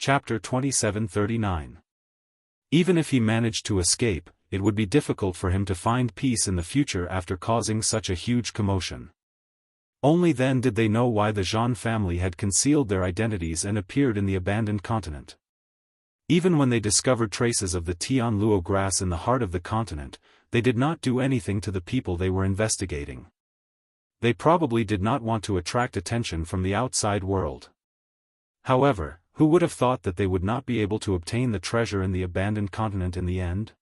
Chapter 2739. Even if he managed to escape, it would be difficult for him to find peace in the future after causing such a huge commotion. Only then did they know why the Zhan family had concealed their identities and appeared in the abandoned continent. Even when they discovered traces of the Tianluo grass in the heart of the continent, they did not do anything to the people they were investigating. They probably did not want to attract attention from the outside world. However, who would have thought that they would not be able to obtain the treasure in the abandoned continent in the end?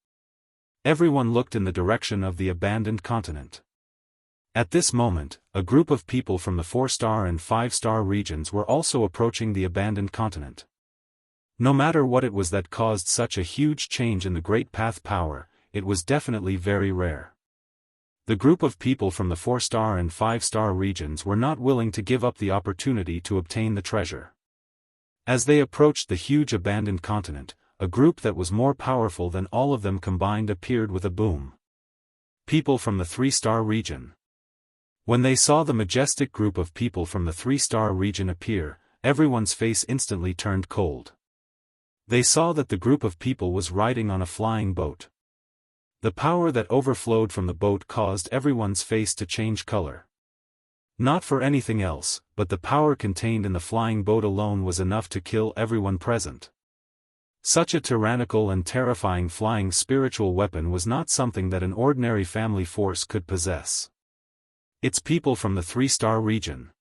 Everyone looked in the direction of the abandoned continent. At this moment, a group of people from the 4-star and 5-star regions were also approaching the abandoned continent. No matter what it was that caused such a huge change in the Great Path power, it was definitely very rare. The group of people from the 4-star and 5-star regions were not willing to give up the opportunity to obtain the treasure. As they approached the huge abandoned continent, a group that was more powerful than all of them combined appeared with a boom. People from the 3-star region. When they saw the majestic group of people from the 3-star region appear, everyone's face instantly turned cold. They saw that the group of people was riding on a flying boat. The power that overflowed from the boat caused everyone's face to change color. Not for anything else, but the power contained in the flying boat alone was enough to kill everyone present. Such a tyrannical and terrifying flying spiritual weapon was not something that an ordinary family force could possess. It's people from the 3-star region.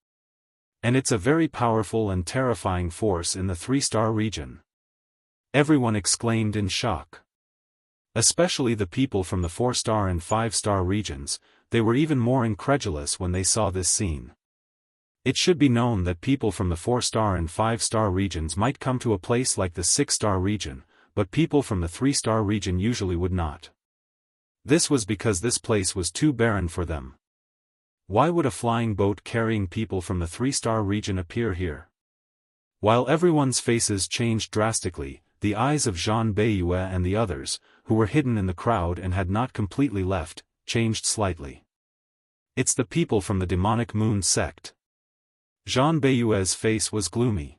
And it's a very powerful and terrifying force in the 3-star region. Everyone exclaimed in shock. Especially the people from the 4-star and 5-star regions, they were even more incredulous when they saw this scene. It should be known that people from the 4-star and 5-star regions might come to a place like the 6-star region, but people from the 3-star region usually would not. This was because this place was too barren for them. Why would a flying boat carrying people from the 3-star region appear here? While everyone's faces changed drastically, the eyes of Zhan Beiyue and the others, who were hidden in the crowd and had not completely left, changed slightly. It's the people from the demonic moon sect. Zhan Beiyue's face was gloomy.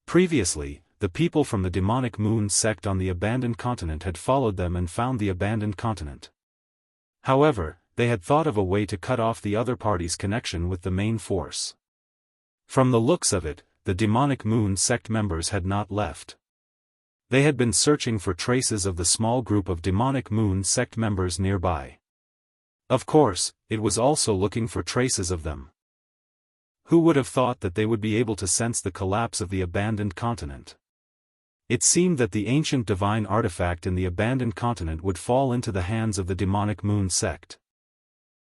Previously, the people from the demonic moon sect on the abandoned continent had followed them and found the abandoned continent. However, they had thought of a way to cut off the other party's connection with the main force. From the looks of it, the demonic moon sect members had not left. They had been searching for traces of the small group of demonic moon sect members nearby. Of course, it was also looking for traces of them. Who would have thought that they would be able to sense the collapse of the abandoned continent? It seemed that the ancient divine artifact in the abandoned continent would fall into the hands of the demonic moon sect.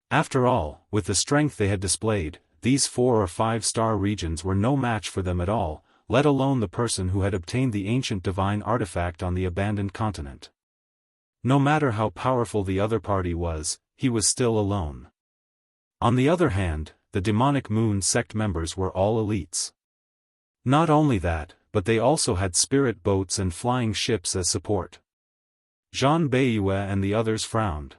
After all, with the strength they had displayed, these 4 or 5-star regions were no match for them at all, let alone the person who had obtained the ancient divine artifact on the abandoned continent. No matter how powerful the other party was, he was still alone. On the other hand, the demonic moon sect members were all elites. Not only that, but they also had spirit boats and flying ships as support. Zhan Beiyue and the others frowned.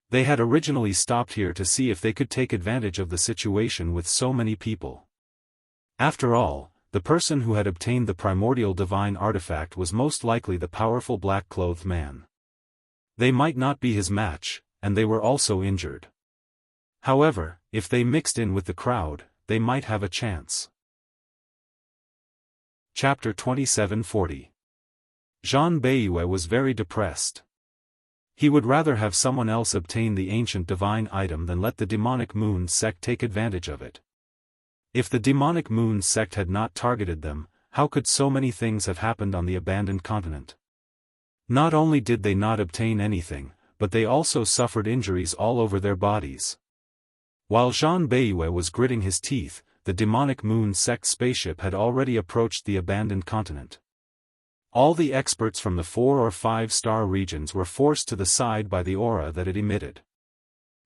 They had originally stopped here to see if they could take advantage of the situation with so many people. After all, the person who had obtained the primordial divine artifact was most likely the powerful black-clothed man. They might not be his match, and they were also injured. However, if they mixed in with the crowd, they might have a chance. Chapter 2740. Zhan Beiyue was very depressed. He would rather have someone else obtain the ancient divine item than let the demonic moon sect take advantage of it. If the demonic moon sect had not targeted them, how could so many things have happened on the abandoned continent? Not only did they not obtain anything, but they also suffered injuries all over their bodies. While Zhan Beiyue was gritting his teeth, the demonic moon sect spaceship had already approached the abandoned continent. All the experts from the 4 or 5-star regions were forced to the side by the aura that it emitted.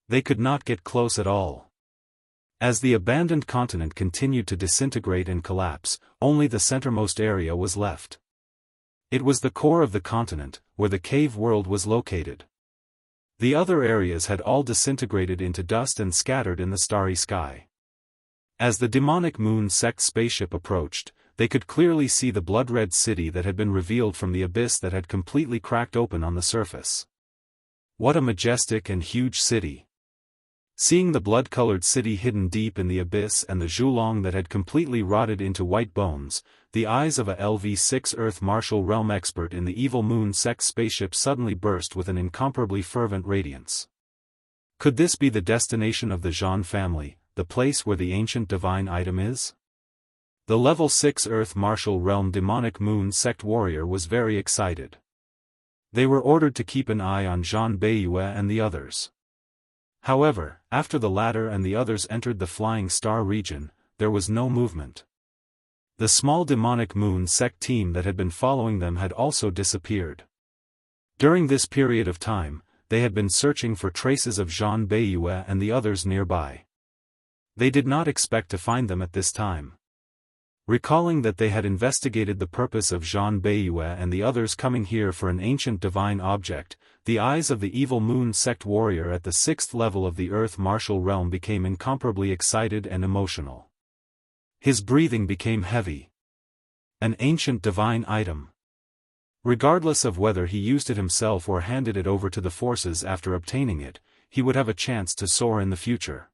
They could not get close at all. As the abandoned continent continued to disintegrate and collapse, only the centermost area was left. It was the core of the continent, where the cave world was located. The other areas had all disintegrated into dust and scattered in the starry sky. As the demonic moon sect spaceship approached, they could clearly see the blood-red city that had been revealed from the abyss that had completely cracked open on the surface. What a majestic and huge city! Seeing the blood-colored city hidden deep in the abyss and the Zhulong that had completely rotted into white bones, the eyes of a LV-6 Earth Martial Realm expert in the Evil Moon Sect spaceship suddenly burst with an incomparably fervent radiance. Could this be the destination of the Zhan family, the place where the ancient divine item is? The Level 6 Earth Martial Realm Demonic Moon Sect warrior was very excited. They were ordered to keep an eye on Zhan Beiyue and the others. However, after the latter and the others entered the Flying Star region, there was no movement. The small Demonic Moon Sect team that had been following them had also disappeared. During this period of time, they had been searching for traces of Zhan Beiyue and the others nearby. They did not expect to find them at this time. Recalling that they had investigated the purpose of Zhan Beiyue and the others coming here for an ancient divine object, the eyes of the Evil Moon Sect warrior at the 6th level of the Earth Martial Realm became incomparably excited and emotional. His breathing became heavy. An ancient divine item. Regardless of whether he used it himself or handed it over to the forces after obtaining it, he would have a chance to soar in the future.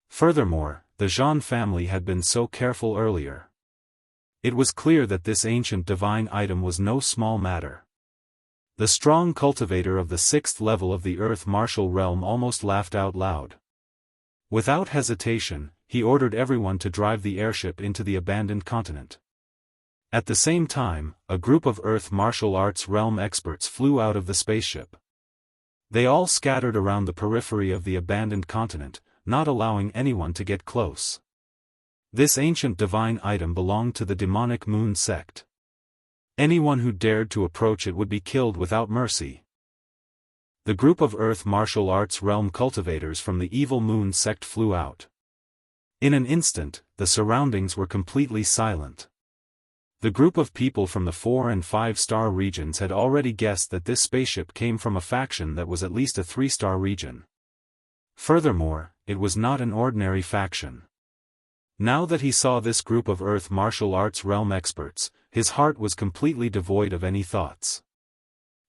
Furthermore, the Zhan family had been so careful earlier. It was clear that this ancient divine item was no small matter. The strong cultivator of the 6th level of the Earth Martial Realm almost laughed out loud. Without hesitation, he ordered everyone to drive the airship into the abandoned continent. At the same time, a group of Earth Martial Arts Realm experts flew out of the spaceship. They all scattered around the periphery of the abandoned continent, not allowing anyone to get close. This ancient divine item belonged to the Demonic Moon Sect. Anyone who dared to approach it would be killed without mercy. The group of Earth Martial Arts Realm cultivators from the Evil Moon Sect flew out. In an instant, the surroundings were completely silent. The group of people from the 4- and 5-star regions had already guessed that this spaceship came from a faction that was at least a 3-star region. Furthermore, it was not an ordinary faction. Now that he saw this group of Earth Martial Arts Realm experts, his heart was completely devoid of any thoughts.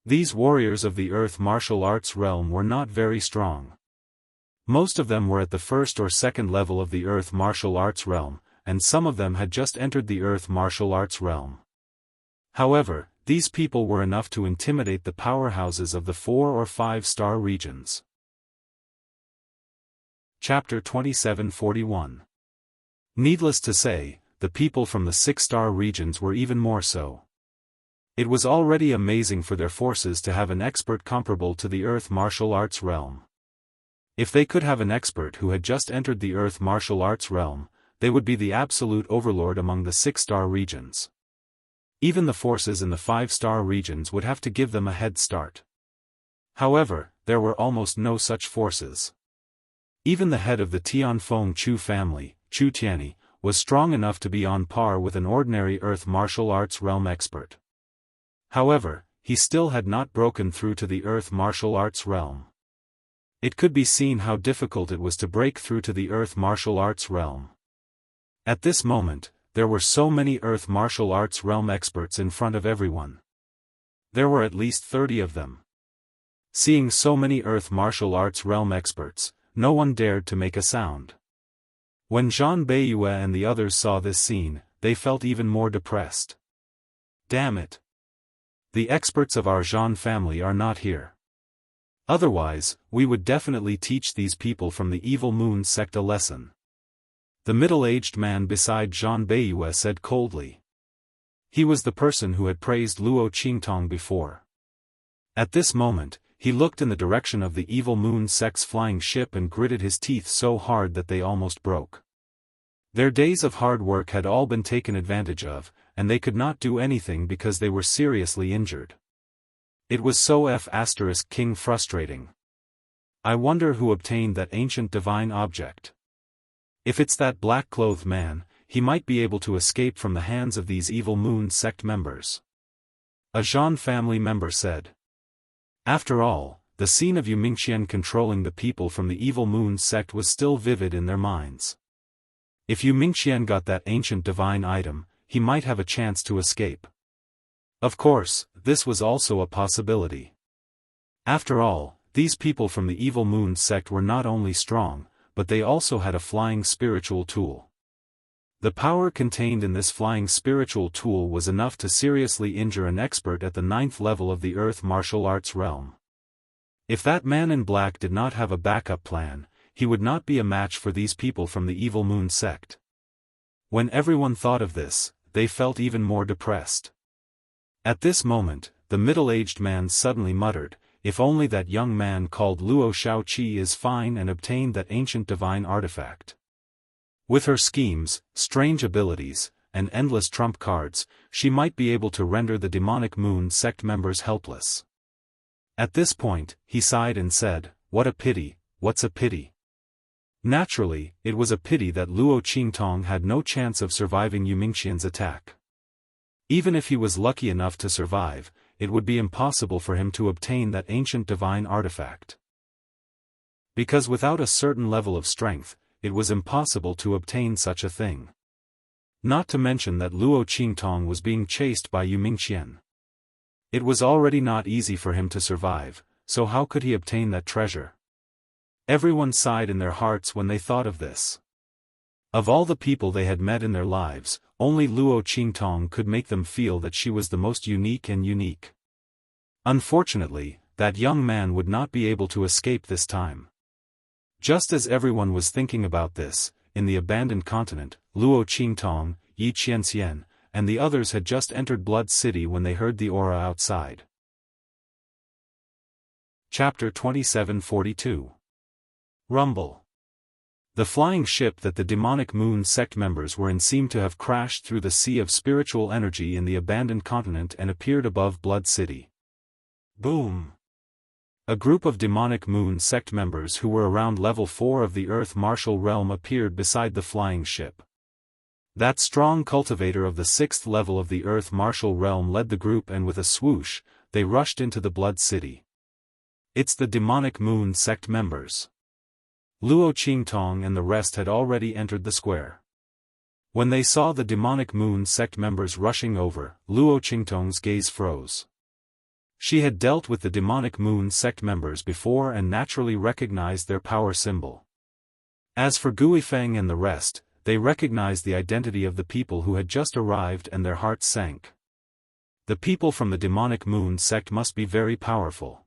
These warriors of the Earth Martial Arts Realm were not very strong. Most of them were at the 1st or 2nd level of the Earth Martial Arts Realm, and some of them had just entered the Earth Martial Arts Realm. However, these people were enough to intimidate the powerhouses of the 4- or 5-star regions. Chapter 2741. Needless to say, the people from the 6-star regions were even more so. It was already amazing for their forces to have an expert comparable to the Earth Martial Arts Realm. If they could have an expert who had just entered the Earth Martial Arts Realm, they would be the absolute overlord among the 6-star regions. Even the forces in the 5-star regions would have to give them a head start. However, there were almost no such forces. Even the head of the Tianfeng Chu family, Chu Tianyi, was strong enough to be on par with an ordinary Earth Martial Arts Realm expert. However, he still had not broken through to the Earth Martial Arts Realm. It could be seen how difficult it was to break through to the Earth Martial Arts Realm. At this moment, there were so many Earth Martial Arts Realm experts in front of everyone. There were at least 30 of them. Seeing so many Earth Martial Arts Realm experts, no one dared to make a sound. When Zhan Beiyue and the others saw this scene, they felt even more depressed. Damn it! The experts of our Zhan family are not here. Otherwise, we would definitely teach these people from the Evil Moon Sect a lesson. The middle-aged man beside Zhan Beiyue said coldly. He was the person who had praised Luo Qingtong before. At this moment, he looked in the direction of the Evil Moon Sect's flying ship and gritted his teeth so hard that they almost broke. Their days of hard work had all been taken advantage of, and they could not do anything because they were seriously injured. It was so F***ing frustrating. I wonder who obtained that ancient divine object. If it's that black-clothed man, he might be able to escape from the hands of these Evil Moon Sect members. A Zhan family member said. After all, the scene of Yu Mingqian controlling the people from the Evil Moon Sect was still vivid in their minds. If Yu Mingqian got that ancient divine item, he might have a chance to escape. Of course, this was also a possibility. After all, these people from the Evil Moon sect were not only strong, but they also had a flying spiritual tool. The power contained in this flying spiritual tool was enough to seriously injure an expert at the 9th level of the Earth martial arts realm. If that man in black did not have a backup plan, he would not be a match for these people from the Evil Moon sect. When everyone thought of this, they felt even more depressed. At this moment, the middle-aged man suddenly muttered, "If only that young man called Luo Shaoqi is fine and obtained that ancient divine artifact." With her schemes, strange abilities, and endless trump cards, she might be able to render the demonic moon sect members helpless. At this point, he sighed and said, "What a pity, what's a pity?" Naturally, it was a pity that Luo Qingtong had no chance of surviving Yu Mingqian's attack. Even if he was lucky enough to survive, it would be impossible for him to obtain that ancient divine artifact. Because without a certain level of strength, it was impossible to obtain such a thing. Not to mention that Luo Qingtong was being chased by Yu Mingqian. It was already not easy for him to survive, so how could he obtain that treasure? Everyone sighed in their hearts when they thought of this. Of all the people they had met in their lives, only Luo Qingtong could make them feel that she was the most unique and unique. Unfortunately, that young man would not be able to escape this time. Just as everyone was thinking about this, in the abandoned continent, Luo Qingtong, Yi Qianxian, and the others had just entered Blood City when they heard the aura outside. Chapter 2742. Rumble. The flying ship that the demonic moon sect members were in seemed to have crashed through the sea of spiritual energy in the abandoned continent and appeared above Blood City. Boom! A group of demonic moon sect members who were around level 4 of the Earth martial realm appeared beside the flying ship. That strong cultivator of the 6th level of the Earth martial realm led the group, and with a swoosh, they rushed into the Blood City. It's the demonic moon sect members. Luo Qingtong and the rest had already entered the square. When they saw the demonic moon sect members rushing over, Luo Qingtong's gaze froze. She had dealt with the demonic moon sect members before and naturally recognized their power symbol. As for Guifeng and the rest, they recognized the identity of the people who had just arrived and their hearts sank. The people from the demonic moon sect must be very powerful.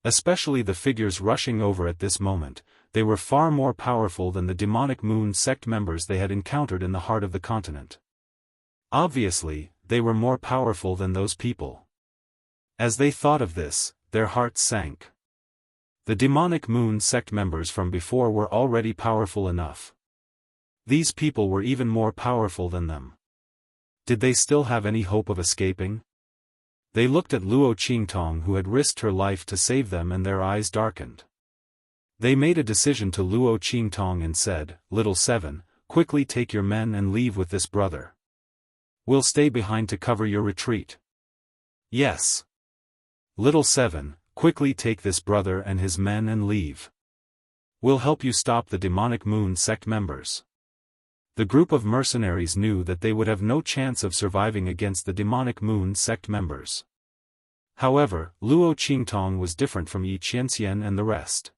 Especially the figures rushing over at this moment, they were far more powerful than the demonic moon sect members they had encountered in the heart of the continent. Obviously, they were more powerful than those people. As they thought of this, their hearts sank. The demonic moon sect members from before were already powerful enough. These people were even more powerful than them. Did they still have any hope of escaping? They looked at Luo Qingtong, who had risked her life to save them, and their eyes darkened. They made a decision to Luo Qingtong and said, "Little Seven, quickly take your men and leave with this brother. We'll stay behind to cover your retreat." "Yes. Little Seven, quickly take this brother and his men and leave. We'll help you stop the demonic moon sect members." The group of mercenaries knew that they would have no chance of surviving against the demonic moon sect members. However, Luo Qingtong was different from Yi Qianxian and the rest.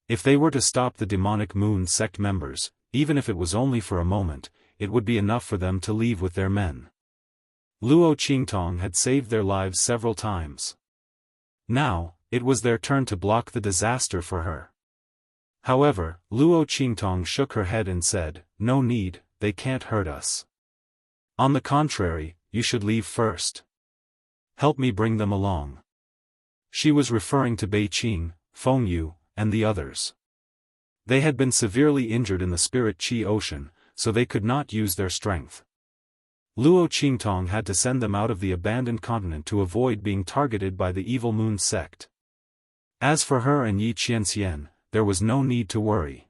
If they were to stop the demonic moon sect members, even if it was only for a moment, it would be enough for them to leave with their men. Luo Qingtong had saved their lives several times. Now, it was their turn to block the disaster for her. However, Luo Qingtong shook her head and said, "No need, they can't hurt us. On the contrary, you should leave first. Help me bring them along." She was referring to Bei Qing, Feng Yu, and the others. They had been severely injured in the Spirit Qi Ocean, so they could not use their strength. Luo Qingtong had to send them out of the abandoned continent to avoid being targeted by the Evil Moon sect. As for her and Yi Qianxian, there was no need to worry.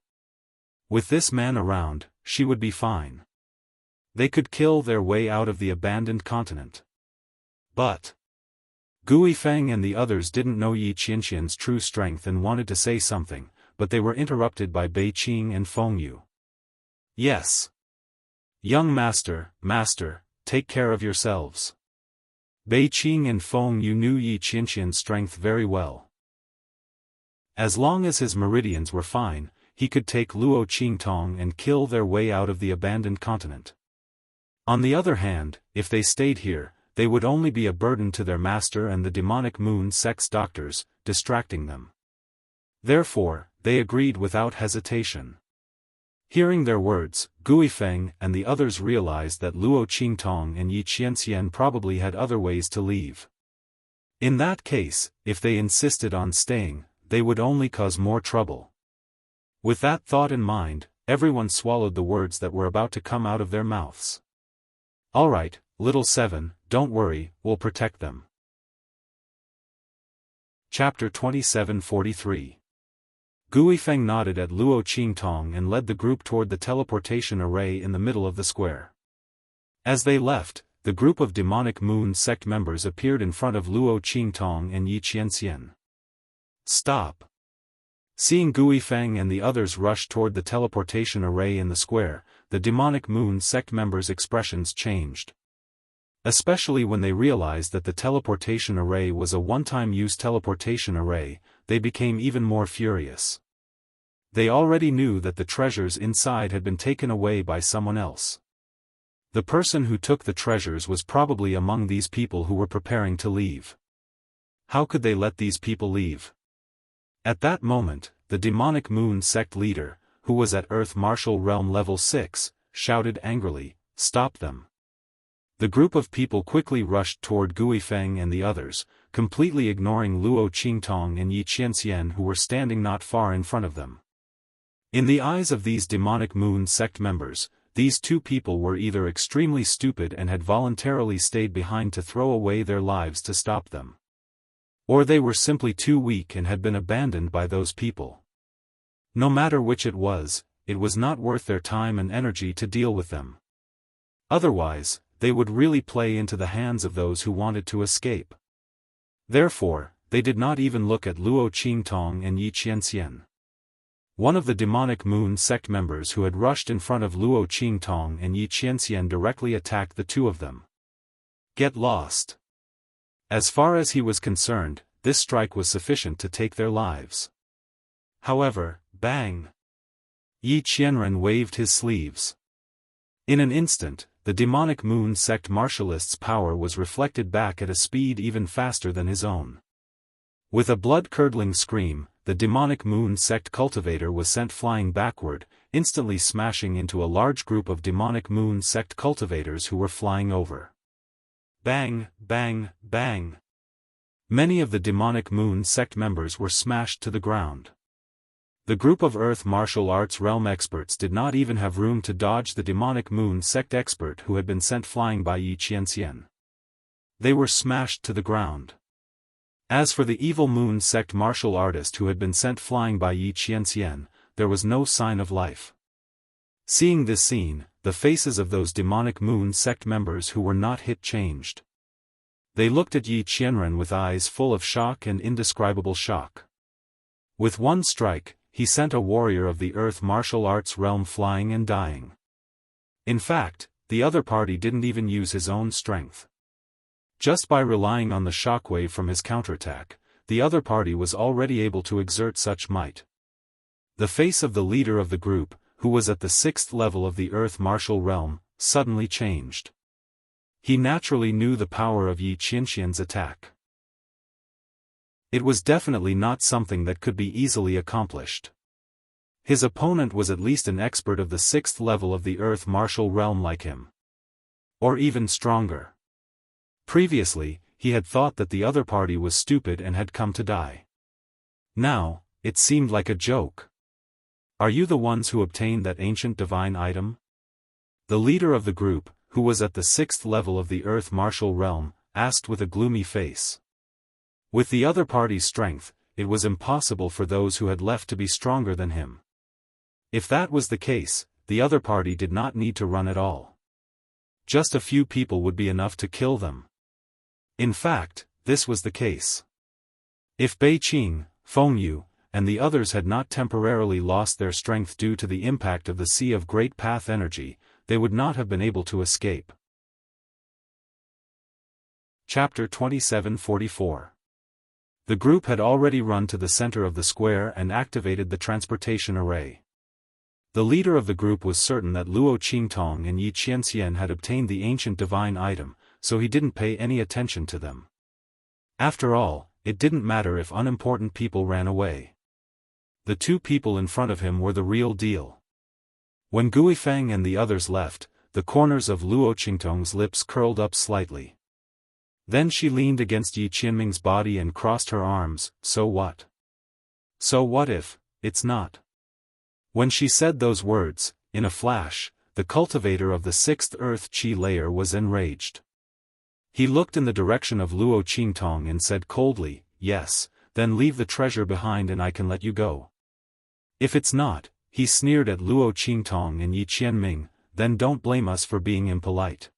With this man around, she would be fine. They could kill their way out of the abandoned continent. But Guifeng and the others didn't know Yi Qianxian's true strength and wanted to say something, but they were interrupted by Bei Qing and Feng Yu. "Yes. Young master, take care of yourselves. Bei Qing and Feng Yu knew Yi Qianqian's strength very well. As long as his meridians were fine, he could take Luo Qingtong and kill their way out of the abandoned continent. On the other hand, if they stayed here, they would only be a burden to their master and the demonic moon sect's doctors, distracting them. Therefore, they agreed without hesitation. Hearing their words, Guifeng and the others realized that Luo Qingtong and Yi Qianxian probably had other ways to leave. In that case, if they insisted on staying, they would only cause more trouble. With that thought in mind, everyone swallowed the words that were about to come out of their mouths. All right, little seven, don't worry, we'll protect them. Chapter 2743. Guifeng nodded at Luo Qingtong and led the group toward the teleportation array in the middle of the square. As they left, the group of demonic moon sect members appeared in front of Luo Qingtong and Yi Qianxian. Stop! Seeing Guifeng and the others rush toward the teleportation array in the square, the demonic moon sect members' expressions changed. Especially when they realized that the teleportation array was a one-time use teleportation array, they became even more furious. They already knew that the treasures inside had been taken away by someone else. The person who took the treasures was probably among these people who were preparing to leave. How could they let these people leave? At that moment, the demonic moon sect leader, who was at Earth Martial Realm Level 6, shouted angrily, "Stop them!" The group of people quickly rushed toward Guifeng and the others, completely ignoring Luo Qingtong and Yi Qianxian who were standing not far in front of them. In the eyes of these demonic moon sect members, these two people were either extremely stupid and had voluntarily stayed behind to throw away their lives to stop them, or they were simply too weak and had been abandoned by those people. No matter which it was not worth their time and energy to deal with them. Otherwise, they would really play into the hands of those who wanted to escape. Therefore, they did not even look at Luo Qingtong and Yi Qianxian. One of the demonic moon sect members who had rushed in front of Luo Qingtong and Yi Qianxian directly attacked the two of them. Get lost! As far as he was concerned, this strike was sufficient to take their lives. However, bang! Yi Qianren waved his sleeves. In an instant, the demonic moon sect martialist's power was reflected back at a speed even faster than his own. With a blood-curdling scream, the demonic moon sect cultivator was sent flying backward, instantly smashing into a large group of demonic moon sect cultivators who were flying over. Bang, bang, bang! Many of the demonic moon sect members were smashed to the ground. The group of Earth Martial Arts Realm experts did not even have room to dodge the demonic moon sect expert who had been sent flying by Yi Qianxian. They were smashed to the ground. As for the evil moon sect martial artist who had been sent flying by Yi Qianxian, there was no sign of life. Seeing this scene, the faces of those demonic moon sect members who were not hit changed. They looked at Yi Qianren with eyes full of shock and indescribable shock. With one strike, he sent a warrior of the Earth Martial Arts realm flying and dying. In fact, the other party didn't even use his own strength. Just by relying on the shockwave from his counterattack, the other party was already able to exert such might. The face of the leader of the group, who was at the 6th level of the Earth Martial Realm, suddenly changed. He naturally knew the power of Yi Qianxian's attack. It was definitely not something that could be easily accomplished. His opponent was at least an expert of the 6th level of the Earth Martial Realm like him. Or even stronger. Previously, he had thought that the other party was stupid and had come to die. Now, it seemed like a joke. Are you the ones who obtained that ancient divine item? The leader of the group, who was at the 6th level of the Earth Martial Realm, asked with a gloomy face. With the other party's strength, it was impossible for those who had left to be stronger than him. If that was the case, the other party did not need to run at all. Just a few people would be enough to kill them. In fact, this was the case. If Bei Qing, Feng Yu, and the others had not temporarily lost their strength due to the impact of the Sea of Great Path energy, they would not have been able to escape. Chapter 2744. The group had already run to the center of the square and activated the transportation array. The leader of the group was certain that Luo Qingtong and Yi Qianxian had obtained the ancient divine item, so he didn't pay any attention to them. After all, it didn't matter if unimportant people ran away. The two people in front of him were the real deal. When Guifeng and the others left, the corners of Luo Qingtong's lips curled up slightly. Then she leaned against Yi Qianming's body and crossed her arms. So what? So what if it's not? When she said those words, in a flash, the cultivator of the sixth earth chi layer was enraged. He looked in the direction of Luo Qingtong and said coldly, "Yes, then leave the treasure behind and I can let you go. If it's not," he sneered at Luo Qingtong and Yi Qianming, "then don't blame us for being impolite."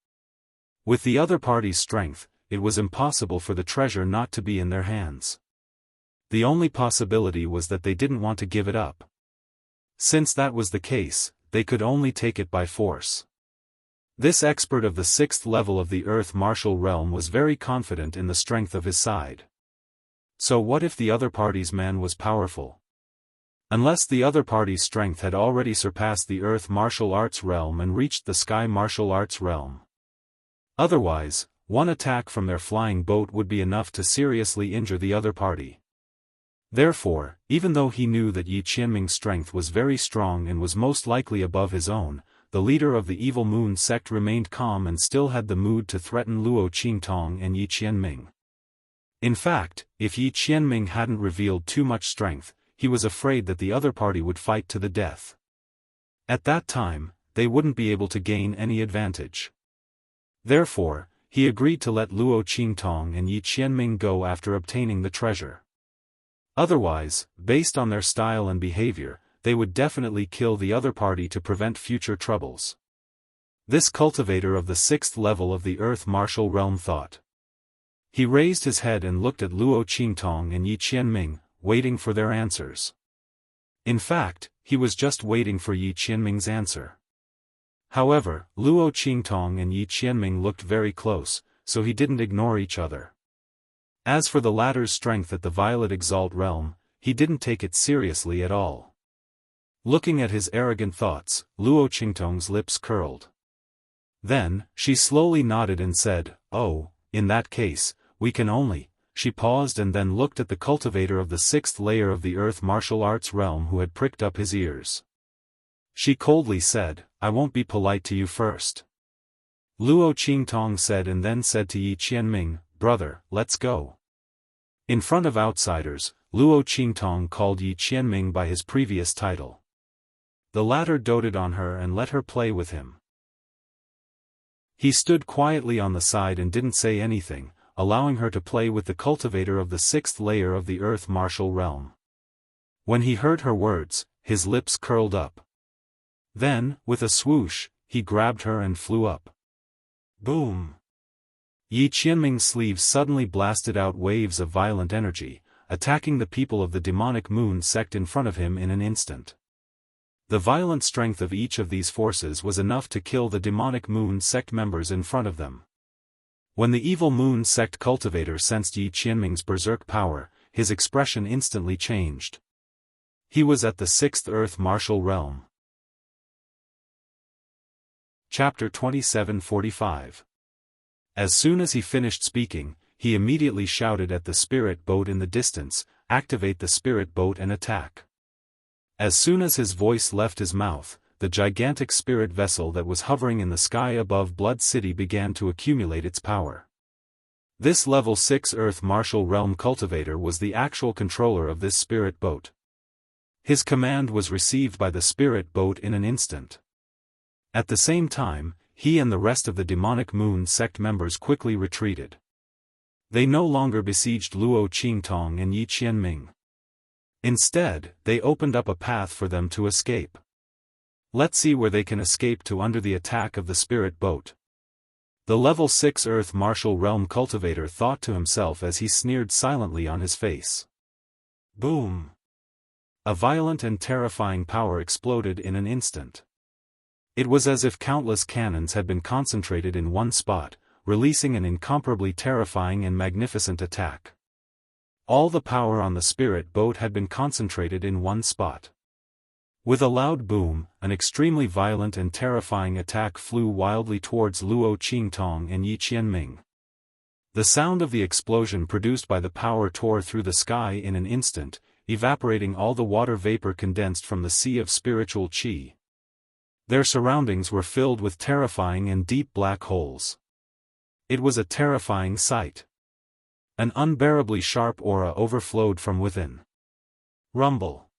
With the other party's strength, it was impossible for the treasure not to be in their hands. The only possibility was that they didn't want to give it up. Since that was the case, they could only take it by force. This expert of the sixth level of the Earth Martial Realm was very confident in the strength of his side. So what if the other party's man was powerful? Unless the other party's strength had already surpassed the Earth Martial Arts Realm and reached the Sky Martial Arts Realm. Otherwise, one attack from their flying boat would be enough to seriously injure the other party. Therefore, even though he knew that Yi Qianming's strength was very strong and was most likely above his own, the leader of the Evil Moon Sect remained calm and still had the mood to threaten Luo Qingtong and Yi Qianming. In fact, if Yi Qianming hadn't revealed too much strength, he was afraid that the other party would fight to the death. At that time, they wouldn't be able to gain any advantage. Therefore, he agreed to let Luo Qingtong and Yi Qianming go after obtaining the treasure. Otherwise, based on their style and behavior, they would definitely kill the other party to prevent future troubles. This cultivator of the sixth level of the Earth Martial Realm thought. He raised his head and looked at Luo Qingtong and Yi Qianming, waiting for their answers. In fact, he was just waiting for Yi Qianming's answer. However, Luo Qingtong and Yi Qianming looked very close, so he didn't ignore each other. As for the latter's strength at the Violet Exalt realm, he didn't take it seriously at all. Looking at his arrogant thoughts, Luo Qingtong's lips curled. Then, she slowly nodded and said, "Oh, in that case, we can only..." She paused and then looked at the cultivator of the sixth layer of the Earth Martial Arts realm who had pricked up his ears. She coldly said, "I won't be polite to you first." Luo Qingtong said and then said to Yi Qianming, "Brother, let's go." In front of outsiders, Luo Qingtong called Yi Qianming by his previous title. The latter doted on her and let her play with him. He stood quietly on the side and didn't say anything, allowing her to play with the cultivator of the sixth layer of the Earth Martial Realm. When he heard her words, his lips curled up. Then, with a swoosh, he grabbed her and flew up. Boom! Yi Qianming's sleeves suddenly blasted out waves of violent energy, attacking the people of the demonic moon sect in front of him in an instant. The violent strength of each of these forces was enough to kill the demonic moon sect members in front of them. When the evil moon sect cultivator sensed Yi Qianming's berserk power, his expression instantly changed. He was at the sixth Earth Martial Realm. Chapter 2745. As soon as he finished speaking, he immediately shouted at the spirit boat in the distance, "Activate the spirit boat and attack." As soon as his voice left his mouth, the gigantic spirit vessel that was hovering in the sky above Blood City began to accumulate its power. This level 6 Earth Martial Realm cultivator was the actual controller of this spirit boat. His command was received by the spirit boat in an instant. At the same time, he and the rest of the demonic moon sect members quickly retreated. They no longer besieged Luo Qingtong and Yi Qianming. Instead, they opened up a path for them to escape. Let's see where they can escape to under the attack of the spirit boat. The level 6 Earth Martial Realm cultivator thought to himself as he sneered silently on his face. Boom! A violent and terrifying power exploded in an instant. It was as if countless cannons had been concentrated in one spot, releasing an incomparably terrifying and magnificent attack. All the power on the spirit boat had been concentrated in one spot. With a loud boom, an extremely violent and terrifying attack flew wildly towards Luo Qingtong and Yi Qianming. The sound of the explosion produced by the power tore through the sky in an instant, evaporating all the water vapor condensed from the sea of spiritual qi. Their surroundings were filled with terrifying and deep black holes. It was a terrifying sight. An unbearably sharp aura overflowed from within. Rumble.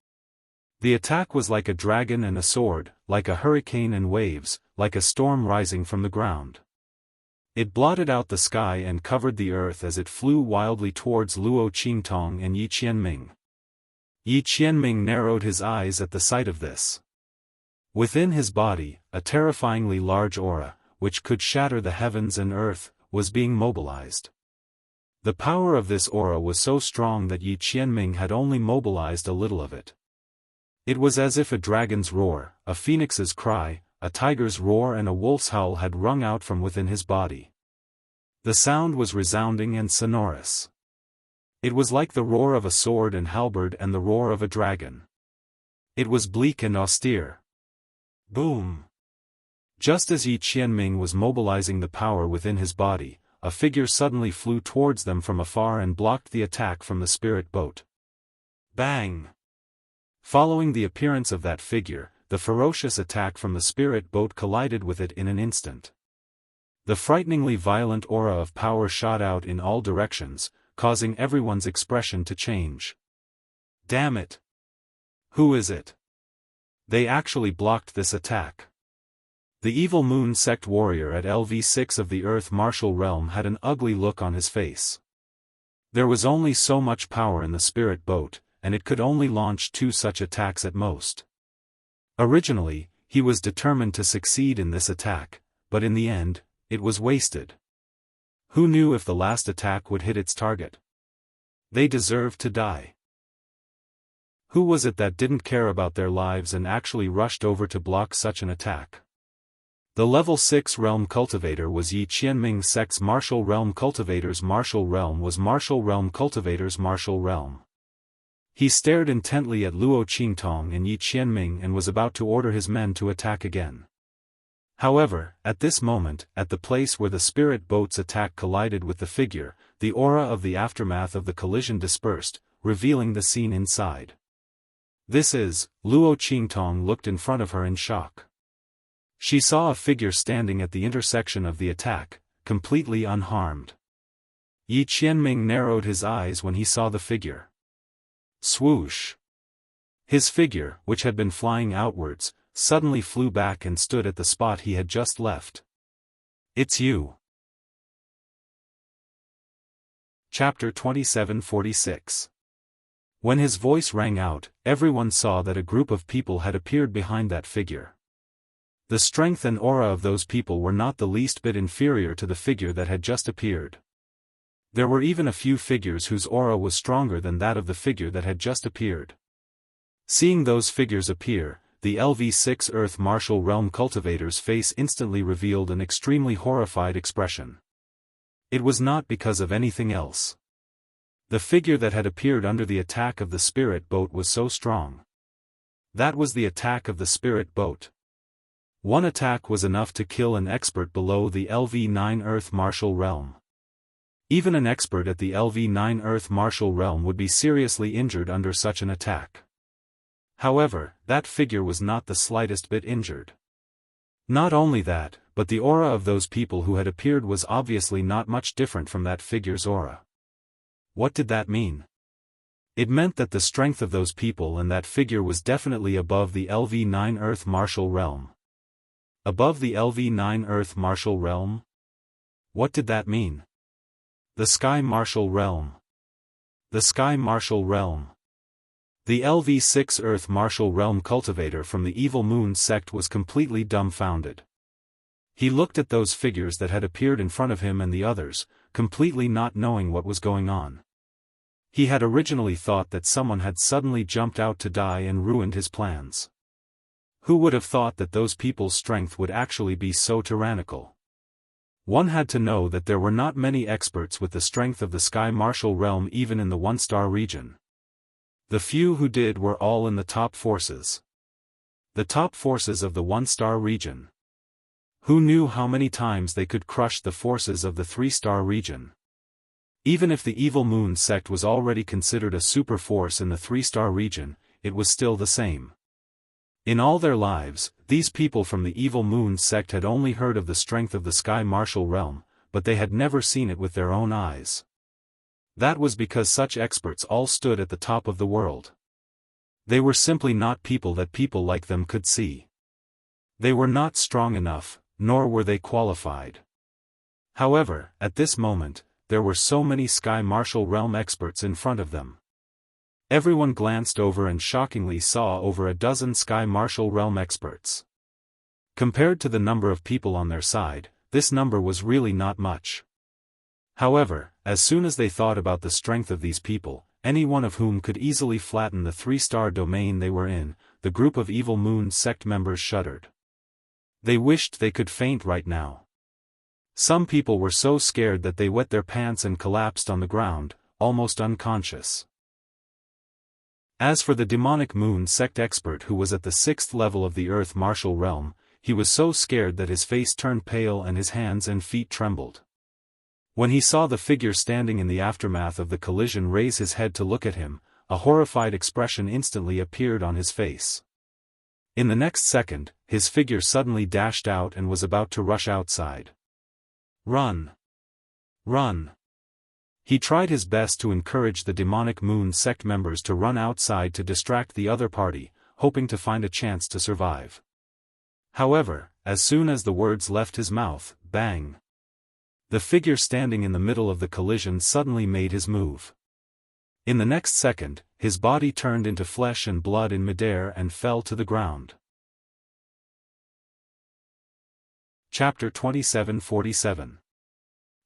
The attack was like a dragon and a sword, like a hurricane and waves, like a storm rising from the ground. It blotted out the sky and covered the earth as it flew wildly towards Luo Qingtong and Yi Qianming. Yi Qianming narrowed his eyes at the sight of this. Within his body, a terrifyingly large aura, which could shatter the heavens and earth, was being mobilized. The power of this aura was so strong that Yi Qianming had only mobilized a little of it. It was as if a dragon's roar, a phoenix's cry, a tiger's roar and a wolf's howl had rung out from within his body. The sound was resounding and sonorous. It was like the roar of a sword and halberd and the roar of a dragon. It was bleak and austere. Boom! Just as Yi Qianming was mobilizing the power within his body, a figure suddenly flew towards them from afar and blocked the attack from the spirit boat. Bang! Following the appearance of that figure, the ferocious attack from the spirit boat collided with it in an instant. The frighteningly violent aura of power shot out in all directions, causing everyone's expression to change. Damn it! Who is it? They actually blocked this attack. The evil Moon Sect warrior at LV6 of the Earth Martial Realm had an ugly look on his face. There was only so much power in the spirit boat, and it could only launch 2 such attacks at most. Originally, he was determined to succeed in this attack, but in the end, it was wasted. Who knew if the last attack would hit its target? They deserved to die. Who was it that didn't care about their lives and actually rushed over to block such an attack? The level 6 realm cultivator was Yi Qianming Sect's martial realm cultivator's martial realm was martial realm cultivator's martial realm. He stared intently at Luo Qingtong and Yi Qianming and was about to order his men to attack again. However, at this moment, at the place where the spirit boat's attack collided with the figure, the aura of the aftermath of the collision dispersed, revealing the scene inside. This is, Luo Qingtong looked in front of her in shock. She saw a figure standing at the intersection of the attack, completely unharmed. Yi Qianming narrowed his eyes when he saw the figure. Swoosh! His figure, which had been flying outwards, suddenly flew back and stood at the spot he had just left. It's you. Chapter 2746. When his voice rang out, everyone saw that a group of people had appeared behind that figure. The strength and aura of those people were not the least bit inferior to the figure that had just appeared. There were even a few figures whose aura was stronger than that of the figure that had just appeared. Seeing those figures appear, the LV6 Earth Martial Realm cultivator's face instantly revealed an extremely horrified expression. It was not because of anything else. The figure that had appeared under the attack of the spirit boat was so strong. That was the attack of the spirit boat. One attack was enough to kill an expert below the LV9 Earth Martial Realm. Even an expert at the LV9 Earth Martial Realm would be seriously injured under such an attack. However, that figure was not the slightest bit injured. Not only that, but the aura of those people who had appeared was obviously not much different from that figure's aura. What did that mean? It meant that the strength of those people and that figure was definitely above the LV9 Earth Martial Realm. Above the LV9 Earth Martial Realm? What did that mean? The Sky Martial Realm. The Sky Martial Realm. The LV6 Earth Martial Realm cultivator from the Evil Moon Sect was completely dumbfounded. He looked at those figures that had appeared in front of him and the others, completely not knowing what was going on. He had originally thought that someone had suddenly jumped out to die and ruined his plans. Who would have thought that those people's strength would actually be so tyrannical? One had to know that there were not many experts with the strength of the Sky Martial Realm even in the one-star region. The few who did were all in the top forces. The top forces of the one-star region. Who knew how many times they could crush the forces of the three-star region? Even if the Evil Moon Sect was already considered a super force in the three-star region, it was still the same. In all their lives, these people from the Evil Moon Sect had only heard of the strength of the Sky Martial Realm, but they had never seen it with their own eyes. That was because such experts all stood at the top of the world. They were simply not people that people like them could see. They were not strong enough, nor were they qualified. However, at this moment, there were so many Sky Martial Realm experts in front of them. Everyone glanced over and shockingly saw over a dozen Sky Martial Realm experts. Compared to the number of people on their side, this number was really not much. However, as soon as they thought about the strength of these people, any one of whom could easily flatten the three-star domain they were in, the group of Evil Moon Sect members shuddered. They wished they could faint right now. Some people were so scared that they wet their pants and collapsed on the ground, almost unconscious. As for the Demonic Moon Sect expert who was at the 6th level of the Earth Martial Realm, he was so scared that his face turned pale and his hands and feet trembled. When he saw the figure standing in the aftermath of the collision raise his head to look at him, a horrified expression instantly appeared on his face. In the next second, his figure suddenly dashed out and was about to rush outside. Run! Run! He tried his best to encourage the Demonic Moon Sect members to run outside to distract the other party, hoping to find a chance to survive. However, as soon as the words left his mouth, bang! The figure standing in the middle of the collision suddenly made his move. In the next second, his body turned into flesh and blood in midair and fell to the ground. Chapter 2747.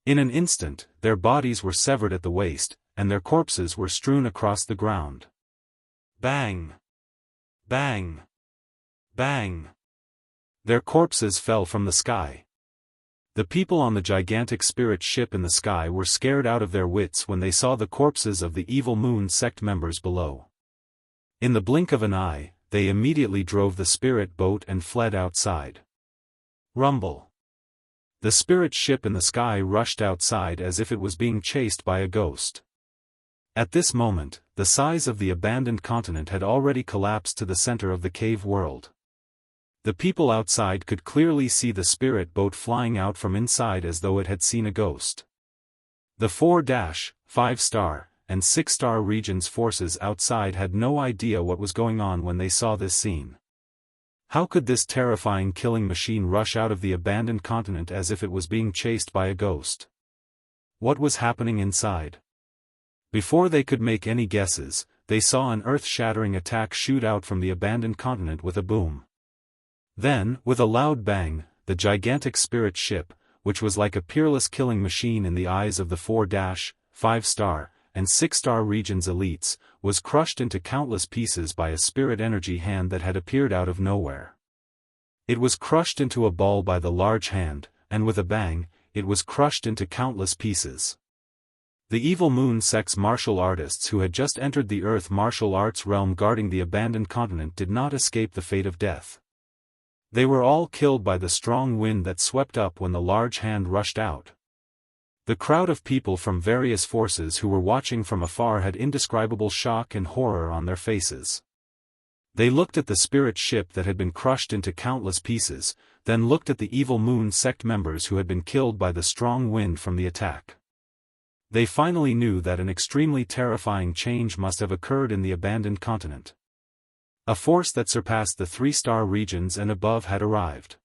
In an instant, their bodies were severed at the waist, and their corpses were strewn across the ground. Bang! Bang! Bang! Their corpses fell from the sky. The people on the gigantic spirit ship in the sky were scared out of their wits when they saw the corpses of the Evil Moon Sect members below. In the blink of an eye, they immediately drove the spirit boat and fled outside. Rumble. The spirit ship in the sky rushed outside as if it was being chased by a ghost. At this moment, the size of the abandoned continent had already collapsed to the center of the cave world. The people outside could clearly see the spirit boat flying out from inside as though it had seen a ghost. The 4-, 5-star, and 6-star regions forces outside had no idea what was going on when they saw this scene. How could this terrifying killing machine rush out of the abandoned continent as if it was being chased by a ghost? What was happening inside? Before they could make any guesses, they saw an earth-shattering attack shoot out from the abandoned continent with a boom. Then, with a loud bang, the gigantic spirit ship, which was like a peerless killing machine in the eyes of the 4-, 5-star, and 6-star regions elites, was crushed into countless pieces by a spirit energy hand that had appeared out of nowhere. It was crushed into a ball by the large hand, and with a bang, it was crushed into countless pieces. The Evil Moon Sect's martial artists who had just entered the Earth martial arts realm guarding the abandoned continent did not escape the fate of death. They were all killed by the strong wind that swept up when the large hand rushed out. The crowd of people from various forces who were watching from afar had indescribable shock and horror on their faces. They looked at the spirit ship that had been crushed into countless pieces, then looked at the Evil Moon Sect members who had been killed by the strong wind from the attack. They finally knew that an extremely terrifying change must have occurred in the abandoned continent. A force that surpassed the 3-star regions and above had arrived.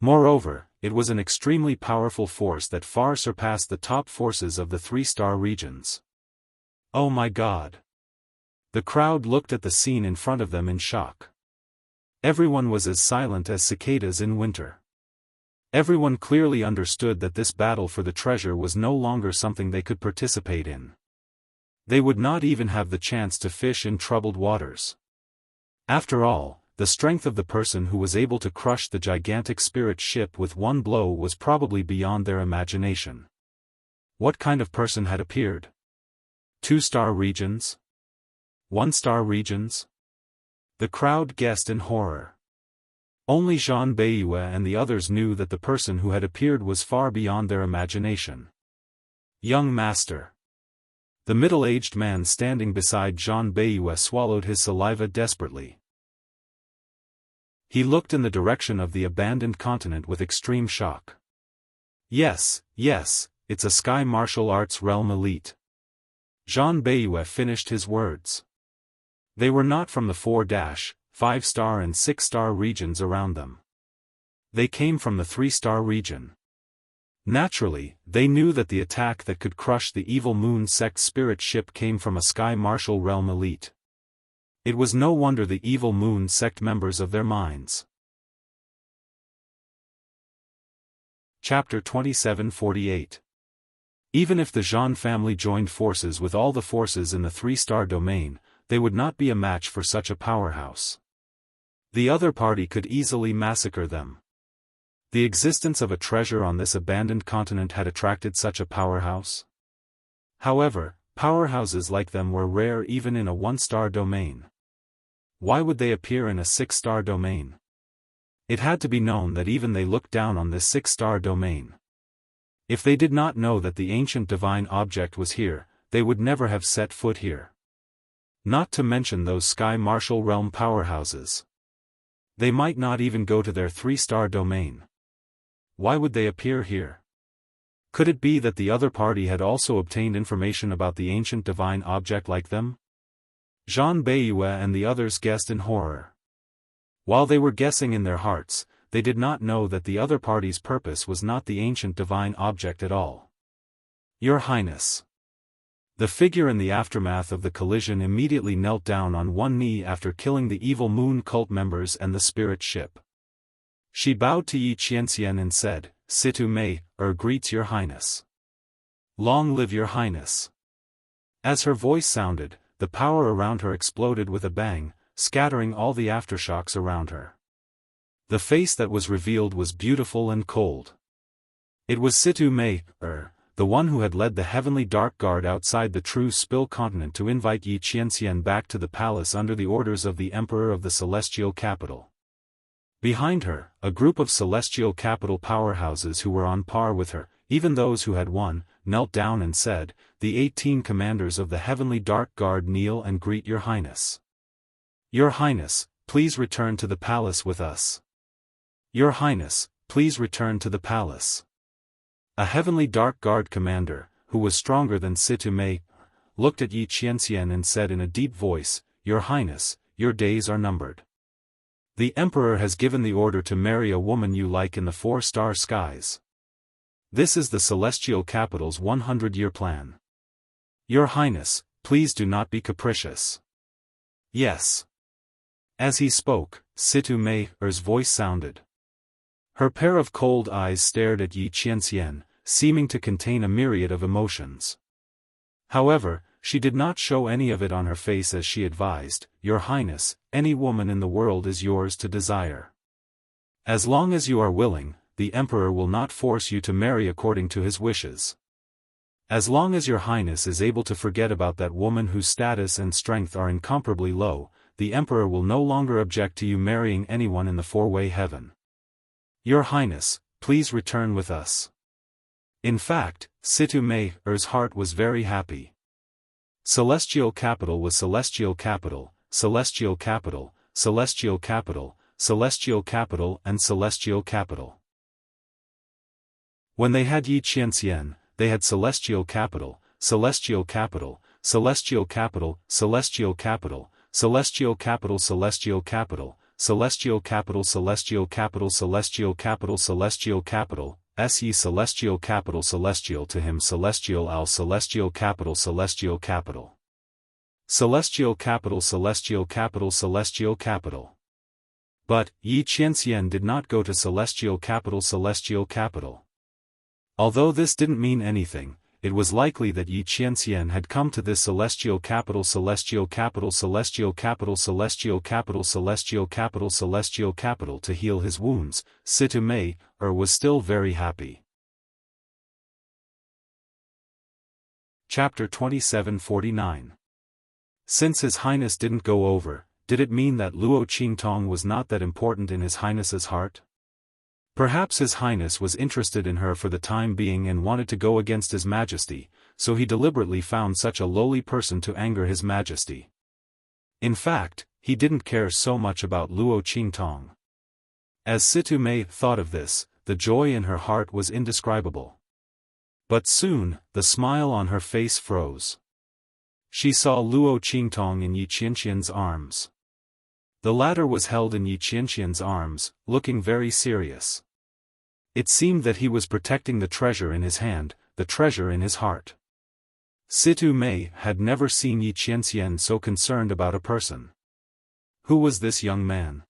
Moreover, it was an extremely powerful force that far surpassed the top forces of the 3-star regions. Oh my God! The crowd looked at the scene in front of them in shock. Everyone was as silent as cicadas in winter. Everyone clearly understood that this battle for the treasure was no longer something they could participate in. They would not even have the chance to fish in troubled waters. After all, the strength of the person who was able to crush the gigantic spirit ship with one blow was probably beyond their imagination. What kind of person had appeared? 2-star regions? 1-star regions? The crowd guessed in horror. Only Zhang Beiyue and the others knew that the person who had appeared was far beyond their imagination. Young master. The middle-aged man standing beside Zhang Beiyue swallowed his saliva desperately. He looked in the direction of the abandoned continent with extreme shock. Yes, it's a Sky Martial Arts Realm elite. Zhang Beiyue finished his words. They were not from the 4-5-star and 6-star regions around them. They came from the 3-star region. Naturally, they knew that the attack that could crush the evil Moon Sect spirit ship came from a Sky Martial Realm elite. It was no wonder the evil Moon Sect members of their minds. Chapter 2748. Even if the Zhan family joined forces with all the forces in the 3-star domain, they would not be a match for such a powerhouse. The other party could easily massacre them. The existence of a treasure on this abandoned continent had attracted such a powerhouse. However, powerhouses like them were rare even in a 1-star domain. Why would they appear in a 6-star domain? It had to be known that even they looked down on this 6-star domain. If they did not know that the ancient divine object was here, they would never have set foot here. Not to mention those Sky Martial Realm powerhouses. They might not even go to their 3-star domain. Why would they appear here? Could it be that the other party had also obtained information about the ancient divine object like them? Zhang Beiyue and the others guessed in horror. While they were guessing in their hearts, they did not know that the other party's purpose was not the ancient divine object at all. Your Highness. The figure in the aftermath of the collision immediately knelt down on one knee after killing the evil moon cult members and the spirit ship. She bowed to Yi Qianxian and said, Situ Mei, greets your Highness. Long live your Highness. As her voice sounded, the power around her exploded with a bang, scattering all the aftershocks around her. The face that was revealed was beautiful and cold. It was Situ Mei, the one who had led the heavenly dark guard outside the true Spill continent to invite Yi Qianxian back to the palace under the orders of the Emperor of the Celestial Capital. Behind her, a group of Celestial Capital powerhouses who were on par with her, even those who had won, knelt down and said, The 18 commanders of the heavenly dark guard kneel and greet your Highness. Your Highness, please return to the palace with us. Your Highness, please return to the palace. A heavenly dark guard commander, who was stronger than Situ Mei, looked at Yi Qianxian and said in a deep voice, Your Highness, your days are numbered. The Emperor has given the order to marry a woman you like in the 4-star skies. This is the Celestial Capital's 100-year plan. Your Highness, please do not be capricious. Yes. As he spoke, Situ Mei's voice sounded. Her pair of cold eyes stared at Yi Qianxian, seeming to contain a myriad of emotions. However, she did not show any of it on her face as she advised, Your Highness, any woman in the world is yours to desire. As long as you are willing, the Emperor will not force you to marry according to his wishes. As long as Your Highness is able to forget about that woman whose status and strength are incomparably low, the Emperor will no longer object to you marrying anyone in the 4-way heaven. Your Highness, please return with us. In fact, Situ Mei's heart was very happy. Celestial Capital was Celestial Capital, Celestial Capital, Celestial Capital, Celestial Capital and Celestial Capital. When they had Yi Qianxian, they had Celestial Capital, Celestial Capital, Celestial Capital, Celestial Capital, Celestial Capital, Celestial Capital, Celestial Capital, Celestial Capital, Celestial Capital, Celestial Capital, Se Celestial Capital, Celestial to him Celestial al Celestial Capital, Celestial Capital. Celestial Capital, Celestial Capital, Celestial Capital. But, Yi Qianxian did not go to Celestial Capital, Celestial Capital. Although this didn't mean anything, it was likely that Yi Qianxian had come to this celestial capital celestial capital celestial capital celestial capital celestial capital celestial capital to heal his wounds. Situ Mei was still very happy. Chapter 2749. Since His Highness didn't go over, did it mean that Luo Qingtong was not that important in His Highness's heart? Perhaps His Highness was interested in her for the time being and wanted to go against His Majesty, so he deliberately found such a lowly person to anger His Majesty. In fact, he didn't care so much about Luo Qingtong. As Situ Mei thought of this, the joy in her heart was indescribable. But soon, the smile on her face froze. She saw Luo Qingtong in Yi Qianxian's arms. The latter was held in Yi Qianxian's arms, looking very serious. It seemed that he was protecting the treasure in his hand, the treasure in his heart. Situ Mei had never seen Yi Qianxian so concerned about a person. Who was this young man?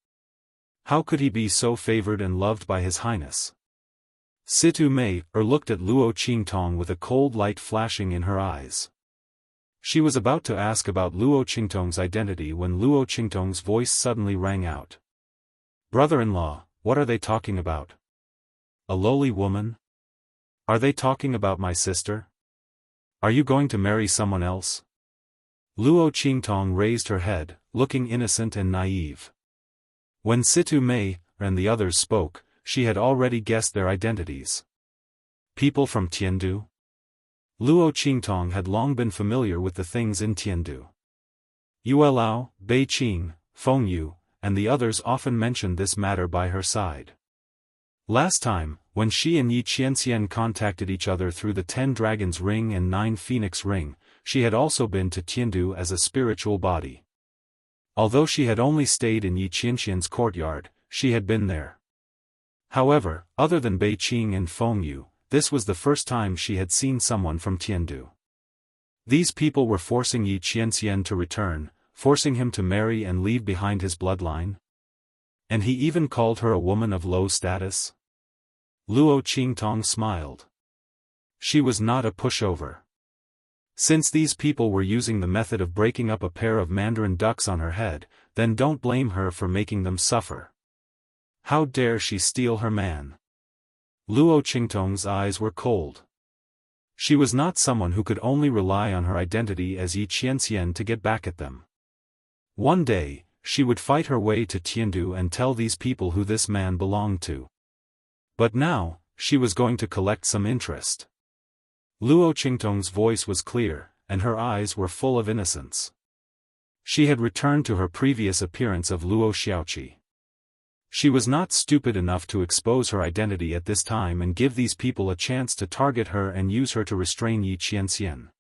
How could he be so favored and loved by His Highness? Situ Mei looked at Luo Qingtong with a cold light flashing in her eyes. She was about to ask about Luo Qingtong's identity when Luo Qingtong's voice suddenly rang out. "Brother-in-law, what are they talking about? A lowly woman? Are they talking about my sister? Are you going to marry someone else?" Luo Qingtong raised her head, looking innocent and naive. When Situ Mei and the others spoke, she had already guessed their identities. People from Tiandu? Luo Qingtong had long been familiar with the things in Tiandu. Yuelao, Bei Qing, Feng Yu, and the others often mentioned this matter by her side. Last time, when she and Yi Qianxian contacted each other through the 10 Dragons Ring and 9 Phoenix Ring, she had also been to Tiandu as a spiritual body. Although she had only stayed in Yi Qianxian's courtyard, she had been there. However, other than Bei Qing and Feng Yu, this was the first time she had seen someone from Tiandu. These people were forcing Yi Qianxian to return, forcing him to marry and leave behind his bloodline. And he even called her a woman of low status? Luo Qingtong smiled. She was not a pushover. Since these people were using the method of breaking up a pair of mandarin ducks on her head, then don't blame her for making them suffer. How dare she steal her man? Luo Qingtong's eyes were cold. She was not someone who could only rely on her identity as Yi Qianxian to get back at them. One day, she would fight her way to Tiandu and tell these people who this man belonged to. But now, she was going to collect some interest. Luo Qingtong's voice was clear, and her eyes were full of innocence. She had returned to her previous appearance of Luo Xiaoqi. She was not stupid enough to expose her identity at this time and give these people a chance to target her and use her to restrain Yi Qianxian.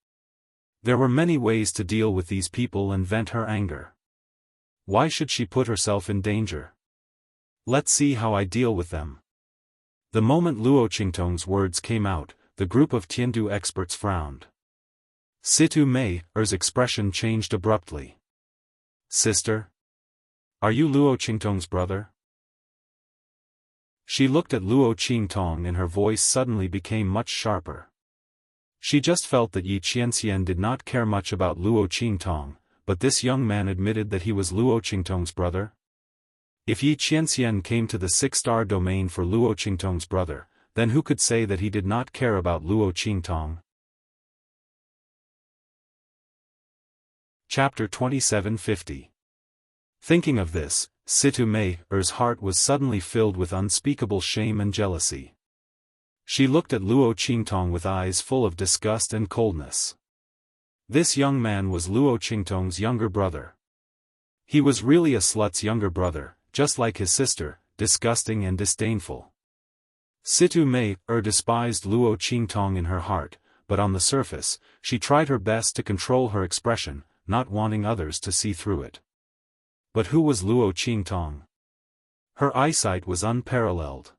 There were many ways to deal with these people and vent her anger. Why should she put herself in danger? Let's see how I deal with them. The moment Luo Qingtong's words came out, the group of Tiandu experts frowned. Situ Mei's expression changed abruptly. "Sister? Are you Luo Qingtong's brother?" She looked at Luo Qingtong and her voice suddenly became much sharper. She just felt that Yi Qianxian did not care much about Luo Qingtong, but this young man admitted that he was Luo Qingtong's brother? If Yi Qianxian came to the 6-star domain for Luo Qingtong's brother, then who could say that he did not care about Luo Qingtong? Chapter 2750. Thinking of this, Situ Mei's heart was suddenly filled with unspeakable shame and jealousy. She looked at Luo Qingtong with eyes full of disgust and coldness. This young man was Luo Qingtong's younger brother. He was really a slut's younger brother, just like his sister, disgusting and disdainful. Situ Mei despised Luo Qingtong in her heart, but on the surface, she tried her best to control her expression, not wanting others to see through it. But who was Luo Qingtong? Her eyesight was unparalleled.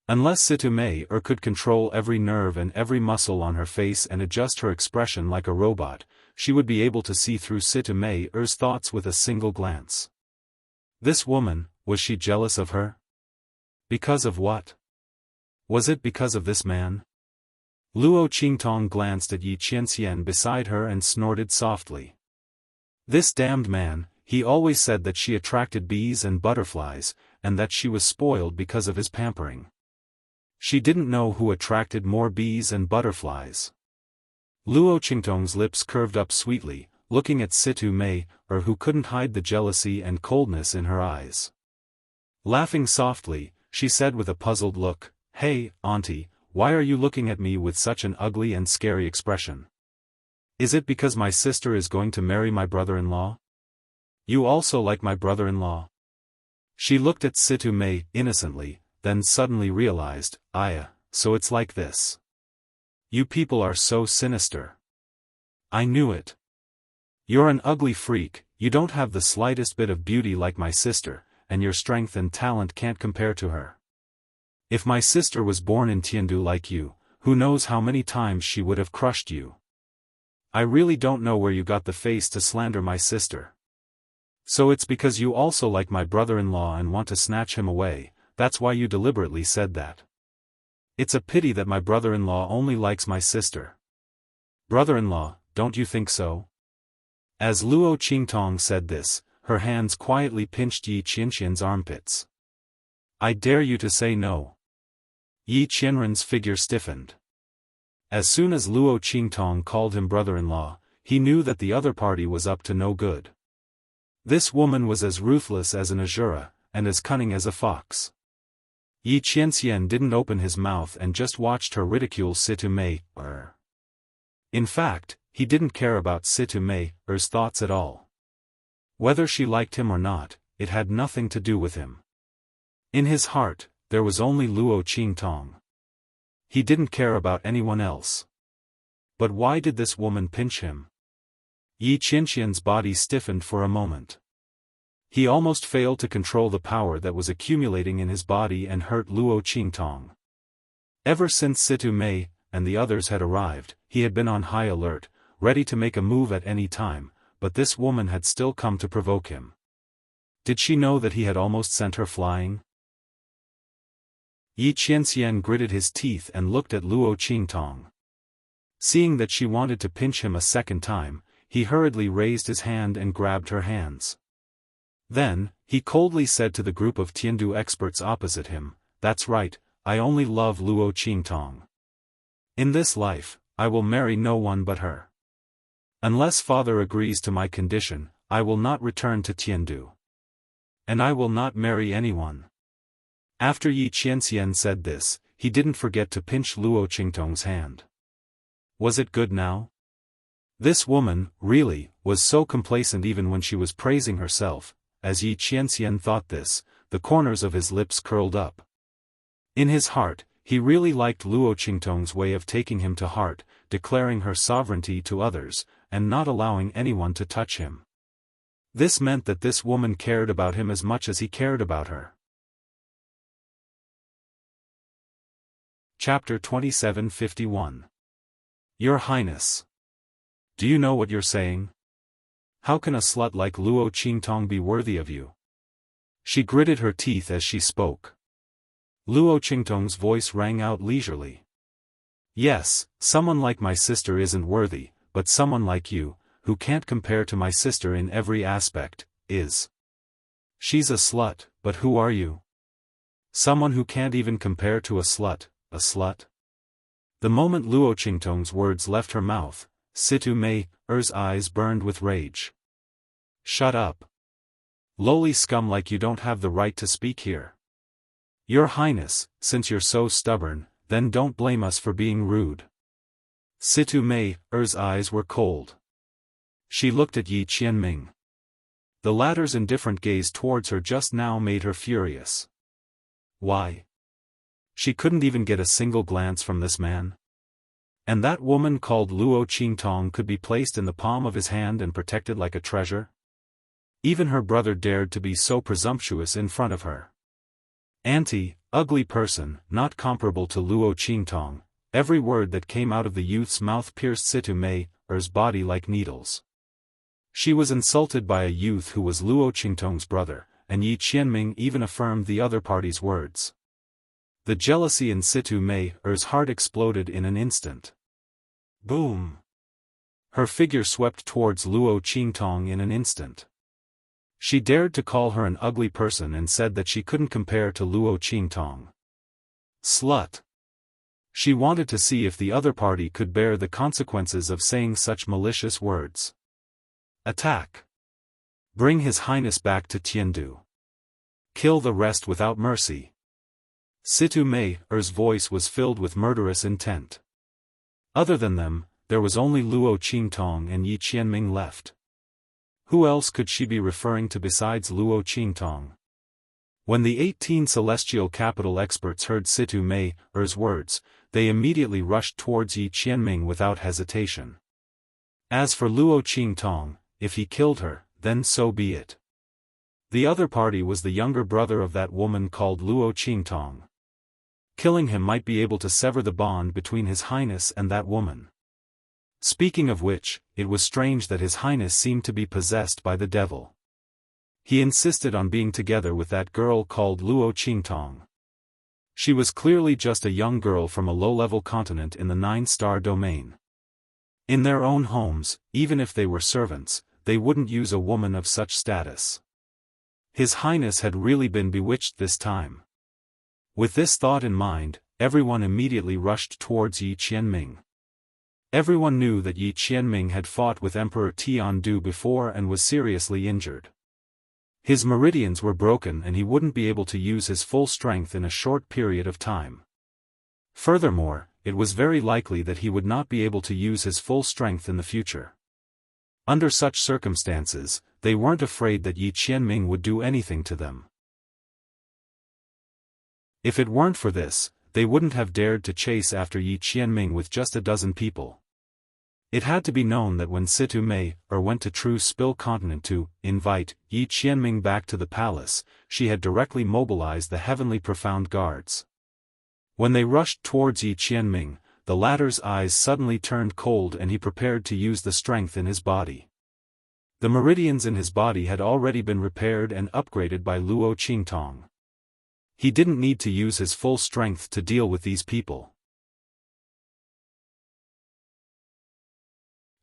Unless Situ Mei could control every nerve and every muscle on her face and adjust her expression like a robot, she would be able to see through Situ Mei's thoughts with a single glance. This woman, was she jealous of her? Because of what? Was it because of this man? Luo Qingtong glanced at Yi Qianxian beside her and snorted softly. This damned man, he always said that she attracted bees and butterflies, and that she was spoiled because of his pampering. She didn't know who attracted more bees and butterflies. Luo Qingtong's lips curved up sweetly, looking at Situ Mei, who couldn't hide the jealousy and coldness in her eyes. Laughing softly, she said with a puzzled look, "Hey, auntie, why are you looking at me with such an ugly and scary expression? Is it because my sister is going to marry my brother-in-law? You also like my brother-in-law?" She looked at Situ Mei innocently, then suddenly realized, so it's like this. You people are so sinister. I knew it. You're an ugly freak, you don't have the slightest bit of beauty like my sister, and your strength and talent can't compare to her. If my sister was born in Tiandu like you, who knows how many times she would have crushed you. I really don't know where you got the face to slander my sister. So it's because you also like my brother-in-law and want to snatch him away, that's why you deliberately said that. It's a pity that my brother-in-law only likes my sister. Brother-in-law, don't you think so? As Luo Qingtong said this, her hands quietly pinched Yi Qianxian's armpits. I dare you to say no. Yi Qianren's figure stiffened. As soon as Luo Qingtong called him brother-in-law, he knew that the other party was up to no good. This woman was as ruthless as an Azura, and as cunning as a fox. Yi Qianxian didn't open his mouth and just watched her ridicule Situ Mei's. In fact, he didn't care about Situ Mei's thoughts at all. Whether she liked him or not, it had nothing to do with him. In his heart, there was only Luo Qingtong. He didn't care about anyone else. But why did this woman pinch him? Yi Qianxian's body stiffened for a moment. He almost failed to control the power that was accumulating in his body and hurt Luo Qingtong. Ever since Situ Mei and the others had arrived, he had been on high alert, ready to make a move at any time, but this woman had still come to provoke him. Did she know that he had almost sent her flying? Yi Qianxian gritted his teeth and looked at Luo Qingtong. Seeing that she wanted to pinch him a second time, he hurriedly raised his hand and grabbed her hands. Then, he coldly said to the group of Tiandu experts opposite him, "That's right, I only love Luo Qingtong. In this life, I will marry no one but her. Unless father agrees to my condition, I will not return to Tiandu. And I will not marry anyone." After Yi Qianxian said this, he didn't forget to pinch Luo Qingtong's hand. Was it good now? This woman, really, was so complacent even when she was praising herself. As Yi Qianxian thought this, the corners of his lips curled up. In his heart, he really liked Luo Qingtong's way of taking him to heart, declaring her sovereignty to others, and not allowing anyone to touch him. This meant that this woman cared about him as much as he cared about her. Chapter 2751. Your Highness. Do you know what you're saying? How can a slut like Luo Qingtong be worthy of you? She gritted her teeth as she spoke. Luo Qingtong's voice rang out leisurely. Yes, someone like my sister isn't worthy, but someone like you, who can't compare to my sister in every aspect, is. She's a slut, but who are you? Someone who can't even compare to a slut, a slut? The moment Luo Qingtong's words left her mouth, Situ Mei's eyes burned with rage. Shut up. Lowly scum, like you don't have the right to speak here. Your Highness, since you're so stubborn, then don't blame us for being rude. Situ Mei's eyes were cold. She looked at Yi Qianming. The latter's indifferent gaze towards her just now made her furious. Why? She couldn't even get a single glance from this man? And that woman called Luo Qingtong could be placed in the palm of his hand and protected like a treasure? Even her brother dared to be so presumptuous in front of her. Ugly person, not comparable to Luo Qingtong. Every word that came out of the youth's mouth pierced Situ Mei's body like needles. She was insulted by a youth who was Luo Qingtong's brother, and Yi Qianming even affirmed the other party's words. The jealousy in Situ Mei's heart exploded in an instant. Boom! Her figure swept towards Luo Qingtong in an instant. She dared to call her an ugly person and said that she couldn't compare to Luo Qingtong. Slut! She wanted to see if the other party could bear the consequences of saying such malicious words. Attack! Bring His Highness back to Tiandu. Kill the rest without mercy. Situ Mei's voice was filled with murderous intent. Other than them, there was only Luo Qingtong and Yi Qianming left. Who else could she be referring to besides Luo Qingtong? When the 18 celestial capital experts heard Situ Mei's words, they immediately rushed towards Yi Qianming without hesitation. As for Luo Qingtong, if he killed her, then so be it. The other party was the younger brother of that woman called Luo Qingtong. Killing him might be able to sever the bond between His Highness and that woman. Speaking of which, it was strange that His Highness seemed to be possessed by the devil. He insisted on being together with that girl called Luo Qingtong. She was clearly just a young girl from a low-level continent in the 9-star domain. In their own homes, even if they were servants, they wouldn't use a woman of such status. His Highness had really been bewitched this time. With this thought in mind, everyone immediately rushed towards Yi Qianming. Everyone knew that Yi Qianming had fought with Emperor Tiandu before and was seriously injured. His meridians were broken and he wouldn't be able to use his full strength in a short period of time. Furthermore, it was very likely that he would not be able to use his full strength in the future. Under such circumstances, they weren't afraid that Yi Qianming would do anything to them. If it weren't for this, they wouldn't have dared to chase after Yi Qianming with just a dozen people. It had to be known that when Situ Mei went to True Spill Continent to invite Yi Qianming back to the palace, she had directly mobilized the Heavenly Profound Guards. When they rushed towards Yi Qianming, the latter's eyes suddenly turned cold and he prepared to use the strength in his body. The meridians in his body had already been repaired and upgraded by Luo Qingtong. He didn't need to use his full strength to deal with these people.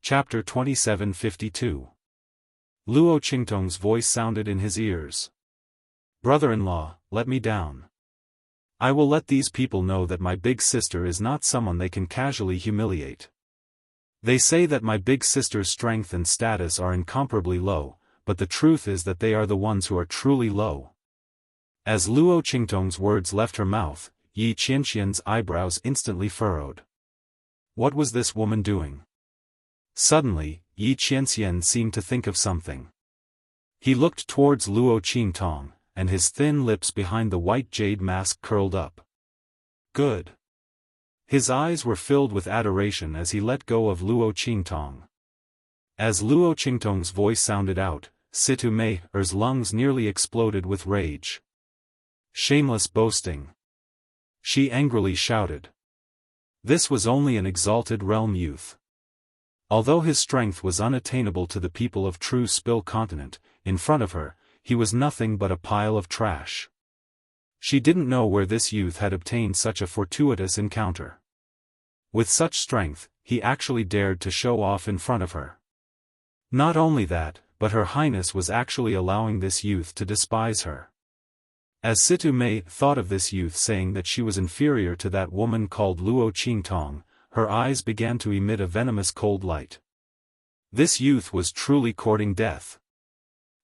Chapter 2752. Luo Qingtong's voice sounded in his ears. Brother-in-law, let me down. I will let these people know that my big sister is not someone they can casually humiliate. They say that my big sister's strength and status are incomparably low, but the truth is that they are the ones who are truly low. As Luo Qingtong's words left her mouth, Yi Qianxian's eyebrows instantly furrowed. What was this woman doing? Suddenly, Yi Qianxian seemed to think of something. He looked towards Luo Qingtong, and his thin lips behind the white jade mask curled up. Good. His eyes were filled with adoration as he let go of Luo Qingtong. As Luo Qingtong's voice sounded out, Situ Mei's lungs nearly exploded with rage. Shameless boasting! She angrily shouted. This was only an exalted realm youth. Although his strength was unattainable to the people of True Spill Continent, in front of her, he was nothing but a pile of trash. She didn't know where this youth had obtained such a fortuitous encounter. With such strength, he actually dared to show off in front of her. Not only that, but Her Highness was actually allowing this youth to despise her. As Situ Mei thought of this youth saying that she was inferior to that woman called Luo Qingtong, her eyes began to emit a venomous cold light. This youth was truly courting death.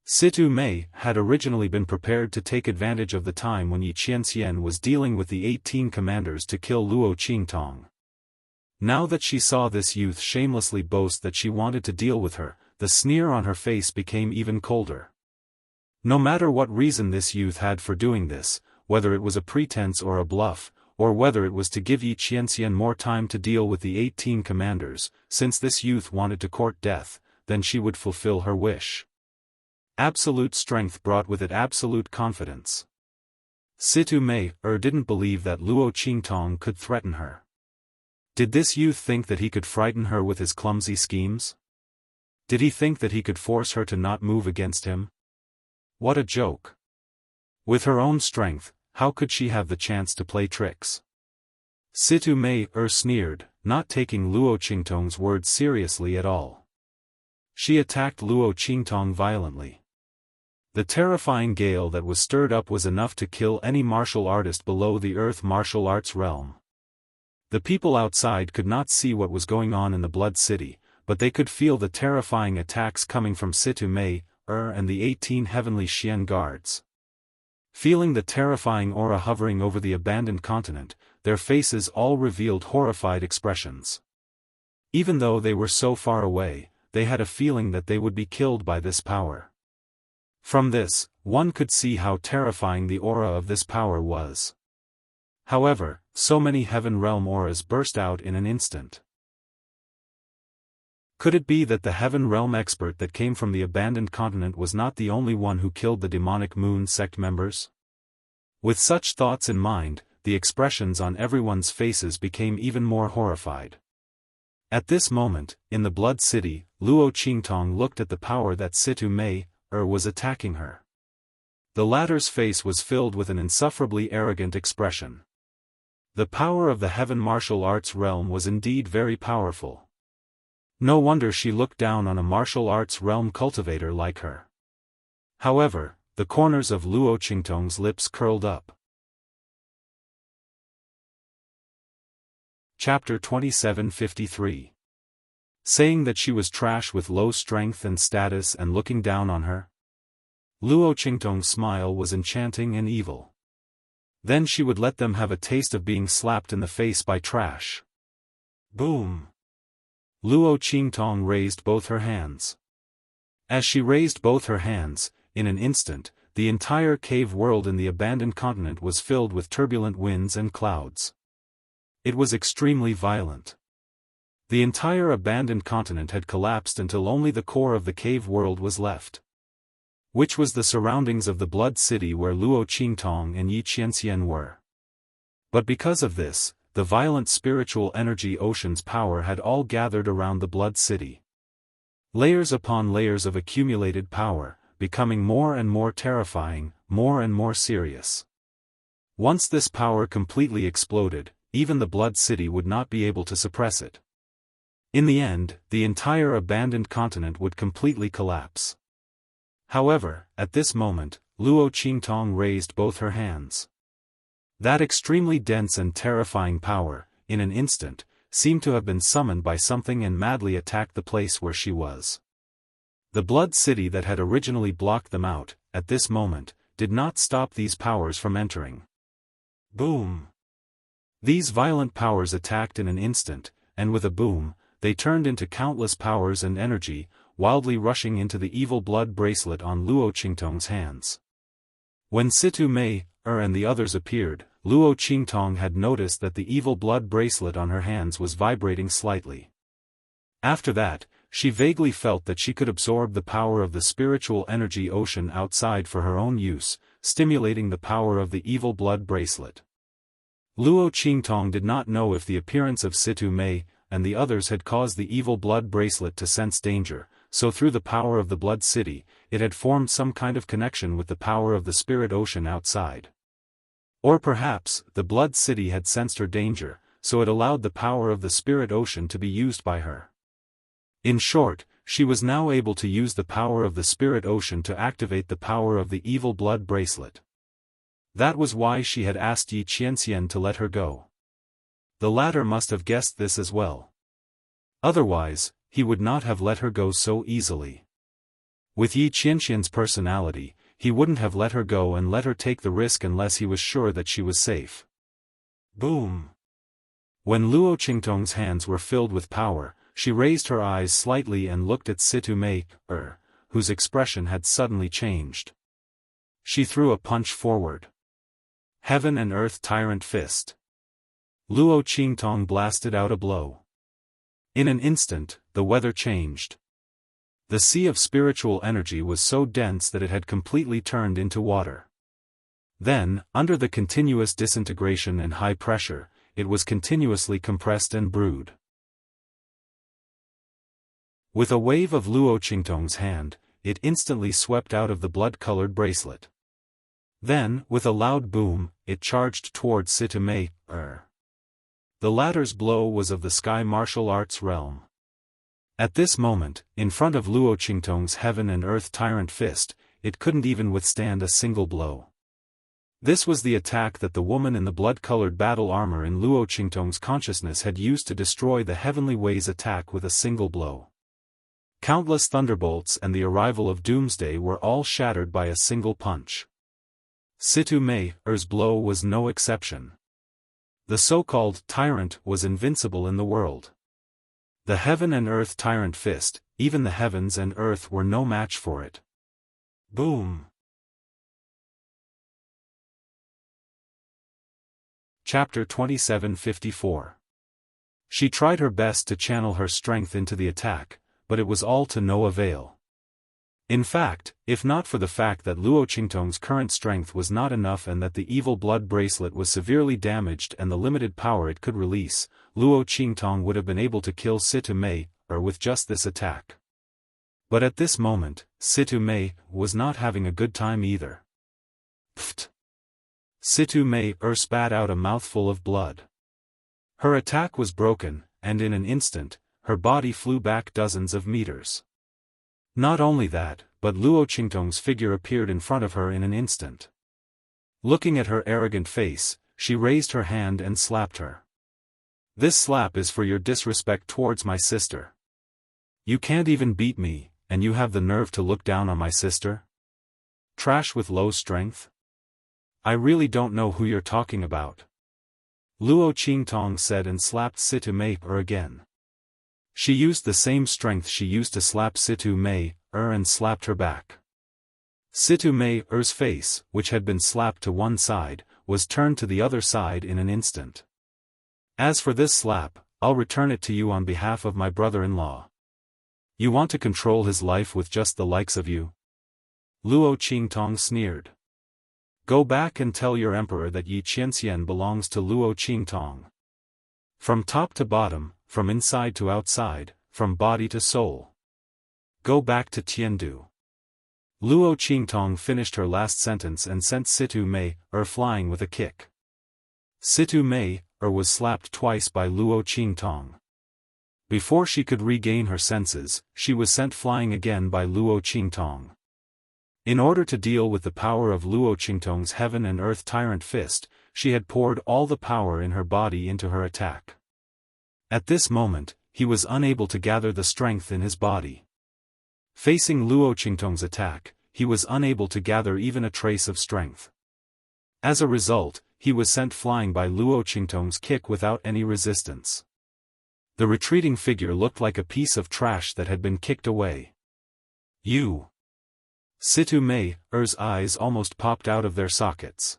Situ Mei had originally been prepared to take advantage of the time when Yi Qianxian was dealing with the 18 commanders to kill Luo Qingtong. Now that she saw this youth shamelessly boast that she wanted to deal with her, the sneer on her face became even colder. No matter what reason this youth had for doing this, whether it was a pretense or a bluff, or whether it was to give Yi Qianxian more time to deal with the 18 commanders, since this youth wanted to court death, then she would fulfill her wish. Absolute strength brought with it absolute confidence. Situ Mei didn't believe that Luo Qingtong could threaten her. Did this youth think that he could frighten her with his clumsy schemes? Did he think that he could force her to not move against him? What a joke! With her own strength, how could she have the chance to play tricks? Situ Mei sneered, not taking Luo Qingtong's words seriously at all. She attacked Luo Qingtong violently. The terrifying gale that was stirred up was enough to kill any martial artist below the earth martial arts realm. The people outside could not see what was going on in the Blood City, but they could feel the terrifying attacks coming from Situ Mei, and the 18 heavenly Xian guards. Feeling the terrifying aura hovering over the abandoned continent, their faces all revealed horrified expressions. Even though they were so far away, they had a feeling that they would be killed by this power. From this, one could see how terrifying the aura of this power was. However, so many heaven realm auras burst out in an instant. Could it be that the heaven realm expert that came from the abandoned continent was not the only one who killed the demonic moon sect members? With such thoughts in mind, the expressions on everyone's faces became even more horrified. At this moment, in the Blood City, Luo Qingtong looked at the power that Situ Mei was attacking her. The latter's face was filled with an insufferably arrogant expression. The power of the heaven martial arts realm was indeed very powerful. No wonder she looked down on a martial arts realm cultivator like her. However, the corners of Luo Qingtong's lips curled up. Chapter 2753. Saying that she was trash with low strength and status and looking down on her? Luo Qingtong's smile was enchanting and evil. Then she would let them have a taste of being slapped in the face by trash. Boom! Luo Qingtong raised both her hands. As she raised both her hands, in an instant, the entire cave world in the abandoned continent was filled with turbulent winds and clouds. It was extremely violent. The entire abandoned continent had collapsed until only the core of the cave world was left. Which was the surroundings of the Blood City where Luo Qingtong and Yi Qianxian were. But because of this, the violent spiritual energy ocean's power had all gathered around the Blood City. Layers upon layers of accumulated power, becoming more and more terrifying, more and more serious. Once this power completely exploded, even the Blood City would not be able to suppress it. In the end, the entire abandoned continent would completely collapse. However, at this moment, Luo Qingtong raised both her hands. That extremely dense and terrifying power, in an instant, seemed to have been summoned by something and madly attacked the place where she was. The Blood City that had originally blocked them out, at this moment, did not stop these powers from entering. Boom! These violent powers attacked in an instant, and with a boom, they turned into countless powers and energy, wildly rushing into the evil blood bracelet on Luo Qingtong's hands. When Situ Mei, and the others appeared, Luo Qingtong had noticed that the evil blood bracelet on her hands was vibrating slightly. After that, she vaguely felt that she could absorb the power of the spiritual energy ocean outside for her own use, stimulating the power of the evil blood bracelet. Luo Qingtong did not know if the appearance of Situ Mei and the others had caused the evil blood bracelet to sense danger, so through the power of the Blood City, it had formed some kind of connection with the power of the spirit ocean outside. Or perhaps, the Blood City had sensed her danger, so it allowed the power of the spirit ocean to be used by her. In short, she was now able to use the power of the spirit ocean to activate the power of the evil blood bracelet. That was why she had asked Yi Qianxian to let her go. The latter must have guessed this as well. Otherwise, he would not have let her go so easily. With Yi Qianxian's personality, he wouldn't have let her go and let her take the risk unless he was sure that she was safe. Boom! When Luo Qingtong's hands were filled with power, she raised her eyes slightly and looked at Situ Mei, whose expression had suddenly changed. She threw a punch forward. Heaven and Earth Tyrant Fist. Luo Qingtong blasted out a blow. In an instant, the weather changed. The sea of spiritual energy was so dense that it had completely turned into water. Then, under the continuous disintegration and high pressure, it was continuously compressed and brewed. With a wave of Luo Qingtong's hand, it instantly swept out of the blood-colored bracelet. Then, with a loud boom, it charged towards Situ-mei. The latter's blow was of the sky martial arts realm. At this moment, in front of Luo Qingtong's heaven and earth tyrant fist, it couldn't even withstand a single blow. This was the attack that the woman in the blood-colored battle armor in Luo Qingtong's consciousness had used to destroy the Heavenly Way's attack with a single blow. Countless thunderbolts and the arrival of Doomsday were all shattered by a single punch. Situ-mei's blow was no exception. The so-called tyrant was invincible in the world. The heaven and earth tyrant fist, even the heavens and earth were no match for it. Boom! Chapter 2754. She tried her best to channel her strength into the attack, but it was all to no avail. In fact, if not for the fact that Luo Qingtong's current strength was not enough and that the evil blood bracelet was severely damaged and the limited power it could release, Luo Qingtong would have been able to kill Situ-mei, with just this attack. But at this moment, Situ-mei was not having a good time either. Pfft! Situ-mei spat out a mouthful of blood. Her attack was broken, and in an instant, her body flew back dozens of meters. Not only that, but Luo Qingtong's figure appeared in front of her in an instant. Looking at her arrogant face, she raised her hand and slapped her. This slap is for your disrespect towards my sister. You can't even beat me, and you have the nerve to look down on my sister? Trash with low strength? I really don't know who you're talking about. Luo Qingtong said and slapped Situ-mei again. She used the same strength she used to slap Situ-mei and slapped her back. Situ-mei's face, which had been slapped to one side, was turned to the other side in an instant. As for this slap, I'll return it to you on behalf of my brother-in-law. You want to control his life with just the likes of you? Luo Qingtong sneered. Go back and tell your emperor that Yi Qianxian belongs to Luo Qingtong. From top to bottom, from inside to outside, from body to soul. Go back to Tiandu. Luo Qingtong finished her last sentence and sent Situ-mei flying with a kick. Situ-mei was slapped twice by Luo Qingtong. Before she could regain her senses, she was sent flying again by Luo Qingtong. In order to deal with the power of Luo Qingtong's heaven and earth tyrant fist, she had poured all the power in her body into her attack. At this moment, he was unable to gather the strength in his body. Facing Luo Qingtong's attack, he was unable to gather even a trace of strength. As a result, he was sent flying by Luo Qingtong's kick without any resistance. The retreating figure looked like a piece of trash that had been kicked away. You! Situ-mei's eyes almost popped out of their sockets.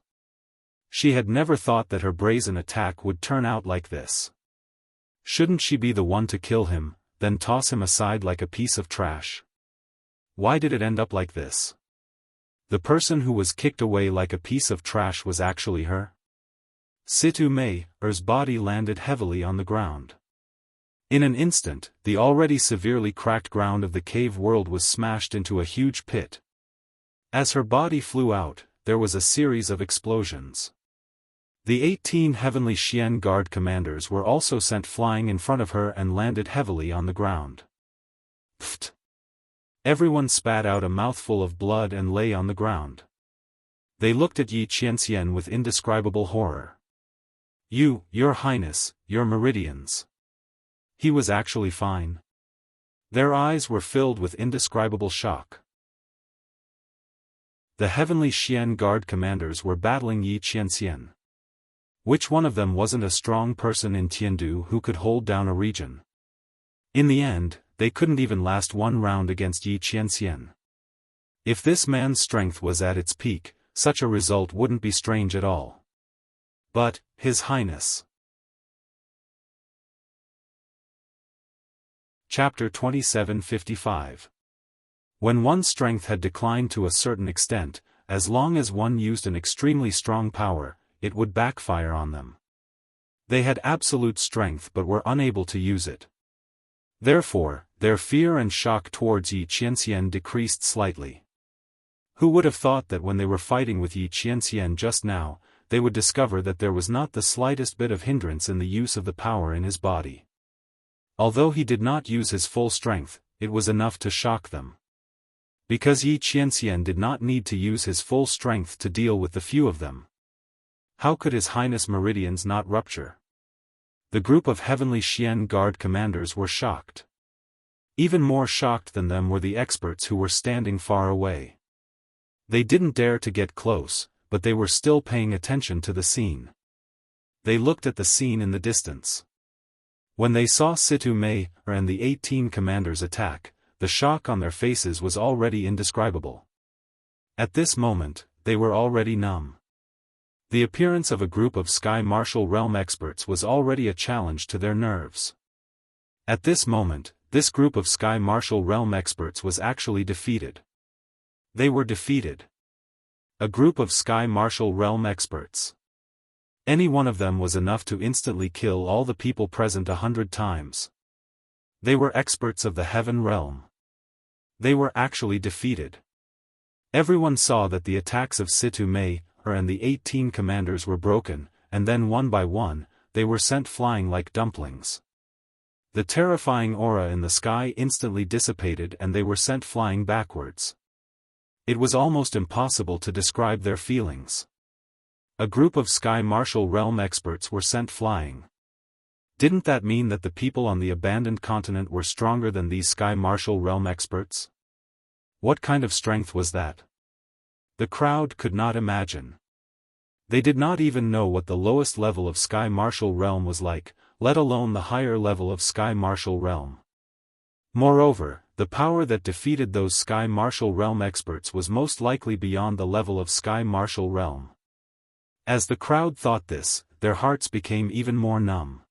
She had never thought that her brazen attack would turn out like this. Shouldn't she be the one to kill him, then toss him aside like a piece of trash? Why did it end up like this? The person who was kicked away like a piece of trash was actually her? Situ-mei's body landed heavily on the ground. In an instant, the already severely cracked ground of the cave world was smashed into a huge pit. As her body flew out, there was a series of explosions. The 18 Heavenly Xian Guard commanders were also sent flying in front of her and landed heavily on the ground. Pfft! Everyone spat out a mouthful of blood and lay on the ground. They looked at Yi Qianxian with indescribable horror. Your Highness, your meridians. He was actually fine. Their eyes were filled with indescribable shock. The Heavenly Xian Guard commanders were battling Yi Qianxian. Which one of them wasn't a strong person in Tiandu who could hold down a region? In the end, they couldn't even last one round against Yi Qianxian. If this man's strength was at its peak, such a result wouldn't be strange at all. But, His Highness. Chapter 2755. When one's strength had declined to a certain extent, as long as one used an extremely strong power, it would backfire on them. They had absolute strength but were unable to use it. Therefore, their fear and shock towards Yi Qianxian decreased slightly. Who would have thought that when they were fighting with Yi Qianxian just now, they would discover that there was not the slightest bit of hindrance in the use of the power in his body. Although he did not use his full strength, it was enough to shock them. Because Yi Qianxian did not need to use his full strength to deal with the few of them. How could His Highness meridians not rupture? The group of heavenly Xian Guard commanders were shocked. Even more shocked than them were the experts who were standing far away. They didn't dare to get close, but they were still paying attention to the scene. They looked at the scene in the distance. When they saw Situ Mei and the 18 commanders attack, the shock on their faces was already indescribable. At this moment, they were already numb. The appearance of a group of Sky Martial Realm experts was already a challenge to their nerves. At this moment, this group of Sky Martial Realm experts was actually defeated. They were defeated. A group of Sky Martial Realm experts. Any one of them was enough to instantly kill all the people present 100 times. They were experts of the Heaven Realm. They were actually defeated. Everyone saw that the attacks of Situ Mei and the 18 commanders were broken, and then one by one, they were sent flying like dumplings. The terrifying aura in the sky instantly dissipated and they were sent flying backwards. It was almost impossible to describe their feelings. A group of Sky Martial Realm experts were sent flying. Didn't that mean that the people on the abandoned continent were stronger than these Sky Martial Realm experts? What kind of strength was that? The crowd could not imagine. They did not even know what the lowest level of Sky Martial Realm was like, let alone the higher level of Sky Martial Realm. Moreover, the power that defeated those Sky Martial Realm experts was most likely beyond the level of Sky Martial Realm. As the crowd thought this, their hearts became even more numb.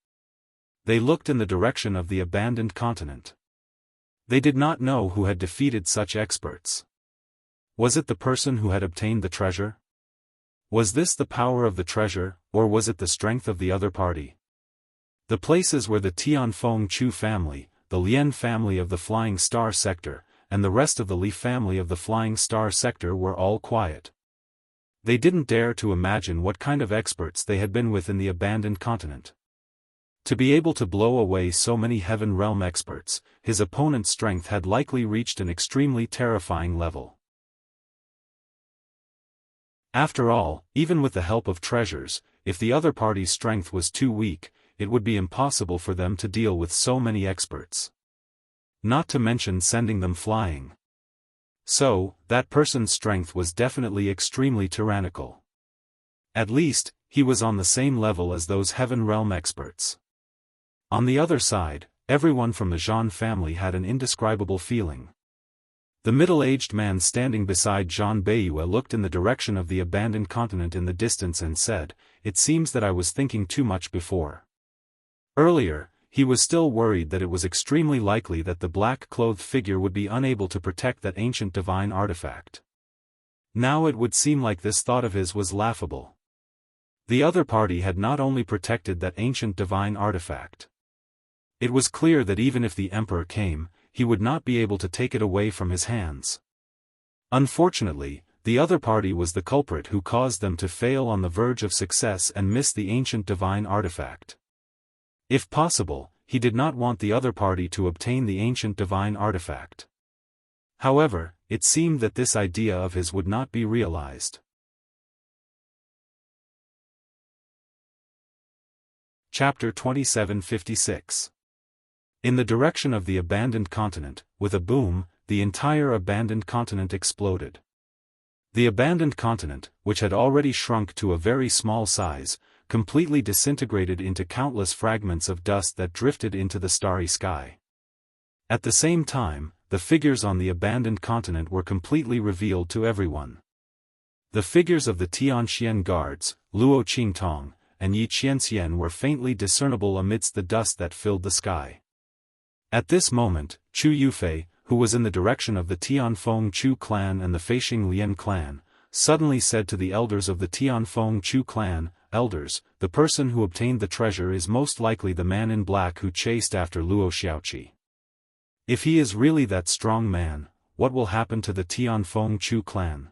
They looked in the direction of the abandoned continent. They did not know who had defeated such experts. Was it the person who had obtained the treasure? Was this the power of the treasure, or was it the strength of the other party? The places where the Tianfeng Chu family, the Lian family of the Flying Star sector, and the rest of the Li family of the Flying Star sector were all quiet. They didn't dare to imagine what kind of experts they had been with in the abandoned continent. To be able to blow away so many Heaven Realm experts, his opponent's strength had likely reached an extremely terrifying level. After all, even with the help of treasures, if the other party's strength was too weak, it would be impossible for them to deal with so many experts. Not to mention sending them flying. So, that person's strength was definitely extremely tyrannical. At least, he was on the same level as those Heaven Realm experts. On the other side, everyone from the Zhan family had an indescribable feeling. The middle-aged man standing beside Zhan Beiyue looked in the direction of the abandoned continent in the distance and said, "It seems that I was thinking too much before." Earlier, he was still worried that it was extremely likely that the black-clothed figure would be unable to protect that ancient divine artifact. Now it would seem like this thought of his was laughable. The other party had not only protected that ancient divine artifact. It was clear that even if the emperor came, he would not be able to take it away from his hands. Unfortunately, the other party was the culprit who caused them to fail on the verge of success and miss the ancient divine artifact. If possible, he did not want the other party to obtain the ancient divine artifact. However, it seemed that this idea of his would not be realized. Chapter 2756. In the direction of the abandoned continent, with a boom, the entire abandoned continent exploded. The abandoned continent, which had already shrunk to a very small size, completely disintegrated into countless fragments of dust that drifted into the starry sky. At the same time, the figures on the abandoned continent were completely revealed to everyone. The figures of the Tianxian guards, Luo Qingtong, and Yi Qianxian were faintly discernible amidst the dust that filled the sky. At this moment, Chu Yufei, who was in the direction of the Tianfeng Chu clan and the Feixing Lian clan, suddenly said to the elders of the Tianfeng Chu clan, "Elders, the person who obtained the treasure is most likely the man in black who chased after Luo Xiaoqi. If he is really that strong man, what will happen to the Tianfeng Chu clan?"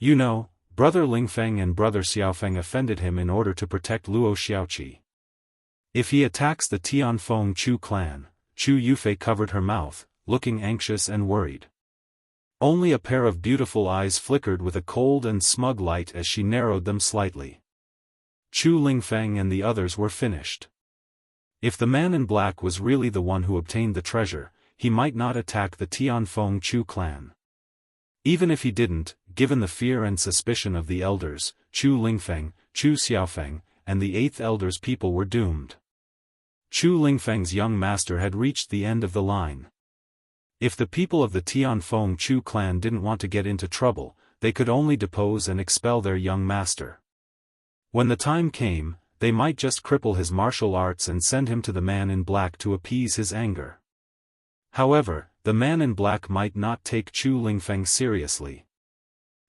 You know, Brother Lingfeng and Brother Xiaofan offended him in order to protect Luo Xiaoqi. If he attacks the Tianfeng Chu clan, Chu Yufei covered her mouth, looking anxious and worried. Only a pair of beautiful eyes flickered with a cold and smug light as she narrowed them slightly. Chu Lingfeng and the others were finished. If the man in black was really the one who obtained the treasure, he might not attack the Tianfeng Chu clan. Even if he didn't, given the fear and suspicion of the elders, Chu Lingfeng, Chu Xiaofan, and the 8th elder's people were doomed. Chu Lingfeng's young master had reached the end of the line. If the people of the Tianfeng Chu clan didn't want to get into trouble, they could only depose and expel their young master. When the time came, they might just cripple his martial arts and send him to the man in black to appease his anger. However, the man in black might not take Chu Lingfeng seriously.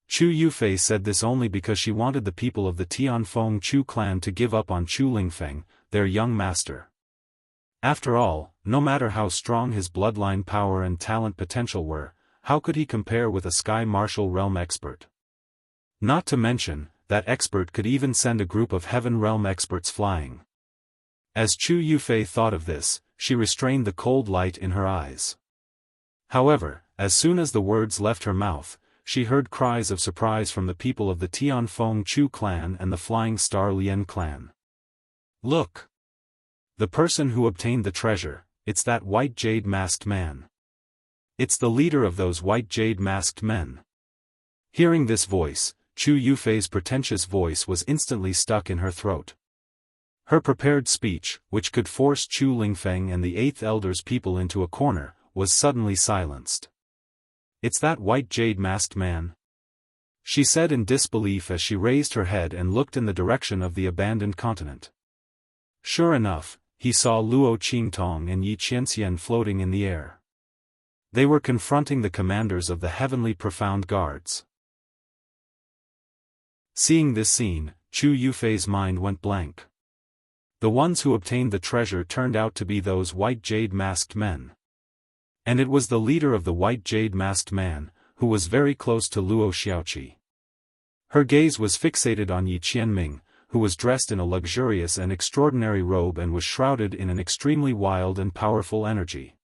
Chu Yufei said this only because she wanted the people of the Tianfeng Chu clan to give up on Chu Lingfeng, their young master. After all, no matter how strong his bloodline power and talent potential were, how could he compare with a Sky Martial Realm expert? Not to mention, that expert could even send a group of Heaven Realm experts flying. As Chu Yufei thought of this, she restrained the cold light in her eyes. However, as soon as the words left her mouth, she heard cries of surprise from the people of the Tianfeng Chu clan and the Flying Star Lien clan. Look! The person who obtained the treasure, it's that white jade masked man. It's the leader of those white jade masked men. Hearing this voice, Chu Yufei's pretentious voice was instantly stuck in her throat. Her prepared speech, which could force Chu Lingfeng and the 8th elder's people into a corner, was suddenly silenced. It's that white jade masked man? She said in disbelief as she raised her head and looked in the direction of the abandoned continent. Sure enough, he saw Luo Qingtong and Yi Qianxian floating in the air. They were confronting the commanders of the Heavenly Profound Guards. Seeing this scene, Chu Yufei's mind went blank. The ones who obtained the treasure turned out to be those white jade masked men. And it was the leader of the white jade masked man, who was very close to Luo Xiaoqi. Her gaze was fixated on Yi Qianming, who was dressed in a luxurious and extraordinary robe and was shrouded in an extremely wild and powerful energy.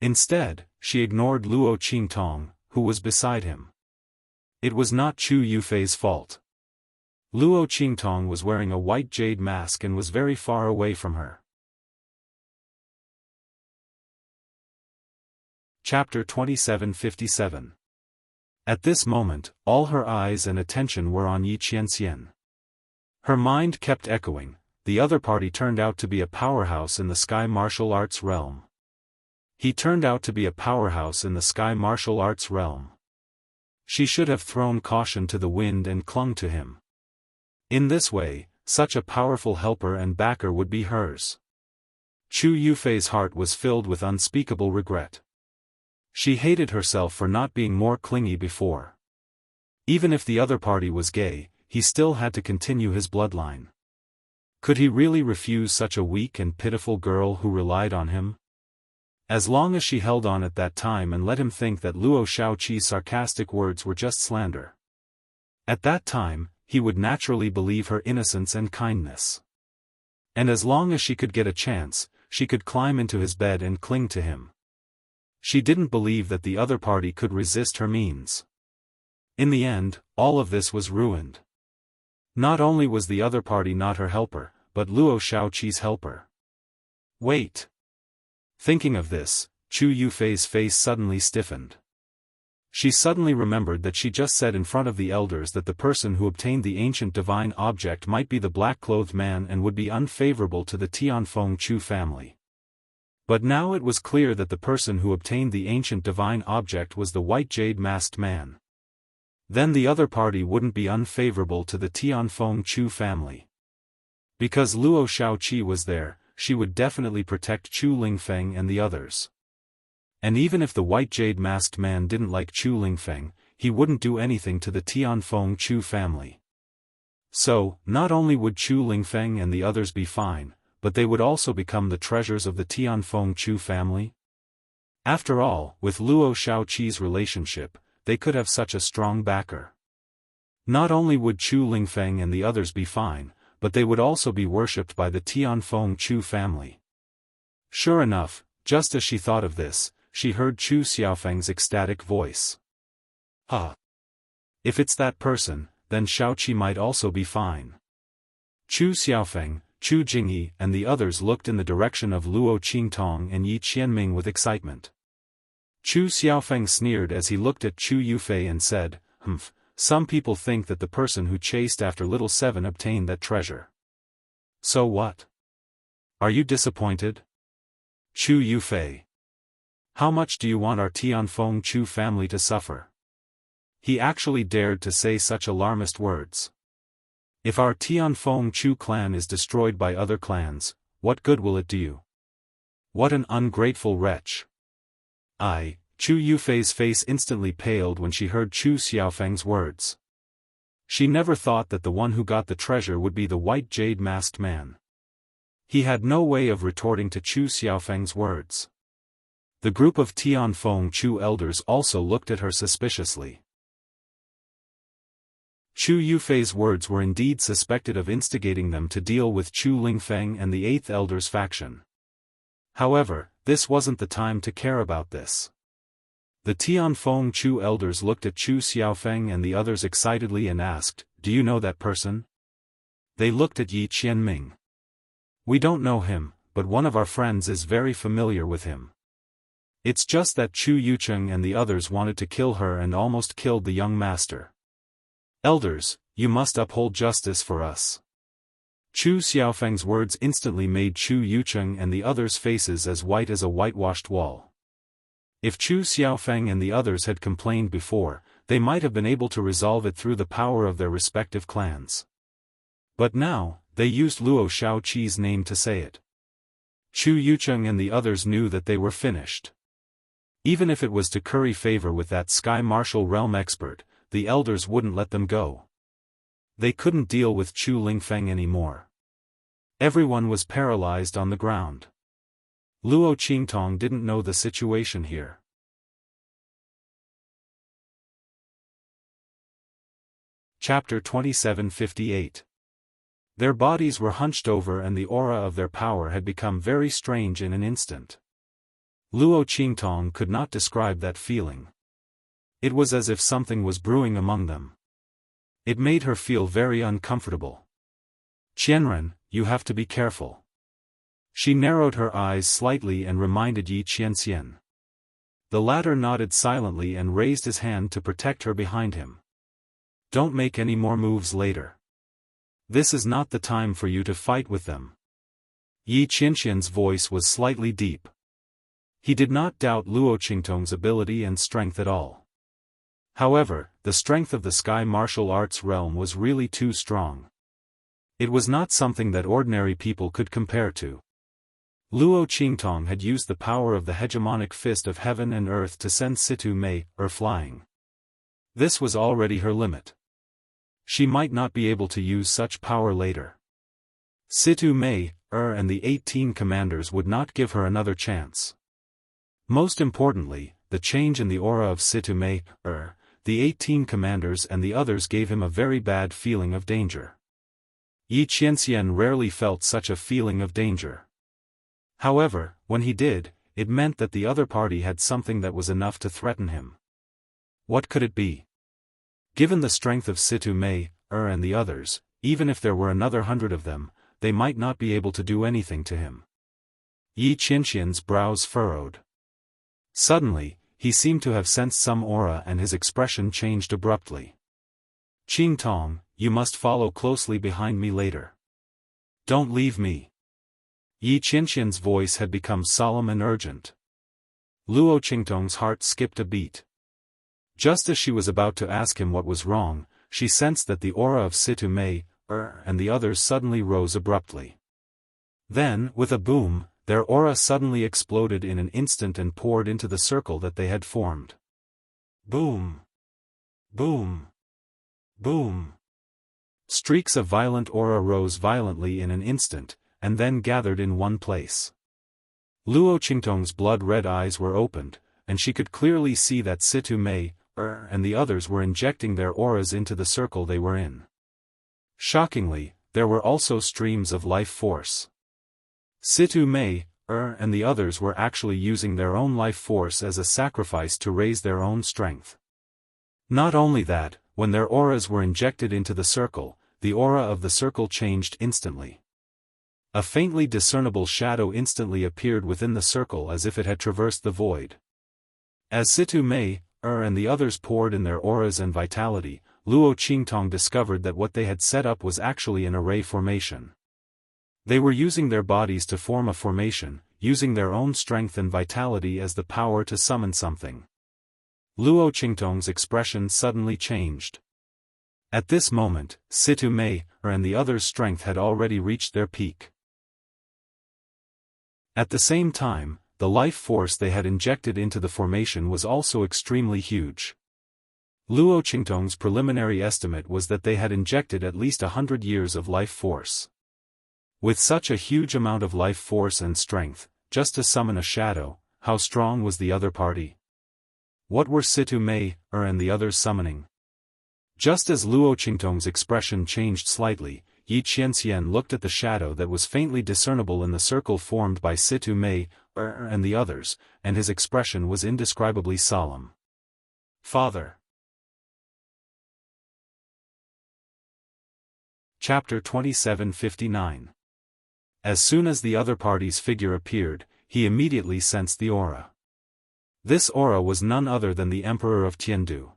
Instead, she ignored Luo Qingtong, who was beside him. It was not Chu Yufei's fault. Luo Qingtong was wearing a white jade mask and was very far away from her. Chapter 2757. At this moment, all her eyes and attention were on Yi Qianxian. Her mind kept echoing, the other party turned out to be a powerhouse in the Sky Martial Arts realm. He turned out to be a powerhouse in the Sky Martial Arts realm. She should have thrown caution to the wind and clung to him. In this way, such a powerful helper and backer would be hers. Chu Yufei's heart was filled with unspeakable regret. She hated herself for not being more clingy before. Even if the other party was gay, he still had to continue his bloodline. Could he really refuse such a weak and pitiful girl who relied on him? As long as she held on at that time and let him think that Luo Xiaoqi's sarcastic words were just slander. At that time, he would naturally believe her innocence and kindness. And as long as she could get a chance, she could climb into his bed and cling to him. She didn't believe that the other party could resist her means. In the end, all of this was ruined. Not only was the other party not her helper, but Luo Xiaoqi's helper. Wait! Thinking of this, Chu Yufei's face suddenly stiffened. She suddenly remembered that she just said in front of the elders that the person who obtained the ancient divine object might be the black-clothed man and would be unfavorable to the Tianfeng Chu family. But now it was clear that the person who obtained the ancient divine object was the white jade masked man. Then the other party wouldn't be unfavorable to the Tianfeng Chu family. Because Luo Xiaoqi was there, she would definitely protect Chu Lingfeng and the others. And even if the white jade masked man didn't like Chu Lingfeng, he wouldn't do anything to the Tianfeng Chu family. So, not only would Chu Lingfeng and the others be fine, but they would also become the treasures of the Tianfeng Chu family? After all, with Luo Xiaoqi's relationship, they could have such a strong backer. Not only would Chu Lingfeng and the others be fine, but they would also be worshipped by the Tianfeng Chu family. Sure enough, just as she thought of this, she heard Chu Xiaofeng's ecstatic voice. Ah! If it's that person, then Shaoqi might also be fine. Chu Xiaofeng, Chu Jingyi and the others looked in the direction of Luo Qingtong and Yi Qianming with excitement. Chu Xiaofeng sneered as he looked at Chu Yufei and said, "Humph, some people think that the person who chased after Little Seven obtained that treasure. So what? Are you disappointed? Chu Yufei. How much do you want our Tianfeng Chu family to suffer?" He actually dared to say such alarmist words. If our Tianfeng Chu clan is destroyed by other clans, what good will it do you? What an ungrateful wretch. Chu Yufei's face instantly paled when she heard Chu Xiaofeng's words. She never thought that the one who got the treasure would be the white jade masked man. He had no way of retorting to Chu Xiaofeng's words. The group of Tianfeng Chu elders also looked at her suspiciously. Chu Yufei's words were indeed suspected of instigating them to deal with Chu Lingfeng and the 8th Elder's faction. However, this wasn't the time to care about this. The Tianfeng Chu elders looked at Chu Xiaofeng and the others excitedly and asked, "Do you know that person?" They looked at Yi Qianming. "We don't know him, but one of our friends is very familiar with him. It's just that Chu Yucheng and the others wanted to kill her and almost killed the young master. Elders, you must uphold justice for us." Chu Xiaofeng's words instantly made Chu Yucheng and the others' faces as white as a whitewashed wall. If Chu Xiaofeng and the others had complained before, they might have been able to resolve it through the power of their respective clans. But now, they used Luo Shaoqi's name to say it. Chu Yucheng and the others knew that they were finished. Even if it was to curry favor with that Sky Martial Realm expert, the elders wouldn't let them go. They couldn't deal with Chu Lingfeng anymore. Everyone was paralyzed on the ground. Luo Qingtong didn't know the situation here. Chapter 2758. Their bodies were hunched over and the aura of their power had become very strange in an instant. Luo Qingtong could not describe that feeling. It was as if something was brewing among them. It made her feel very uncomfortable. "Qianren, you have to be careful." She narrowed her eyes slightly and reminded Yi Qianxian. The latter nodded silently and raised his hand to protect her behind him. "Don't make any more moves later. This is not the time for you to fight with them." Yi Qianxian's voice was slightly deep. He did not doubt Luo Qingtong's ability and strength at all. However, the strength of the Sky Martial Arts realm was really too strong. It was not something that ordinary people could compare to. Luo Qingtong had used the power of the hegemonic fist of heaven and earth to send Situ Mei, flying. This was already her limit. She might not be able to use such power later. Situ Mei, and the 18 commanders would not give her another chance. Most importantly, the change in the aura of Situ Mei, the 18 commanders and the others gave him a very bad feeling of danger. Yi Qianxian rarely felt such a feeling of danger. However, when he did, it meant that the other party had something that was enough to threaten him. What could it be? Given the strength of Situ Mei, and the others, even if there were another 100 of them, they might not be able to do anything to him. Yi Qianxian's brows furrowed. Suddenly, he seemed to have sensed some aura and his expression changed abruptly. "Qingtong, you must follow closely behind me later. Don't leave me." Yi Qianxian's voice had become solemn and urgent. Luo Qingtong's heart skipped a beat. Just as she was about to ask him what was wrong, she sensed that the aura of Situ Mei, and the others suddenly rose abruptly. Then, with a boom, their aura suddenly exploded in an instant and poured into the circle that they had formed. Boom! Boom! Boom! Streaks of violent aura rose violently in an instant, and then gathered in one place. Luo Qingtong's blood-red eyes were opened, and she could clearly see that Situ Mei, and the others were injecting their auras into the circle they were in. Shockingly, there were also streams of life force. Situ Mei, and the others were actually using their own life force as a sacrifice to raise their own strength. Not only that, when their auras were injected into the circle, the aura of the circle changed instantly. A faintly discernible shadow instantly appeared within the circle as if it had traversed the void. As Situ Mei, and the others poured in their auras and vitality, Luo Qingtong discovered that what they had set up was actually an array formation. They were using their bodies to form a formation, using their own strength and vitality as the power to summon something. Luo Qingtong's expression suddenly changed. At this moment, Situ Mei, and the others' strength had already reached their peak. At the same time, the life force they had injected into the formation was also extremely huge. Luo Qingtong's preliminary estimate was that they had injected at least 100 years of life force. With such a huge amount of life force and strength, just to summon a shadow, how strong was the other party? What were Situ Mei, and the others summoning? Just as Luo Qingtong's expression changed slightly, Yi Qianxian looked at the shadow that was faintly discernible in the circle formed by Situ Mei, and the others, and his expression was indescribably solemn. Father. Chapter 2759. As soon as the other party's figure appeared, he immediately sensed the aura. This aura was none other than the Emperor of Tiandu.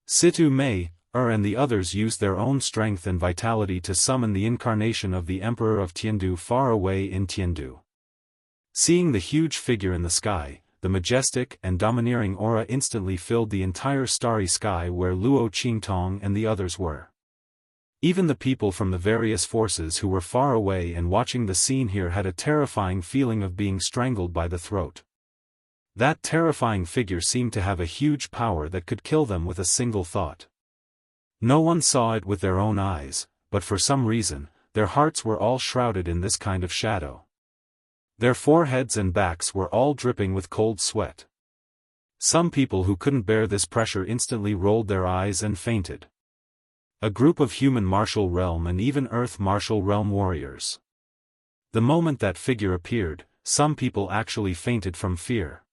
Situ Mei, and the others used their own strength and vitality to summon the incarnation of the Emperor of Tiandu far away in Tiandu. Seeing the huge figure in the sky, the majestic and domineering aura instantly filled the entire starry sky where Luo Qingtong and the others were. Even the people from the various forces who were far away and watching the scene here had a terrifying feeling of being strangled by the throat. That terrifying figure seemed to have a huge power that could kill them with a single thought. No one saw it with their own eyes, but for some reason, their hearts were all shrouded in this kind of shadow. Their foreheads and backs were all dripping with cold sweat. Some people who couldn't bear this pressure instantly rolled their eyes and fainted. A group of human martial realm and even earth martial realm warriors. The moment that figure appeared, some people actually fainted from fear.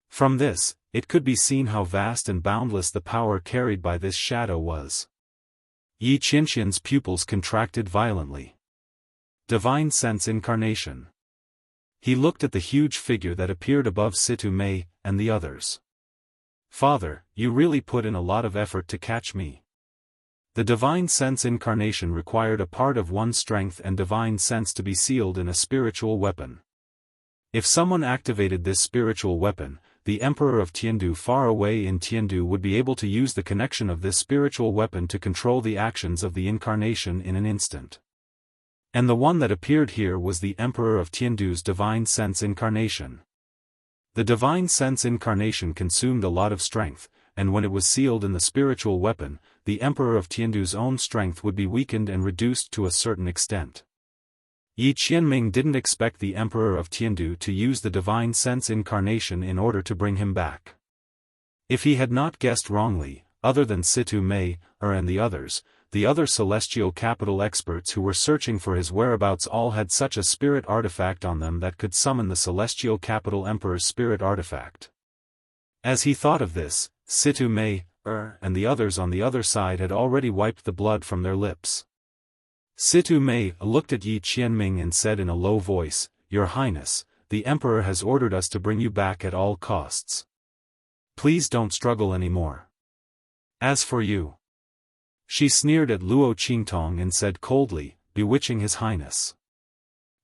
From this, it could be seen how vast and boundless the power carried by this shadow was. Yi Qianxian's pupils contracted violently. Divine Sense Incarnation. He looked at the huge figure that appeared above Situ Mei, and the others. Father, you really put in a lot of effort to catch me. The Divine Sense Incarnation required a part of one's strength and divine sense to be sealed in a spiritual weapon. If someone activated this spiritual weapon, the Emperor of Tiandu far away in Tiandu would be able to use the connection of this spiritual weapon to control the actions of the incarnation in an instant. And the one that appeared here was the Emperor of Tiandu's Divine Sense Incarnation. The Divine Sense Incarnation consumed a lot of strength, and when it was sealed in the spiritual weapon, the Emperor of Tiandu's own strength would be weakened and reduced to a certain extent. Yi Qianming didn't expect the Emperor of Tiandu to use the Divine Sense Incarnation in order to bring him back. If he had not guessed wrongly, other than Situ Mei, and the other celestial capital experts who were searching for his whereabouts all had such a spirit artifact on them that could summon the celestial capital Emperor's spirit artifact. As he thought of this, Situ Mei, and the others on the other side had already wiped the blood from their lips. Situ Mei looked at Yi Qianming and said in a low voice, "Your Highness, the Emperor has ordered us to bring you back at all costs. Please don't struggle anymore. As for you..." She sneered at Luo Qingtong and said coldly, bewitching His Highness.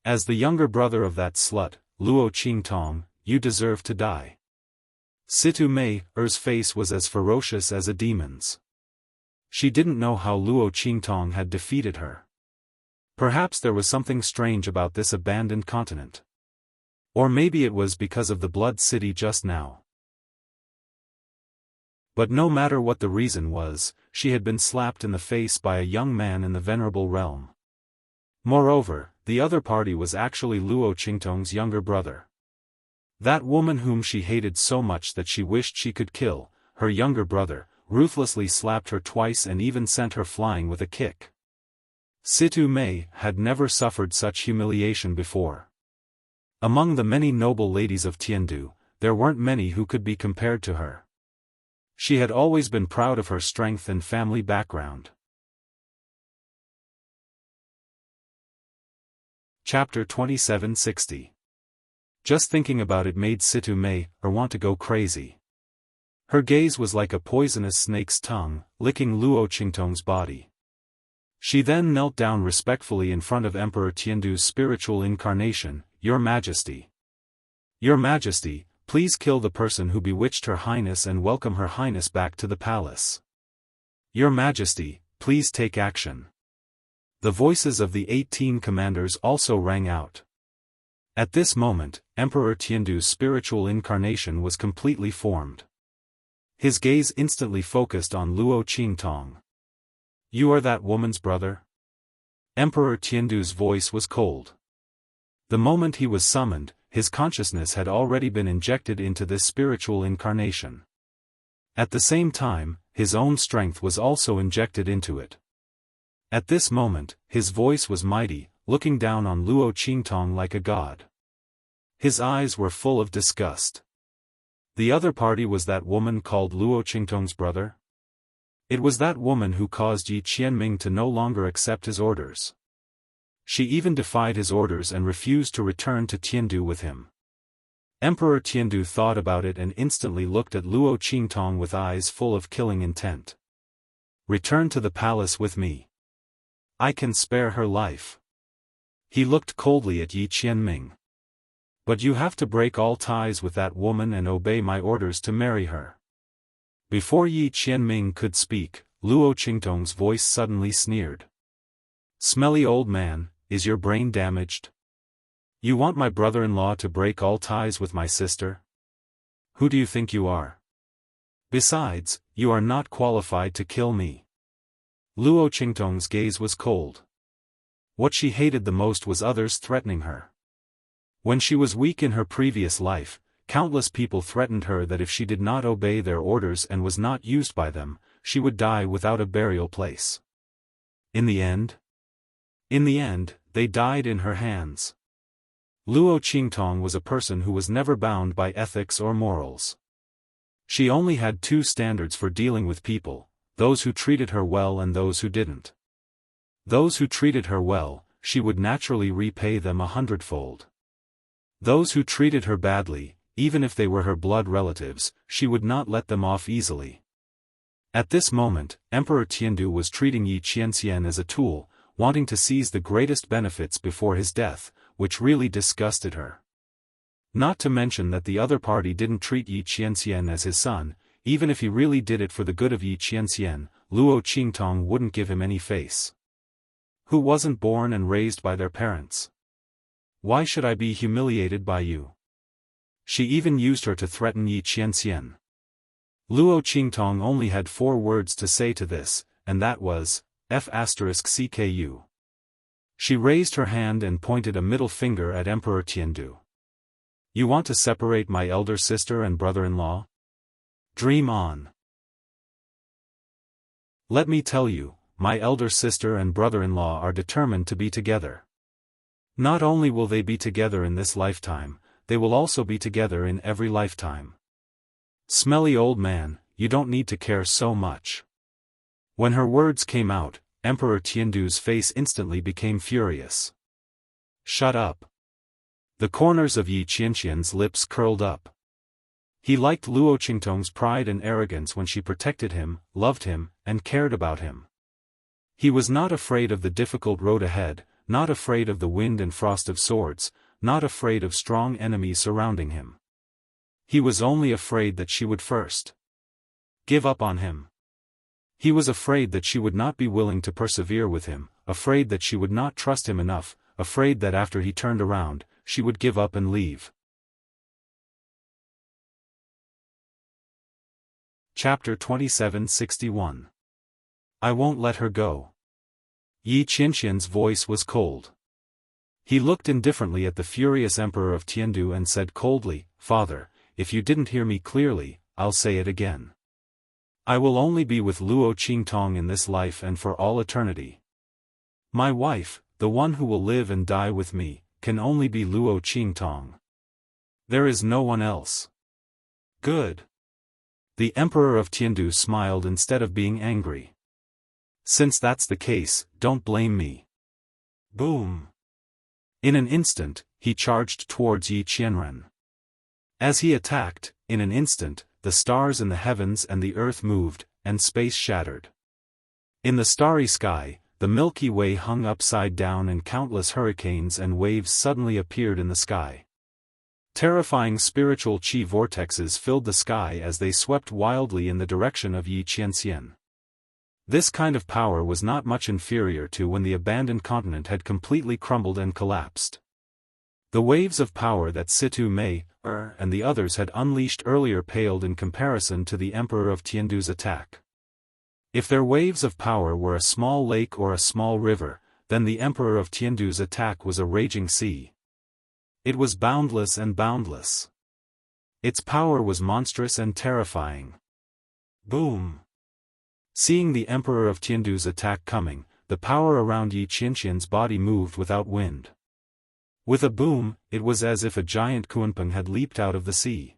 As the younger brother of that slut, Luo Qingtong, you deserve to die. Situ Mei's face was as ferocious as a demon's. She didn't know how Luo Qingtong had defeated her. Perhaps there was something strange about this abandoned continent. Or maybe it was because of the Blood City just now. But no matter what the reason was, she had been slapped in the face by a young man in the Venerable Realm. Moreover, the other party was actually Luo Qingtong's younger brother. That woman whom she hated so much that she wished she could kill, her younger brother, ruthlessly slapped her twice and even sent her flying with a kick. Situ Mei had never suffered such humiliation before. Among the many noble ladies of Tiandu, there weren't many who could be compared to her. She had always been proud of her strength and family background. Chapter 2760. Just thinking about it made Situ Mei want to go crazy. Her gaze was like a poisonous snake's tongue, licking Luo Qingtong's body. She then knelt down respectfully in front of Emperor Tiandu's spiritual incarnation. Your Majesty. Your Majesty, please kill the person who bewitched Her Highness and welcome Her Highness back to the palace. Your Majesty, please take action. The voices of the 18 commanders also rang out. At this moment, Emperor Tiandu's spiritual incarnation was completely formed. His gaze instantly focused on Luo Qingtong. You are that woman's brother? Emperor Tiandu's voice was cold. The moment he was summoned, his consciousness had already been injected into this spiritual incarnation. At the same time, his own strength was also injected into it. At this moment, his voice was mighty, looking down on Luo Qingtong like a god. His eyes were full of disgust. The other party was that woman called Luo Qingtong's brother? It was that woman who caused Yi Qianming to no longer accept his orders. She even defied his orders and refused to return to Tiandu with him. Emperor Tiandu thought about it and instantly looked at Luo Qingtong with eyes full of killing intent. Return to the palace with me. I can spare her life. He looked coldly at Yi Qianming. But you have to break all ties with that woman and obey my orders to marry her. Before Yi Qianming could speak, Luo Qingtong's voice suddenly sneered. Smelly old man, is your brain damaged? You want my brother-in-law to break all ties with my sister? Who do you think you are? Besides, you are not qualified to kill me. Luo Qingtong's gaze was cold. What she hated the most was others threatening her. When she was weak in her previous life, countless people threatened her that if she did not obey their orders and was not used by them, she would die without a burial place. In the end, they died in her hands. Luo Qingtong was a person who was never bound by ethics or morals. She only had two standards for dealing with people, those who treated her well and those who didn't. Those who treated her well, she would naturally repay them 100-fold. Those who treated her badly, even if they were her blood relatives, she would not let them off easily. At this moment, Emperor Tiandu was treating Yi Qianxian as a tool, wanting to seize the greatest benefits before his death, which really disgusted her. Not to mention that the other party didn't treat Yi Qianxian as his son. Even if he really did it for the good of Yi Qianxian, Luo Qingtong wouldn't give him any face. Who wasn't born and raised by their parents? Why should I be humiliated by you? She even used her to threaten Yi Qianxian. Luo Qingtong only had 4 words to say to this, and that was, F***CKU. She raised her hand and pointed a middle finger at Emperor Tiandu. You want to separate my elder sister and brother-in-law? Dream on. Let me tell you, my elder sister and brother-in-law are determined to be together. Not only will they be together in this lifetime, they will also be together in every lifetime. Smelly old man, you don't need to care so much. When her words came out, Emperor Tiandu's face instantly became furious. Shut up. The corners of Yi Qianxian's lips curled up. He liked Luo Qingtong's pride and arrogance when she protected him, loved him, and cared about him. He was not afraid of the difficult road ahead, not afraid of the wind and frost of swords, not afraid of strong enemies surrounding him. He was only afraid that she would first give up on him. He was afraid that she would not be willing to persevere with him, afraid that she would not trust him enough, afraid that after he turned around, she would give up and leave. Chapter 2761. I won't let her go. Yi Qianxian's voice was cold. He looked indifferently at the furious emperor of Tiandu and said coldly, Father, if you didn't hear me clearly, I'll say it again. I will only be with Luo Qingtong in this life and for all eternity. My wife, the one who will live and die with me, can only be Luo Qingtong. There is no one else. Good. The Emperor of Tiandu smiled instead of being angry. Since that's the case, don't blame me. Boom. In an instant, he charged towards Yi Qianren. As he attacked, in an instant, the stars in the heavens and the earth moved, and space shattered. In the starry sky, the Milky Way hung upside down and countless hurricanes and waves suddenly appeared in the sky. Terrifying spiritual chi vortexes filled the sky as they swept wildly in the direction of Yi Qianxian. This kind of power was not much inferior to when the abandoned continent had completely crumbled and collapsed. The waves of power that Situ Mei, and the others had unleashed earlier paled in comparison to the Emperor of Tiandu's attack. If their waves of power were a small lake or a small river, then the Emperor of Tiandu's attack was a raging sea. It was boundless and boundless. Its power was monstrous and terrifying. Boom! Seeing the Emperor of Tiandu's attack coming, the power around Yi Qianxian's body moved without wind. With a boom, it was as if a giant kunpeng had leaped out of the sea.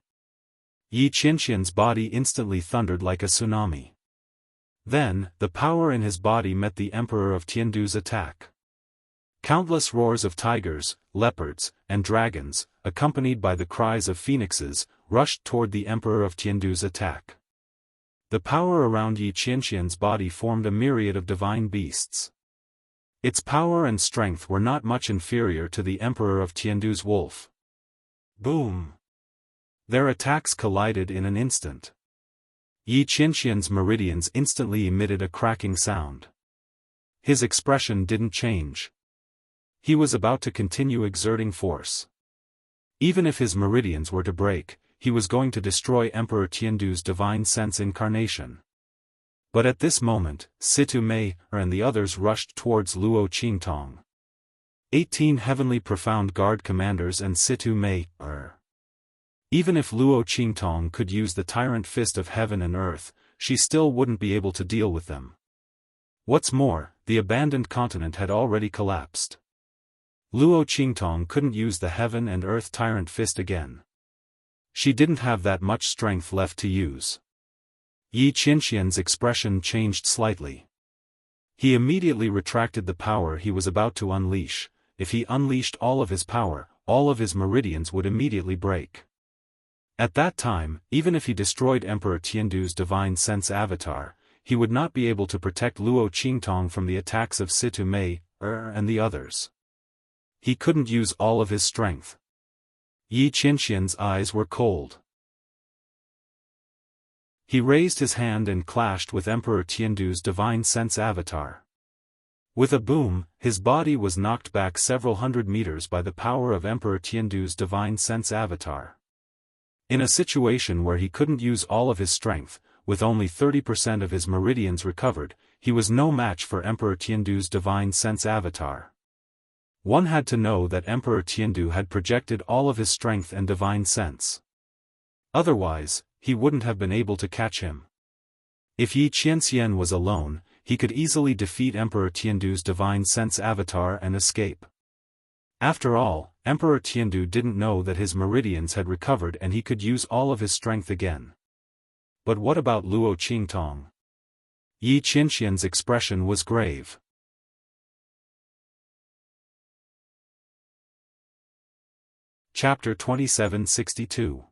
Yi Qianxian's body instantly thundered like a tsunami. Then, the power in his body met the Emperor of Tiandu's attack. Countless roars of tigers, leopards, and dragons, accompanied by the cries of phoenixes, rushed toward the Emperor of Tiandu's attack. The power around Yi Qianxian's body formed a myriad of divine beasts. Its power and strength were not much inferior to the Emperor of Tiandu's wolf. Boom! Their attacks collided in an instant. Yi Qianxian's meridians instantly emitted a cracking sound. His expression didn't change. He was about to continue exerting force. Even if his meridians were to break, he was going to destroy Emperor Tiandu's divine sense incarnation. But at this moment, Situ Mei and the others rushed towards Luo Qingtong. 18 heavenly profound guard commanders and Situ Mei. Even if Luo Qingtong could use the tyrant fist of heaven and earth, she still wouldn't be able to deal with them. What's more, the abandoned continent had already collapsed. Luo Qingtong couldn't use the heaven and earth tyrant fist again. She didn't have that much strength left to use. Yi Qianxian's expression changed slightly. He immediately retracted the power he was about to unleash. If he unleashed all of his power, all of his meridians would immediately break. At that time, even if he destroyed Emperor Tiandu's divine sense avatar, he would not be able to protect Luo Qingtong from the attacks of Situ Mei, and the others. He couldn't use all of his strength. Yi Qianxian's eyes were cold. He raised his hand and clashed with Emperor Tiandu's divine sense avatar. With a boom, his body was knocked back several hundred meters by the power of Emperor Tiandu's divine sense avatar. In a situation where he couldn't use all of his strength, with only 30% of his meridians recovered, he was no match for Emperor Tiandu's divine sense avatar. One had to know that Emperor Tiandu had projected all of his strength and divine sense. Otherwise, he wouldn't have been able to catch him. If Yi Qianxian was alone, he could easily defeat Emperor Tiandu's divine sense avatar and escape. After all, Emperor Tiandu didn't know that his meridians had recovered and he could use all of his strength again. But what about Luo Qingtong? Yi Qianxian's expression was grave. Chapter 2762.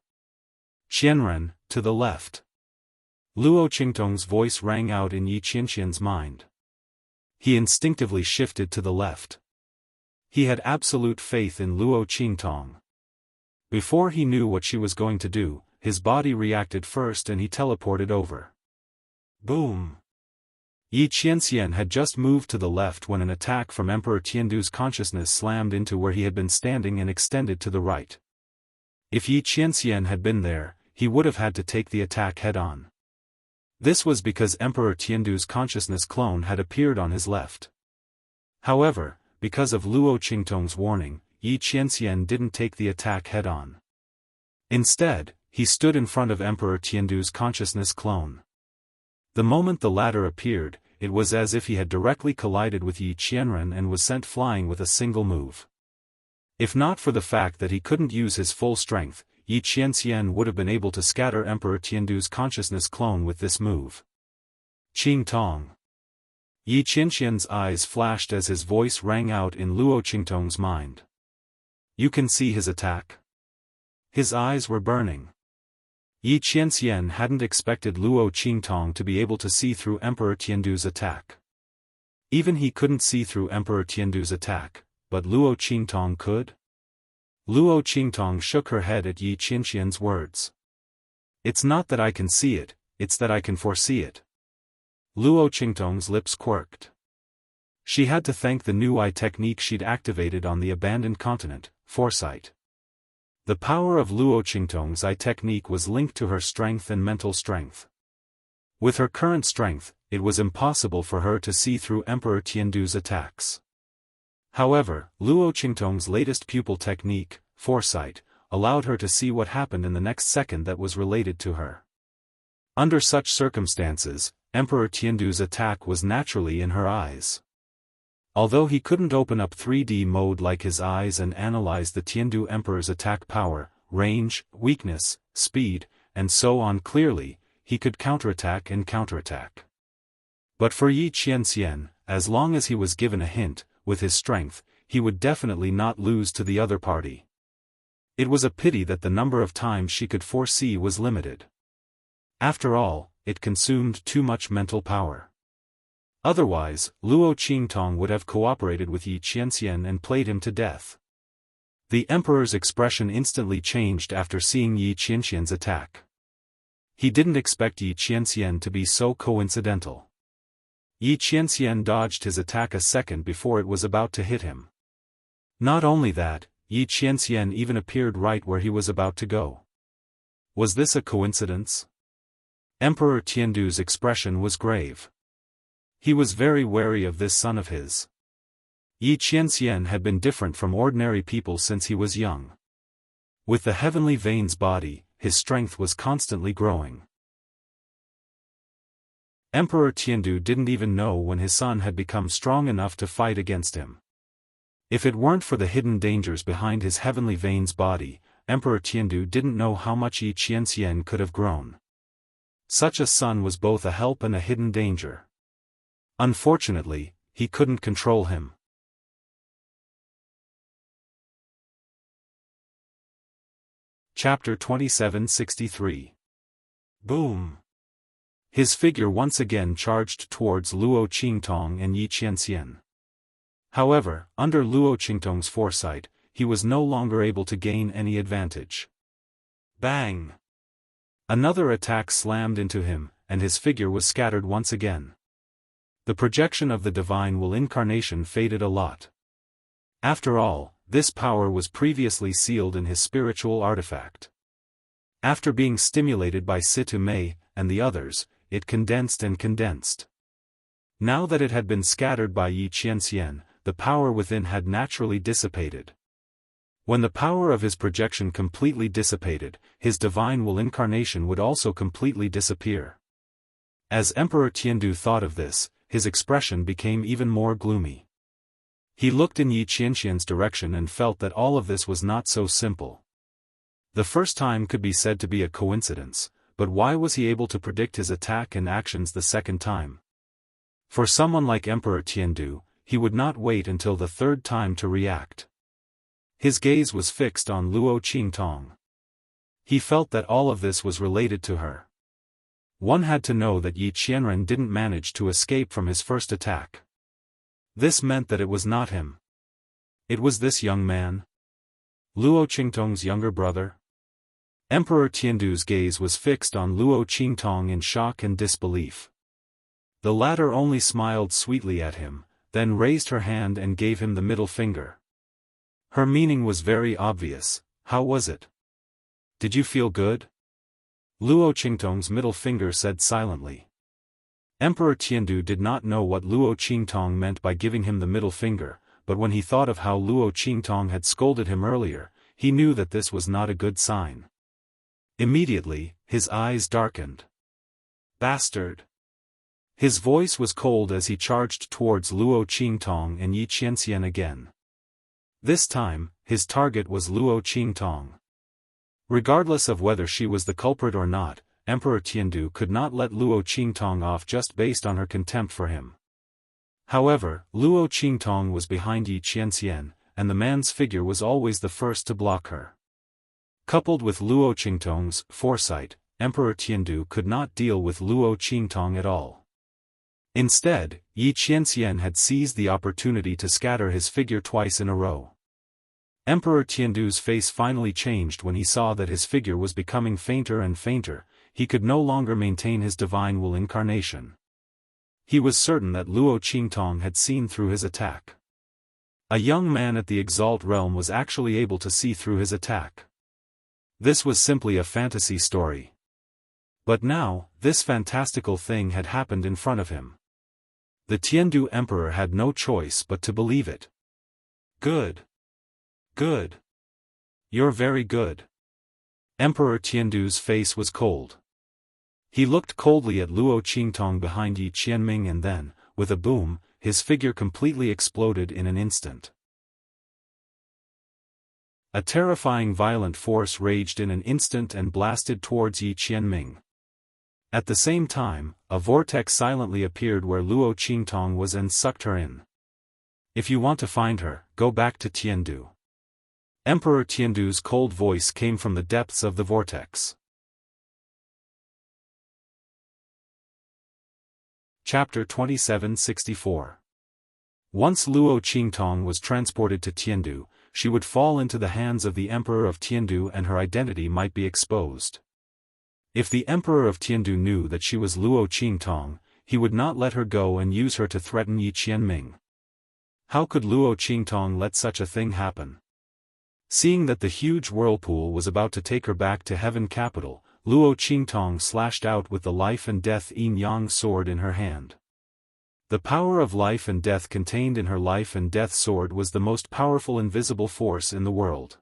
Qianren, to the left. Luo Qingtong's voice rang out in Yi Qianxian's mind. He instinctively shifted to the left. He had absolute faith in Luo Qingtong. Before he knew what she was going to do, his body reacted first and he teleported over. Boom! Yi Qianxian had just moved to the left when an attack from Emperor Tiandu's consciousness slammed into where he had been standing and extended to the right. If Yi Qianxian had been there, he would have had to take the attack head-on. This was because Emperor Tiandu's consciousness clone had appeared on his left. However, because of Luo Qingtong's warning, Yi Qianxian didn't take the attack head-on. Instead, he stood in front of Emperor Tiandu's consciousness clone. The moment the latter appeared, it was as if he had directly collided with Yi Qianren and was sent flying with a single move. If not for the fact that he couldn't use his full strength, Yi Qianxian would have been able to scatter Emperor Tiandu's consciousness clone with this move. Qing Tong. Yi Qianxian's eyes flashed as his voice rang out in Luo Qingtong's mind. You can see his attack? His eyes were burning. Yi Qianxian hadn't expected Luo Qingtong to be able to see through Emperor Tiandu's attack. Even he couldn't see through Emperor Tiandu's attack, but Luo Qingtong could? Luo Qingtong shook her head at Yi Qianxian's words. It's not that I can see it, it's that I can foresee it. Luo Qingtong's lips quirked. She had to thank the new eye technique she'd activated on the abandoned continent, foresight. The power of Luo Qingtong's eye technique was linked to her strength and mental strength. With her current strength, it was impossible for her to see through Emperor Tiandu's attacks. However, Luo Qingtong's latest pupil technique, foresight, allowed her to see what happened in the next second that was related to her. Under such circumstances, Emperor Tiandu's attack was naturally in her eyes. Although he couldn't open up 3D mode like his eyes and analyze the Tiandu Emperor's attack power, range, weakness, speed, and so on clearly, he could counterattack and counterattack. But for Yi Qianxian, as long as he was given a hint, with his strength, he would definitely not lose to the other party. It was a pity that the number of times she could foresee was limited. After all, it consumed too much mental power. Otherwise, Luo Qingtong would have cooperated with Yi Qianxian and played him to death. The emperor's expression instantly changed after seeing Yi Qianxian's attack. He didn't expect Yi Qianxian to be so coincidental. Yi Qianxian dodged his attack a second before it was about to hit him. Not only that, Yi Qianxian even appeared right where he was about to go. Was this a coincidence? Emperor Tiandu's expression was grave. He was very wary of this son of his. Yi Qianxian had been different from ordinary people since he was young. With the heavenly veins body, his strength was constantly growing. Emperor Tiandu didn't even know when his son had become strong enough to fight against him. If it weren't for the hidden dangers behind his heavenly veins body, Emperor Tiandu didn't know how much Yi Qianxian could have grown. Such a son was both a help and a hidden danger. Unfortunately, he couldn't control him. Chapter 2763. Boom! His figure once again charged towards Luo Qingtong and Yi Qianxian. However, under Luo Qingtong's foresight, he was no longer able to gain any advantage. Bang! Another attack slammed into him, and his figure was scattered once again. The projection of the divine will incarnation faded a lot. After all, this power was previously sealed in his spiritual artifact. After being stimulated by Situ Mei and the others, it condensed and condensed. Now that it had been scattered by Yi Qianxian, the power within had naturally dissipated. When the power of his projection completely dissipated, his divine will incarnation would also completely disappear. As Emperor Tiandu thought of this, his expression became even more gloomy. He looked in Yi Qianxian's direction and felt that all of this was not so simple. The first time could be said to be a coincidence, but why was he able to predict his attack and actions the second time? For someone like Emperor Tiandu, he would not wait until the third time to react. His gaze was fixed on Luo Qingtong. He felt that all of this was related to her. One had to know that Yi Qianren didn't manage to escape from his first attack. This meant that it was not him. It was this young man. Luo Qingtong's younger brother. Emperor Tiandu's gaze was fixed on Luo Qingtong in shock and disbelief. The latter only smiled sweetly at him, then raised her hand and gave him the middle finger. Her meaning was very obvious. How was it? Did you feel good? Luo Qingtong's middle finger said silently. Emperor Tiandu did not know what Luo Qingtong meant by giving him the middle finger, but when he thought of how Luo Qingtong had scolded him earlier, he knew that this was not a good sign. Immediately, his eyes darkened. Bastard! His voice was cold as he charged towards Luo Qingtong and Yi Qianxian again. This time, his target was Luo Qingtong. Regardless of whether she was the culprit or not, Emperor Tiandu could not let Luo Qingtong off just based on her contempt for him. However, Luo Qingtong was behind Yi Qianxian, and the man's figure was always the first to block her. Coupled with Luo Qingtong's foresight, Emperor Tiandu could not deal with Luo Qingtong at all. Instead, Yi Qianxian had seized the opportunity to scatter his figure twice in a row. Emperor Tiandu's face finally changed when he saw that his figure was becoming fainter and fainter. He could no longer maintain his divine will incarnation. He was certain that Luo Qingtong had seen through his attack. A young man at the Exalt realm was actually able to see through his attack. This was simply a fantasy story. But now, this fantastical thing had happened in front of him. The Tiandu Emperor had no choice but to believe it. Good. Good. You're very good. Emperor Tiandu's face was cold. He looked coldly at Luo Qingtong behind Yi Qianming and then, with a boom, his figure completely exploded in an instant. A terrifying violent force raged in an instant and blasted towards Yi Qianming. At the same time, a vortex silently appeared where Luo Qingtong was and sucked her in. If you want to find her, go back to Tiandu. Emperor Tiandu's cold voice came from the depths of the vortex. Chapter 2764. Once Luo Qingtong was transported to Tiandu, she would fall into the hands of the Emperor of Tiandu and her identity might be exposed. If the Emperor of Tiandu knew that she was Luo Qingtong, he would not let her go and use her to threaten Yi Qianming. How could Luo Qingtong let such a thing happen? Seeing that the huge whirlpool was about to take her back to Heaven Capital, Luo Qingtong slashed out with the life and death yin-yang sword in her hand. The power of life and death contained in her life and death sword was the most powerful invisible force in the world.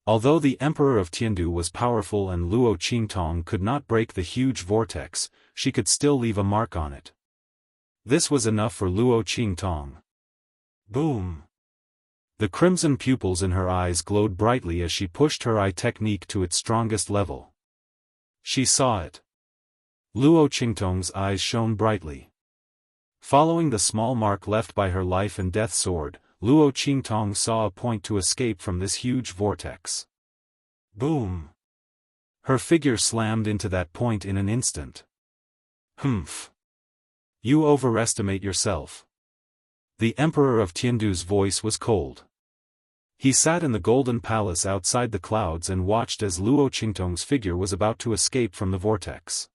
Although the Emperor of Tiandu was powerful and Luo Qingtong could not break the huge vortex, she could still leave a mark on it. This was enough for Luo Qingtong. Boom! The crimson pupils in her eyes glowed brightly as she pushed her eye technique to its strongest level. She saw it. Luo Qingtong's eyes shone brightly. Following the small mark left by her life and death sword, Luo Qingtong saw a point to escape from this huge vortex. Boom! Her figure slammed into that point in an instant. Humph! You overestimate yourself. The Emperor of Tiandu's voice was cold. He sat in the golden palace outside the clouds and watched as Luo Qingtong's figure was about to escape from the vortex.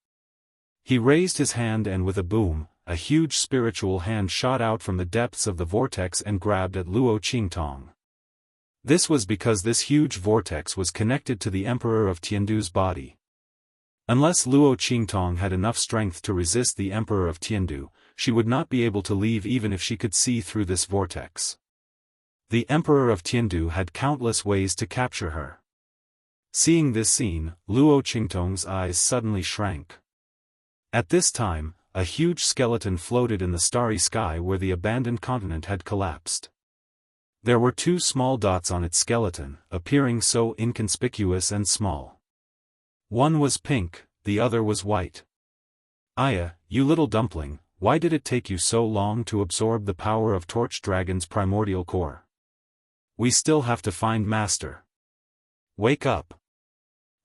He raised his hand and with a boom, a huge spiritual hand shot out from the depths of the vortex and grabbed at Luo Qingtong. This was because this huge vortex was connected to the Emperor of Tiandu's body. Unless Luo Qingtong had enough strength to resist the Emperor of Tiandu, she would not be able to leave even if she could see through this vortex. The Emperor of Tiandu had countless ways to capture her. Seeing this scene, Luo Qingtong's eyes suddenly shrank. At this time, a huge skeleton floated in the starry sky where the abandoned continent had collapsed. There were two small dots on its skeleton, appearing so inconspicuous and small. One was pink, the other was white. Aya, you little dumpling, why did it take you so long to absorb the power of Torch Dragon's primordial core? We still have to find Master. Wake up.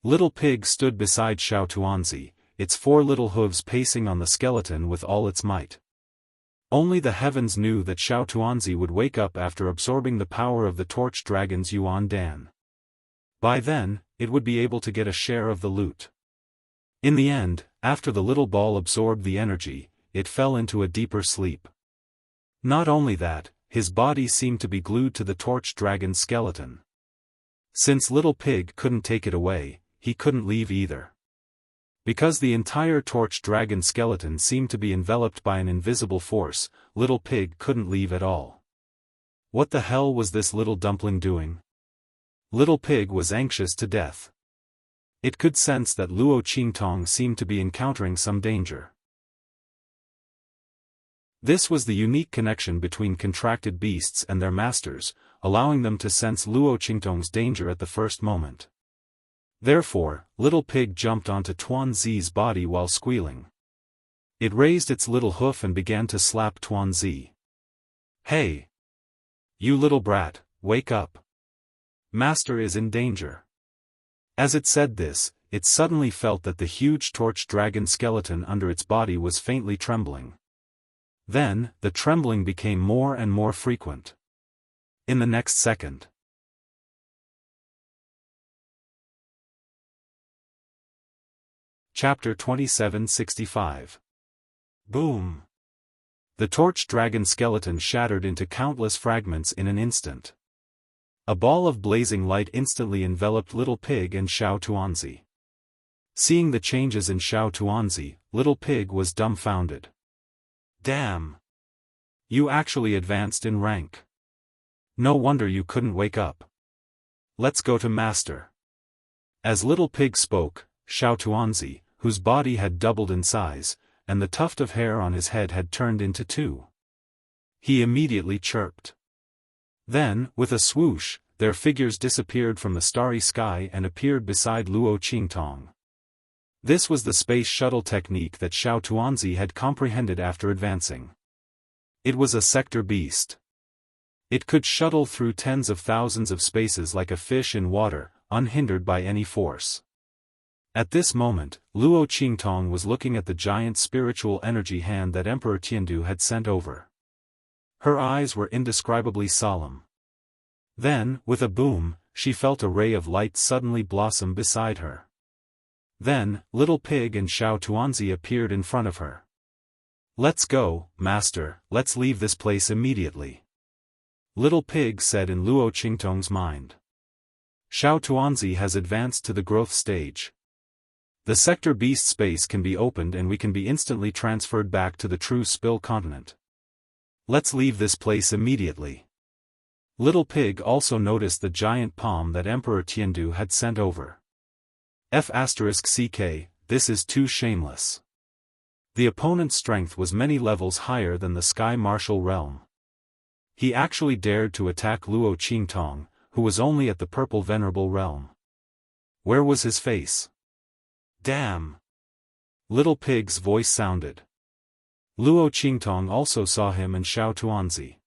Little Pig stood beside Xiao Tuanzi, its four little hooves pacing on the skeleton with all its might. Only the heavens knew that Xiao Tuanzi would wake up after absorbing the power of the Torch Dragon's Yuan Dan. By then, it would be able to get a share of the loot. In the end, after the little ball absorbed the energy, it fell into a deeper sleep. Not only that, his body seemed to be glued to the Torch Dragon's skeleton. Since Little Pig couldn't take it away, he couldn't leave either. Because the entire Torch Dragon skeleton seemed to be enveloped by an invisible force, Little Pig couldn't leave at all. What the hell was this little dumpling doing? Little Pig was anxious to death. It could sense that Luo Qingtong seemed to be encountering some danger. This was the unique connection between contracted beasts and their masters, allowing them to sense Luo Qingtong's danger at the first moment. Therefore, Little Pig jumped onto Tuan Zi's body while squealing. It raised its little hoof and began to slap Tuan Zi. "Hey! You little brat, wake up! Master is in danger." As it said this, it suddenly felt that the huge torch dragon skeleton under its body was faintly trembling. Then, the trembling became more and more frequent. In the next second. Chapter 2765. Boom! The torch dragon skeleton shattered into countless fragments in an instant. A ball of blazing light instantly enveloped Little Pig and Xiao Tuanzi. Seeing the changes in Xiao Tuanzi, Little Pig was dumbfounded. "Damn! You actually advanced in rank. No wonder you couldn't wake up. Let's go to Master." As Little Pig spoke, Xiao Tuanzi, whose body had doubled in size, and the tuft of hair on his head had turned into two. He immediately chirped. Then, with a swoosh, their figures disappeared from the starry sky and appeared beside Luo Qingtong. This was the space shuttle technique that Xiao Tuanzi had comprehended after advancing. It was a sector beast. It could shuttle through tens of thousands of spaces like a fish in water, unhindered by any force. At this moment, Luo Qingtong was looking at the giant spiritual energy hand that Emperor Tiandu had sent over. Her eyes were indescribably solemn. Then, with a boom, she felt a ray of light suddenly blossom beside her. Then, Little Pig and Xiao Tuanzi appeared in front of her. "Let's go, Master, let's leave this place immediately," Little Pig said in Luo Qingtong's mind. "Xiao Tuanzi has advanced to the growth stage. The sector beast space can be opened and we can be instantly transferred back to the true Spill continent. Let's leave this place immediately." Little Pig also noticed the giant palm that Emperor Tiandu had sent over. F***CK, this is too shameless. The opponent's strength was many levels higher than the Sky Martial realm. He actually dared to attack Luo Qingtong, who was only at the Purple Venerable realm. Where was his face? "Damn!" Little Pig's voice sounded. Luo Qingtong also saw him and Xiao Tuanzi.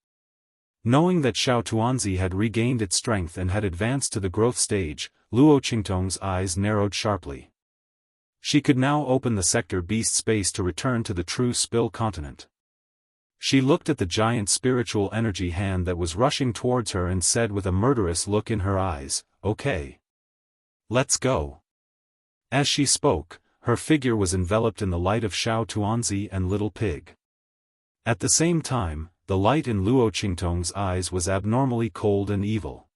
Knowing that Xiao Tuanzi had regained its strength and had advanced to the growth stage, Luo Qingtong's eyes narrowed sharply. She could now open the sector beast space to return to the true Spill continent. She looked at the giant spiritual energy hand that was rushing towards her and said with a murderous look in her eyes, "Okay. Let's go." As she spoke, her figure was enveloped in the light of Xiao Tuanzi and Little Pig. At the same time, the light in Luo Qingtong's eyes was abnormally cold and evil.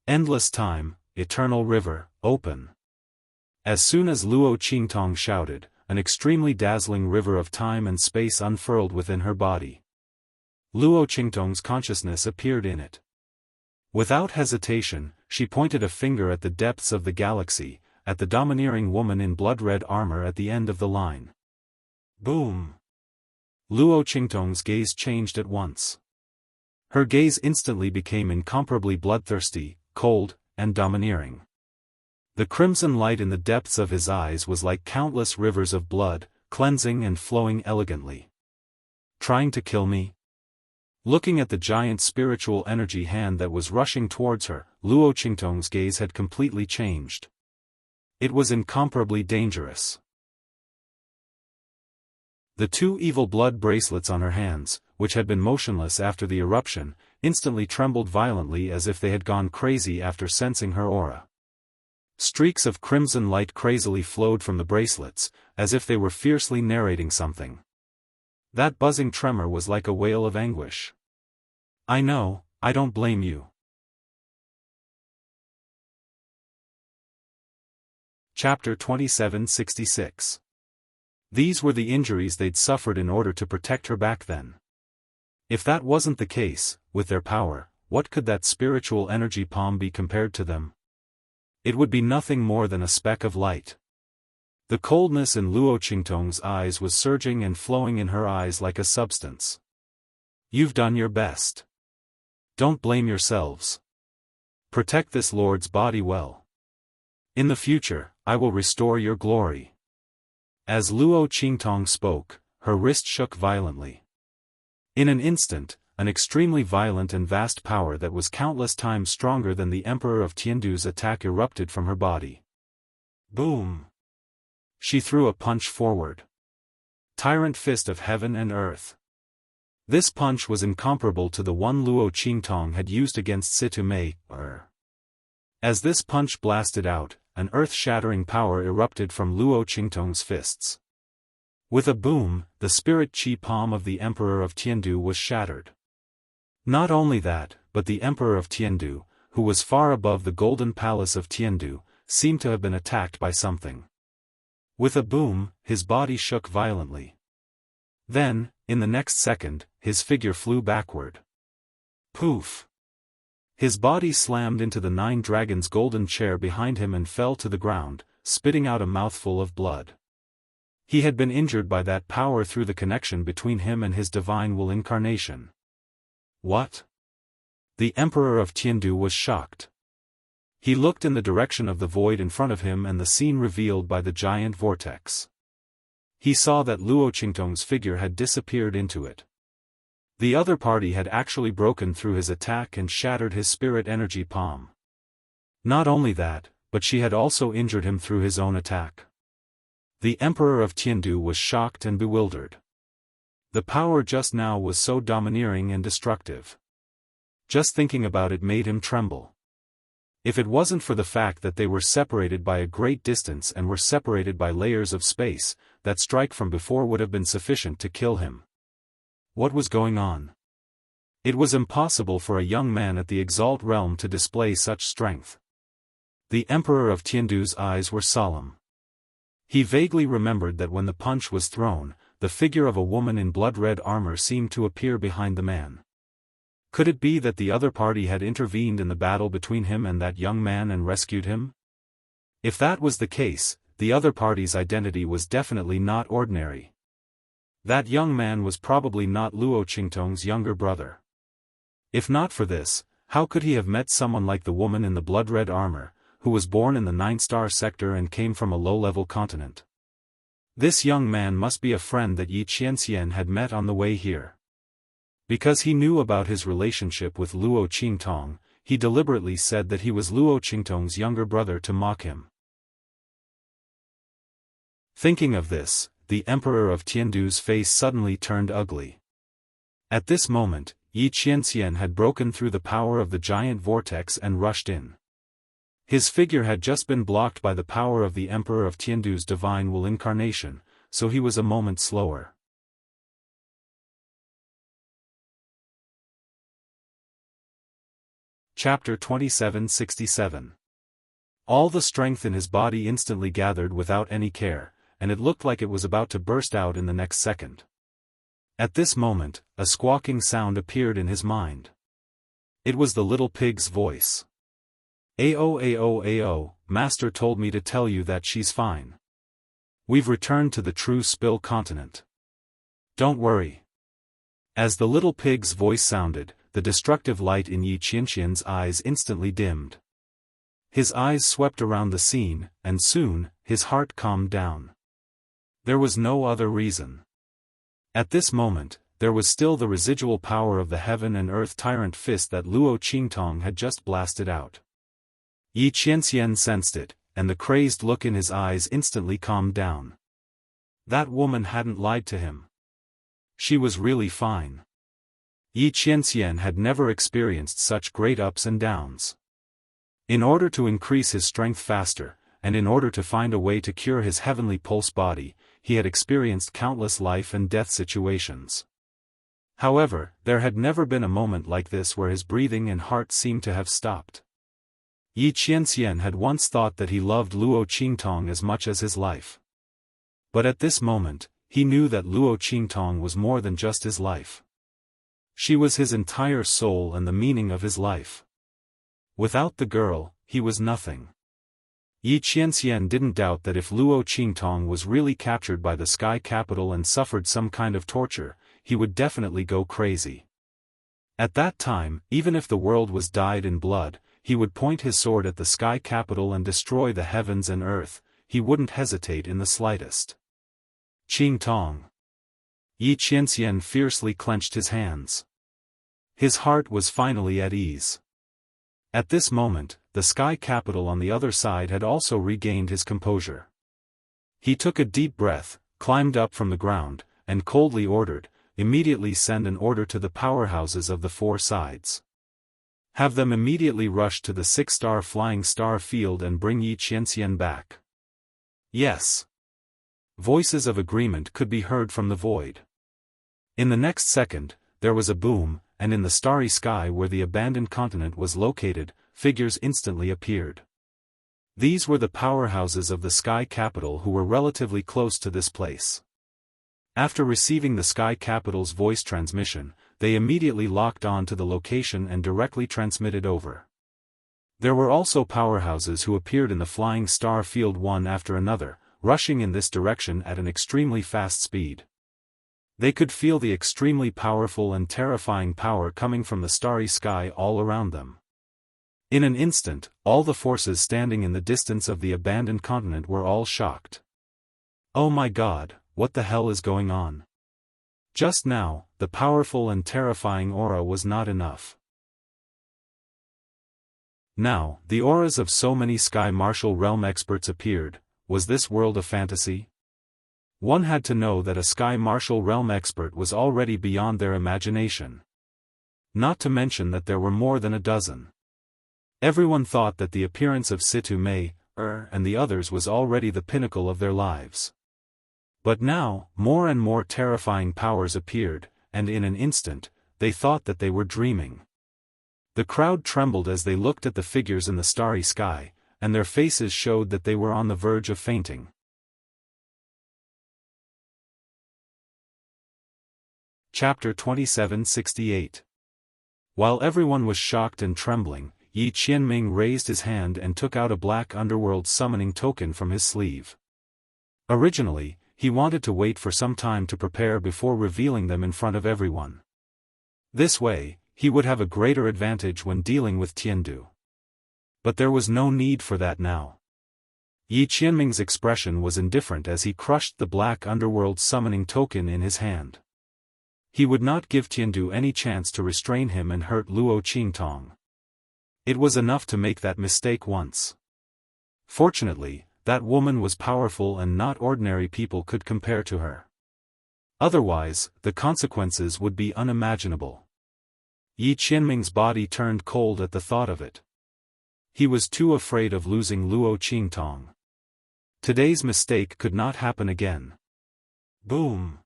Endless time, eternal river, open. As soon as Luo Qingtong shouted, an extremely dazzling river of time and space unfurled within her body. Luo Qingtong's consciousness appeared in it. Without hesitation, she pointed a finger at the depths of the galaxy, at the domineering woman in blood-red armor at the end of the line. Boom! Luo Qingtong's gaze changed at once. Her gaze instantly became incomparably bloodthirsty, cold, and domineering. The crimson light in the depths of his eyes was like countless rivers of blood, cleansing and flowing elegantly. Trying to kill me? Looking at the giant spiritual energy hand that was rushing towards her, Luo Qingtong's gaze had completely changed. It was incomparably dangerous. The two evil blood bracelets on her hands, which had been motionless after the eruption, instantly trembled violently as if they had gone crazy after sensing her aura. Streaks of crimson light crazily flowed from the bracelets, as if they were fiercely narrating something. That buzzing tremor was like a wail of anguish. "I know, I don't blame you." Chapter 2766. These were the injuries they'd suffered in order to protect her back then. If that wasn't the case, with their power, what could that spiritual energy palm be compared to them? It would be nothing more than a speck of light. The coldness in Luo Qingtong's eyes was surging and flowing in her eyes like a substance. You've done your best. Don't blame yourselves. Protect this lord's body well. In the future, I will restore your glory. As Luo Qingtong spoke, her wrist shook violently. In an instant, an extremely violent and vast power that was countless times stronger than the Emperor of Tiandu's attack erupted from her body. Boom! She threw a punch forward. Tyrant fist of heaven and earth. This punch was incomparable to the one Luo Qingtong had used against Situ Mei. As this punch blasted out, an earth-shattering power erupted from Luo Qingtong's fists. With a boom, the spirit chi palm of the Emperor of Tiandu was shattered. Not only that, but the Emperor of Tiandu, who was far above the golden palace of Tiandu, seemed to have been attacked by something. With a boom, his body shook violently. Then, in the next second, his figure flew backward. Poof! His body slammed into the Nine Dragons' golden chair behind him and fell to the ground, spitting out a mouthful of blood. He had been injured by that power through the connection between him and his divine will incarnation. What? The Emperor of Tiandu was shocked. He looked in the direction of the void in front of him and the scene revealed by the giant vortex. He saw that Luo Qingtong's figure had disappeared into it. The other party had actually broken through his attack and shattered his spirit energy palm. Not only that, but she had also injured him through his own attack. The Emperor of Tiandu was shocked and bewildered. The power just now was so domineering and destructive. Just thinking about it made him tremble. If it wasn't for the fact that they were separated by a great distance and were separated by layers of space, that strike from before would have been sufficient to kill him. What was going on? It was impossible for a young man at the Exalt realm to display such strength. The Emperor of Tiandu's eyes were solemn. He vaguely remembered that when the punch was thrown, the figure of a woman in blood-red armor seemed to appear behind the man. Could it be that the other party had intervened in the battle between him and that young man and rescued him? If that was the case, the other party's identity was definitely not ordinary. That young man was probably not Luo Qingtong's younger brother. If not for this, how could he have met someone like the woman in the blood-red armor, who was born in the 9-star sector and came from a low-level continent? This young man must be a friend that Yi Qianxian had met on the way here. Because he knew about his relationship with Luo Qingtong, he deliberately said that he was Luo Qingtong's younger brother to mock him. Thinking of this, the Emperor of Tiandu's face suddenly turned ugly. At this moment, Yi Qianxian had broken through the power of the giant vortex and rushed in. His figure had just been blocked by the power of the Emperor of Tiandu's divine will incarnation, so he was a moment slower. Chapter 2767. All the strength in his body instantly gathered without any care, and it looked like it was about to burst out in the next second. At this moment, a squawking sound appeared in his mind. It was the little pig's voice. Ao, Master told me to tell you that she's fine. We've returned to the true Spill continent. Don't worry. As the little pig's voice sounded, the destructive light in Yi Qianxian's eyes instantly dimmed. His eyes swept around the scene, and soon, his heart calmed down. There was no other reason. At this moment, there was still the residual power of the heaven and earth tyrant fist that Luo Qingtong had just blasted out. Yi Qianxian sensed it, and the crazed look in his eyes instantly calmed down. That woman hadn't lied to him. She was really fine. Yi Qianxian had never experienced such great ups and downs. In order to increase his strength faster, and in order to find a way to cure his heavenly pulse body, he had experienced countless life and death situations. However, there had never been a moment like this where his breathing and heart seemed to have stopped. Yi Qianxian had once thought that he loved Luo Qingtong as much as his life. But at this moment, he knew that Luo Qingtong was more than just his life. She was his entire soul and the meaning of his life. Without the girl, he was nothing. Yi Qianxian didn't doubt that if Luo Qingtong was really captured by the Sky Capital and suffered some kind of torture, he would definitely go crazy. At that time, even if the world was dyed in blood, he would point his sword at the Sky Capital and destroy the heavens and earth. He wouldn't hesitate in the slightest. Qingtong. Yi Qianxian fiercely clenched his hands. His heart was finally at ease. At this moment, the Sky Capital on the other side had also regained his composure. He took a deep breath, climbed up from the ground, and coldly ordered, "Immediately send an order to the powerhouses of the four sides. Have them immediately rush to the 6-star flying star field and bring Yi Qianxian back." Yes. Voices of agreement could be heard from the void. In the next second, there was a boom, and in the starry sky where the abandoned continent was located, figures instantly appeared. These were the powerhouses of the Sky Capital who were relatively close to this place. After receiving the Sky Capital's voice transmission, they immediately locked on to the location and directly transmitted over. There were also powerhouses who appeared in the flying star field one after another, rushing in this direction at an extremely fast speed. They could feel the extremely powerful and terrifying power coming from the starry sky all around them. In an instant, all the forces standing in the distance of the abandoned continent were all shocked. Oh my God, what the hell is going on? Just now, the powerful and terrifying aura was not enough. Now, the auras of so many Sky Martial Realm experts appeared. Was this world a fantasy? One had to know that a Sky Martial Realm expert was already beyond their imagination. Not to mention that there were more than a dozen. Everyone thought that the appearance of Situ Mei, and the others was already the pinnacle of their lives. But now, more and more terrifying powers appeared, and in an instant, they thought that they were dreaming. The crowd trembled as they looked at the figures in the starry sky, and their faces showed that they were on the verge of fainting. Chapter 2768. While everyone was shocked and trembling, Yi Qianming raised his hand and took out a black underworld summoning token from his sleeve. Originally, he wanted to wait for some time to prepare before revealing them in front of everyone. This way, he would have a greater advantage when dealing with Tiandu. But there was no need for that now. Yi Qianming's expression was indifferent as he crushed the black underworld summoning token in his hand. He would not give Tiandu any chance to restrain him and hurt Luo Qingtong. It was enough to make that mistake once. Fortunately, that woman was powerful and not ordinary people could compare to her. Otherwise, the consequences would be unimaginable. Yi Qianming's body turned cold at the thought of it. He was too afraid of losing Luo Qingtong. Today's mistake could not happen again. Boom!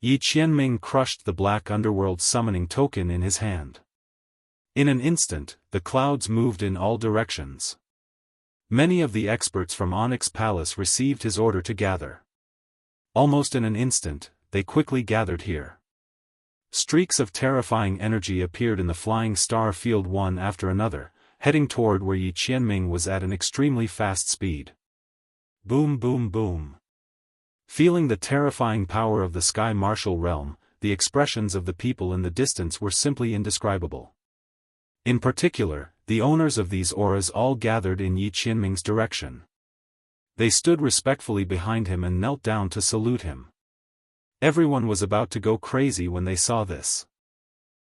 Yi Qianming crushed the black underworld summoning token in his hand. In an instant, the clouds moved in all directions. Many of the experts from Onyx Palace received his order to gather. Almost in an instant, they quickly gathered here. Streaks of terrifying energy appeared in the flying star field one after another, heading toward where Yi Qianming was at an extremely fast speed. Boom boom boom. Feeling the terrifying power of the Sky Martial Realm, the expressions of the people in the distance were simply indescribable. In particular, the owners of these auras all gathered in Yi Qianming's direction. They stood respectfully behind him and knelt down to salute him. Everyone was about to go crazy when they saw this.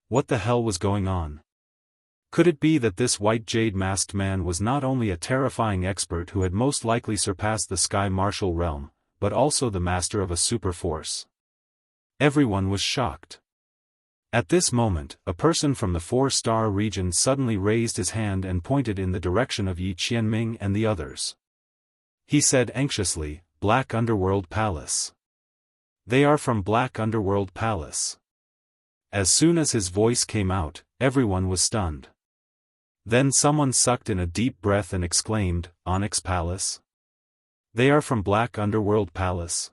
What the hell was going on? Could it be that this white jade masked man was not only a terrifying expert who had most likely surpassed the Sky Martial Realm, but also the master of a super force? Everyone was shocked. At this moment, a person from the 4-star region suddenly raised his hand and pointed in the direction of Yi Qianming and the others. He said anxiously, "Black Underworld Palace. They are from Black Underworld Palace." As soon as his voice came out, everyone was stunned. Then someone sucked in a deep breath and exclaimed, "Onyx Palace? They are from Black Underworld Palace?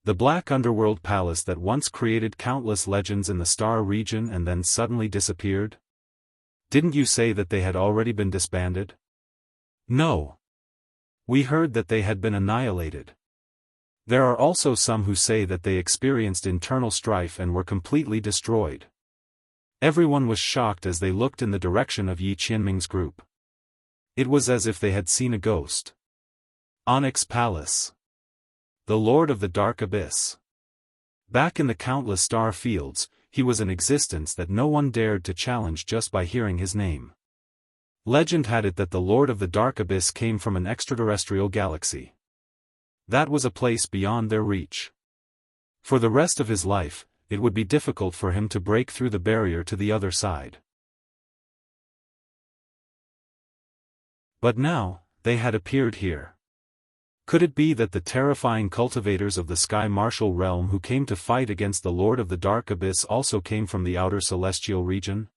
The Black Underworld Palace that once created countless legends in the Star region and then suddenly disappeared? Didn't you say that they had already been disbanded?" "No. We heard that they had been annihilated. There are also some who say that they experienced internal strife and were completely destroyed. Everyone was shocked as they looked in the direction of Yi Qianming's group. It was as if they had seen a ghost. Onyx Palace. The Lord of the Dark Abyss. Back in the countless star fields, he was an existence that no one dared to challenge just by hearing his name. Legend had it that the Lord of the Dark Abyss came from an extraterrestrial galaxy. That was a place beyond their reach. For the rest of his life, it would be difficult for him to break through the barrier to the other side. But now, they had appeared here. Could it be that the terrifying cultivators of the sky martial realm who came to fight against the Lord of the Dark Abyss also came from the outer celestial region?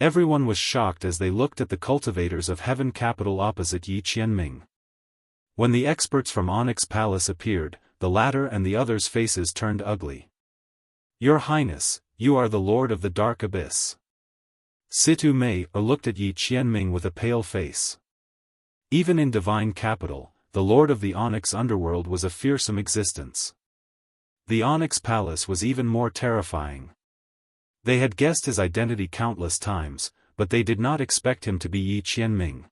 Everyone was shocked as they looked at the cultivators of Heaven Capital opposite Yi Qianming. When the experts from Onyx Palace appeared, the latter and the others' faces turned ugly. Your Highness, you are the Lord of the Dark Abyss. Situ Mei looked at Yi Qianming with a pale face. Even in Divine Capital, the Lord of the Onyx Underworld was a fearsome existence. The Onyx Palace was even more terrifying. They had guessed his identity countless times, but they did not expect him to be Yi Qianming.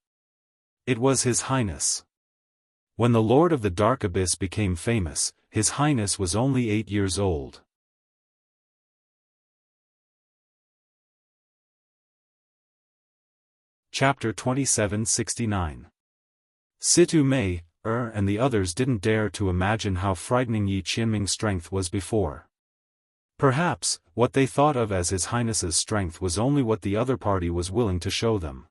It was His Highness. When the Lord of the Dark Abyss became famous, His Highness was only 8 years old. Chapter 2769. Situ Mei, and the others didn't dare to imagine how frightening Yi Qianming's strength was before. Perhaps, what they thought of as His Highness's strength was only what the other party was willing to show them.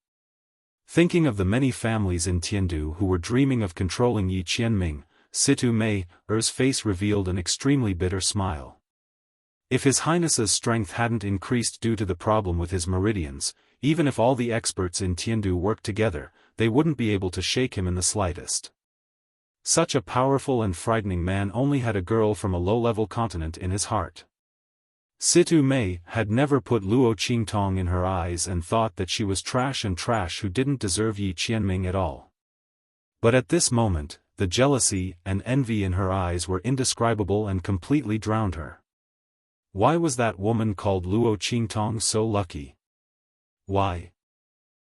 Thinking of the many families in Tiandu who were dreaming of controlling Yi Qianming, Situ Mei's face revealed an extremely bitter smile. If His Highness's strength hadn't increased due to the problem with his meridians, even if all the experts in Tiandu worked together, they wouldn't be able to shake him in the slightest. Such a powerful and frightening man only had a girl from a low-level continent in his heart. Situ Mei had never put Luo Qingtong in her eyes and thought that she was trash who didn't deserve Yi Qianming at all. But at this moment, the jealousy and envy in her eyes were indescribable and completely drowned her. Why was that woman called Luo Qingtong so lucky? Why?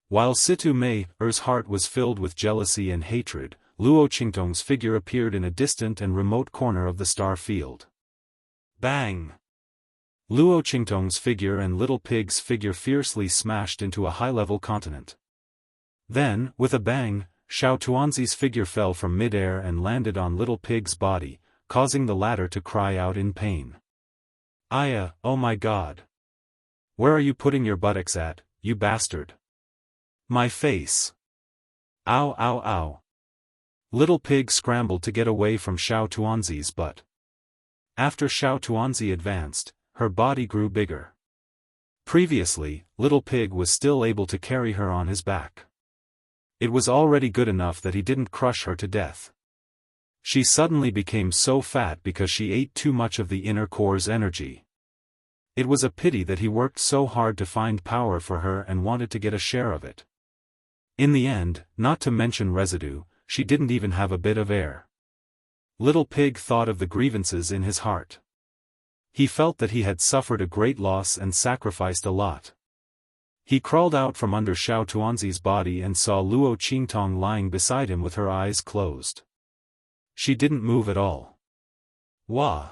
While Situ Mei's heart was filled with jealousy and hatred, Luo Qingtong's figure appeared in a distant and remote corner of the star field. Bang! Luo Qingtong's figure and Little Pig's figure fiercely smashed into a high-level continent. Then, with a bang, Xiao Tuanzi's figure fell from mid-air and landed on Little Pig's body, causing the latter to cry out in pain. Aya, oh my God! Where are you putting your buttocks at, you bastard? My face! Ow ow ow! Little Pig scrambled to get away from Xiao Tuanzi's butt. After Xiao Tuanzi advanced, her body grew bigger. Previously, Little Pig was still able to carry her on his back. It was already good enough that he didn't crush her to death. She suddenly became so fat because she ate too much of the inner core's energy. It was a pity that he worked so hard to find power for her and wanted to get a share of it. In the end, not to mention residue, she didn't even have a bit of air. Little Pig thought of the grievances in his heart. He felt that he had suffered a great loss and sacrificed a lot. He crawled out from under Xiao Tuanzi's body and saw Luo Qingtong lying beside him with her eyes closed. She didn't move at all. Wah!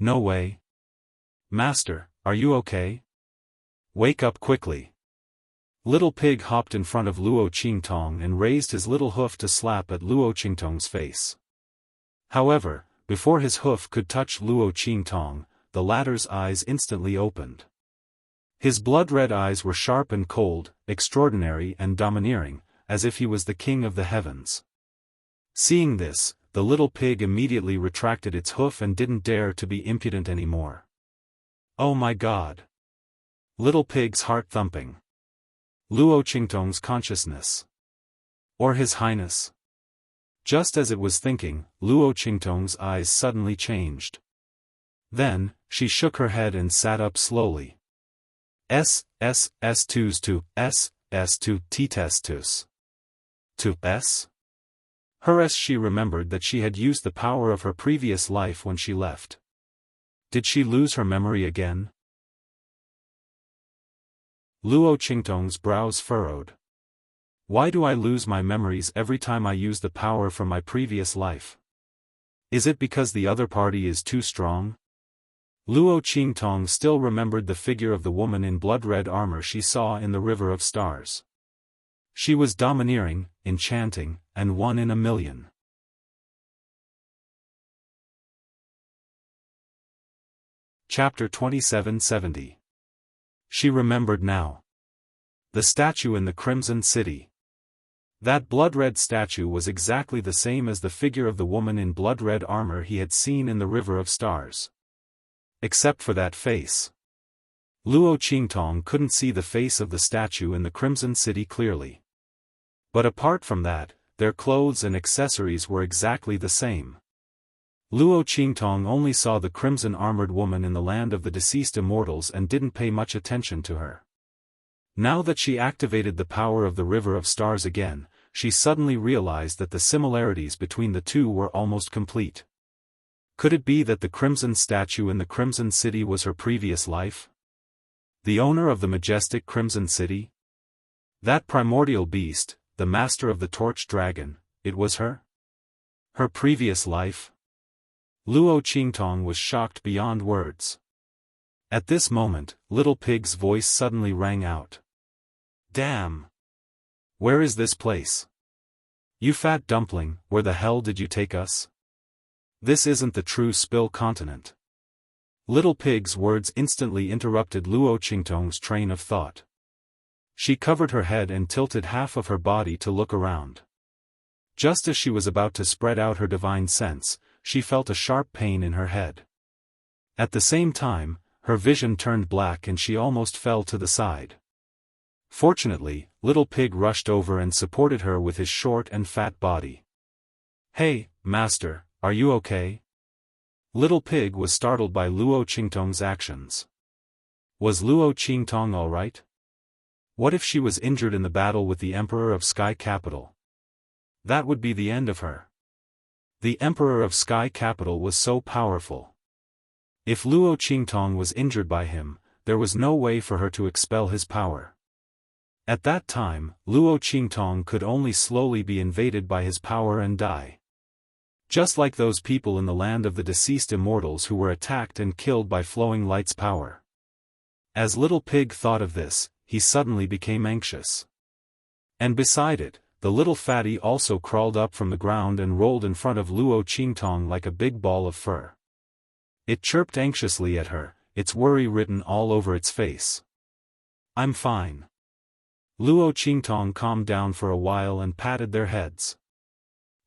No way. Master, are you okay? Wake up quickly. Little Pig hopped in front of Luo Qingtong and raised his little hoof to slap at Luo Qingtong's face. However, before his hoof could touch Luo Qingtong, the latter's eyes instantly opened. His blood-red eyes were sharp and cold, extraordinary and domineering, as if he was the king of the heavens. Seeing this, the Little Pig immediately retracted its hoof and didn't dare to be impudent anymore. Oh my God! Little Pig's heart thumping. Luo Qingtong's consciousness. Or His Highness? Just as it was thinking, Luo Qingtong's eyes suddenly changed. Then, she shook her head and sat up slowly. S2 T testus. To S? She remembered that she had used the power of her previous life when she left. Did she lose her memory again? Luo Qingtong's brows furrowed. Why do I lose my memories every time I use the power from my previous life? Is it because the other party is too strong? Luo Qingtong still remembered the figure of the woman in blood-red armor she saw in the River of Stars. She was domineering, enchanting, and one in a million. Chapter 2770. She remembered now. The statue in the Crimson City. That blood-red statue was exactly the same as the figure of the woman in blood-red armor he had seen in the River of Stars. Except for that face. Luo Qingtong couldn't see the face of the statue in the Crimson City clearly. But apart from that, their clothes and accessories were exactly the same. Luo Qingtong only saw the crimson-armored woman in the land of the deceased immortals and didn't pay much attention to her. Now that she activated the power of the River of Stars again, she suddenly realized that the similarities between the two were almost complete. Could it be that the crimson statue in the Crimson City was her previous life? The owner of the majestic Crimson City? That primordial beast, the master of the Torch Dragon, it was her? Her previous life? Luo Qingtong was shocked beyond words. At this moment, Little Pig's voice suddenly rang out. Damn! Where is this place? You fat dumpling, where the hell did you take us? This isn't the true Spill continent. Little Pig's words instantly interrupted Luo Qingtong's train of thought. She covered her head and tilted half of her body to look around. Just as she was about to spread out her divine sense, she felt a sharp pain in her head. At the same time, her vision turned black and she almost fell to the side. Fortunately, Little Pig rushed over and supported her with his short and fat body. Hey, master, are you okay? Little Pig was startled by Luo Qingtong's actions. Was Luo Qingtong alright? What if she was injured in the battle with the Emperor of Sky Capital? That would be the end of her. The Emperor of Sky Capital was so powerful. If Luo Qingtong was injured by him, there was no way for her to expel his power. At that time, Luo Qingtong could only slowly be invaded by his power and die. Just like those people in the land of the deceased immortals who were attacked and killed by Flowing Light's power. As Little Pig thought of this, he suddenly became anxious. And beside it, the little fatty also crawled up from the ground and rolled in front of Luo Qingtong like a big ball of fur. It chirped anxiously at her, its worry written all over its face. I'm fine. Luo Qingtong calmed down for a while and patted their heads.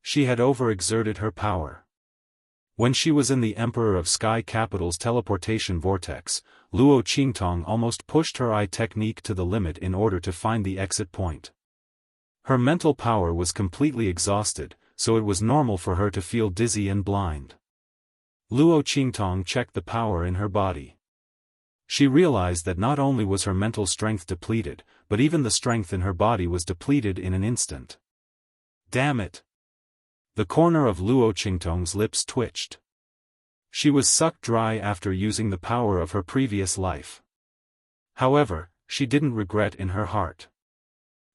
She had overexerted her power. When she was in the Emperor of Sky Capital's teleportation vortex, Luo Qingtong almost pushed her eye technique to the limit in order to find the exit point. Her mental power was completely exhausted, so it was normal for her to feel dizzy and blind. Luo Qingtong checked the power in her body. She realized that not only was her mental strength depleted, but even the strength in her body was depleted in an instant. Damn it! The corner of Luo Qingtong's lips twitched. She was sucked dry after using the power of her previous life. However, she didn't regret in her heart.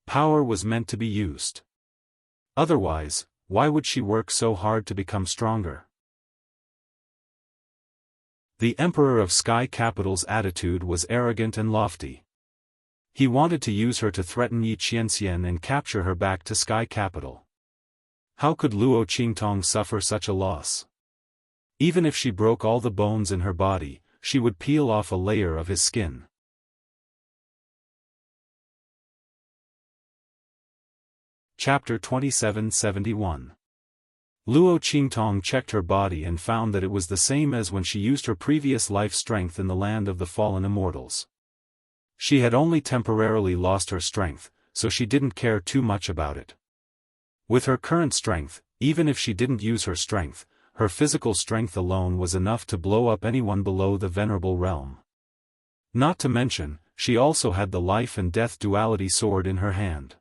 Power was meant to be used. Otherwise, why would she work so hard to become stronger? The Emperor of Sky Capital's attitude was arrogant and lofty. He wanted to use her to threaten Yi Qianxian and capture her back to Sky Capital. How could Luo Qingtong suffer such a loss? Even if she broke all the bones in her body, she would peel off a layer of his skin. Chapter 2771. Luo Qingtong checked her body and found that it was the same as when she used her previous life strength in the land of the fallen immortals. She had only temporarily lost her strength, so she didn't care too much about it. With her current strength, even if she didn't use her strength, her physical strength alone was enough to blow up anyone below the Venerable Realm. Not to mention, she also had the life and death duality sword in her hand.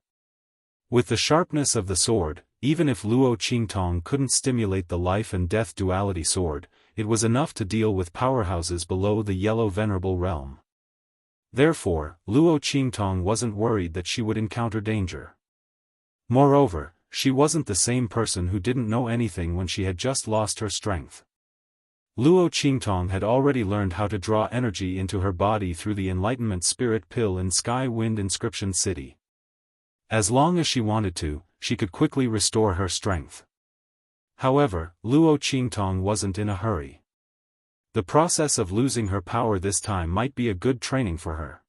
With the sharpness of the sword, even if Luo Qingtong couldn't stimulate the life and death duality sword, it was enough to deal with powerhouses below the Yellow Venerable Realm. Therefore, Luo Qingtong wasn't worried that she would encounter danger. Moreover, she wasn't the same person who didn't know anything when she had just lost her strength. Luo Qingtong had already learned how to draw energy into her body through the Enlightenment Spirit Pill in Sky Wind Inscription City. As long as she wanted to, she could quickly restore her strength. However, Luo Qingtong wasn't in a hurry. The process of losing her power this time might be a good training for her.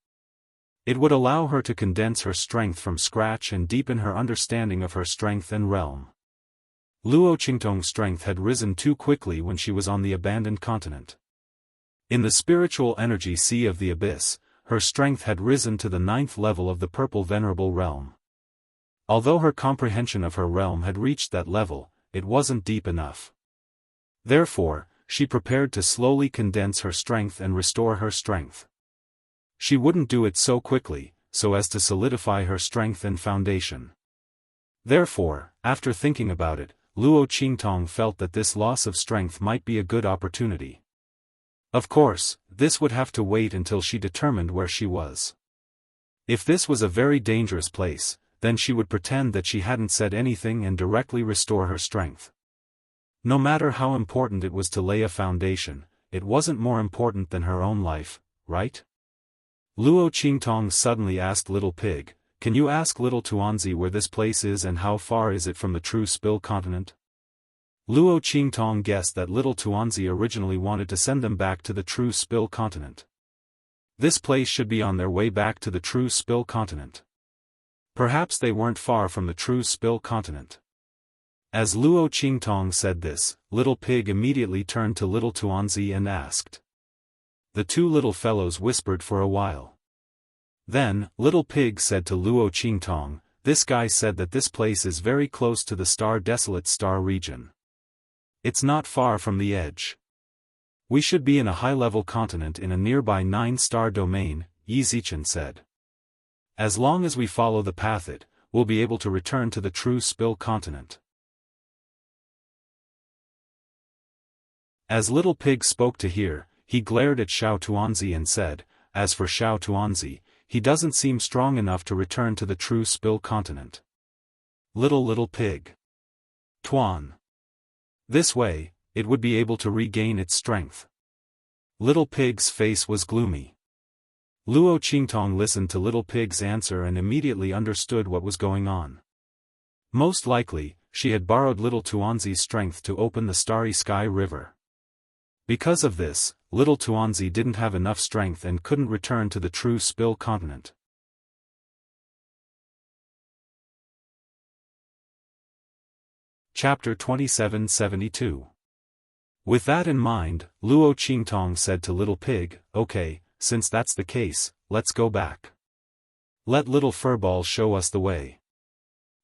It would allow her to condense her strength from scratch and deepen her understanding of her strength and realm. Luo Qingtong's strength had risen too quickly when she was on the abandoned continent. In the spiritual energy sea of the abyss, her strength had risen to the 9th level of the Purple Venerable Realm. Although her comprehension of her realm had reached that level, it wasn't deep enough. Therefore, she prepared to slowly condense her strength and restore her strength. She wouldn't do it so quickly, so as to solidify her strength and foundation. Therefore, after thinking about it, Luo Qingtong felt that this loss of strength might be a good opportunity. Of course, this would have to wait until she determined where she was. If this was a very dangerous place, then she would pretend that she hadn't said anything and directly restore her strength. No matter how important it was to lay a foundation, it wasn't more important than her own life, right? Luo Qingtong suddenly asked Little Pig, "Can you ask Little Tuanzi where this place is and how far is it from the true Spill continent?" Luo Qingtong guessed that Little Tuanzi originally wanted to send them back to the true Spill continent. This place should be on their way back to the true Spill continent. Perhaps they weren't far from the true Spill continent. As Luo Qingtong said this, Little Pig immediately turned to Little Tuanzi and asked. The two little fellows whispered for a while. Then, Little Pig said to Luo Qingtong, "This guy said that this place is very close to the Desolate Star region. It's not far from the edge. We should be in a high-level continent in a nearby 9-star domain," Yi Zichen said. "As long as we follow the path we'll be able to return to the true Spill continent." As Little Pig spoke to hear, he glared at Xiao Tuanzi and said, "As for Xiao Tuanzi, he doesn't seem strong enough to return to the true Spill continent. Little Pig. Tuan. This way, it would be able to regain its strength." Little Pig's face was gloomy. Luo Qingtong listened to Little Pig's answer and immediately understood what was going on. Most likely, she had borrowed Little Tuanzi's strength to open the Starry Sky River. Because of this, Little Tuanzi didn't have enough strength and couldn't return to the true Spill continent. Chapter 2772. With that in mind, Luo Qingtong said to Little Pig, "Okay, since that's the case, let's go back. Let Little Furball show us the way."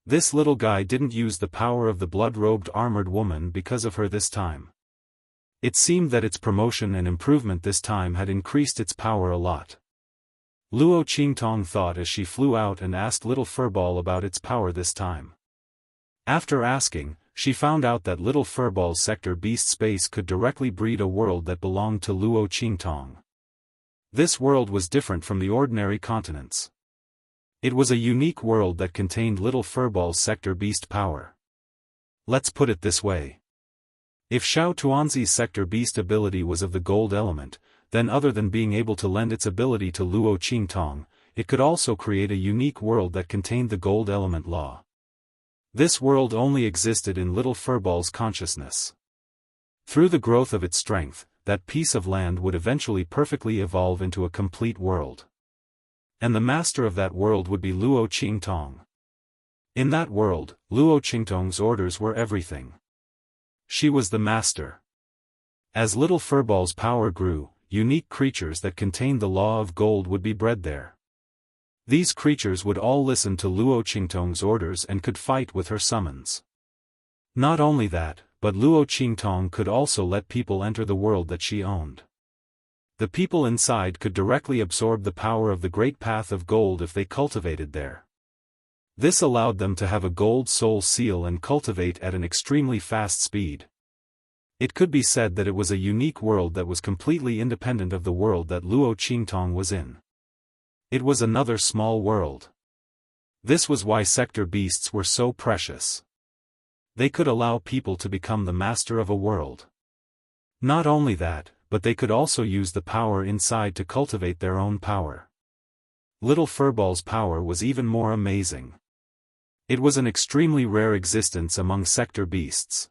This little guy didn't use the power of the blood-robed armored woman because of her this time. It seemed that its promotion and improvement this time had increased its power a lot. Luo Qingtong thought as she flew out and asked Little Furball about its power this time. After asking, she found out that Little Furball's sector beast space could directly breed a world that belonged to Luo Qingtong. This world was different from the ordinary continents. It was a unique world that contained Little Furball's sector beast power. Let's put it this way. If Xiao Tuanzi's sector beast ability was of the gold element, then other than being able to lend its ability to Luo Qingtong, it could also create a unique world that contained the gold element law. This world only existed in Little Furball's consciousness. Through the growth of its strength, that piece of land would eventually perfectly evolve into a complete world. And the master of that world would be Luo Qingtong. In that world, Luo Qingtong's orders were everything. She was the master. As Little Furball's power grew, unique creatures that contained the law of gold would be bred there. These creatures would all listen to Luo Qingtong's orders and could fight with her summons. Not only that, but Luo Qingtong could also let people enter the world that she owned. The people inside could directly absorb the power of the Great Path of Gold if they cultivated there. This allowed them to have a gold soul seal and cultivate at an extremely fast speed. It could be said that it was a unique world that was completely independent of the world that Luo Qingtong was in. It was another small world. This was why sector beasts were so precious. They could allow people to become the master of a world. Not only that, but they could also use the power inside to cultivate their own power. Little Furball's power was even more amazing. It was an extremely rare existence among sector beasts.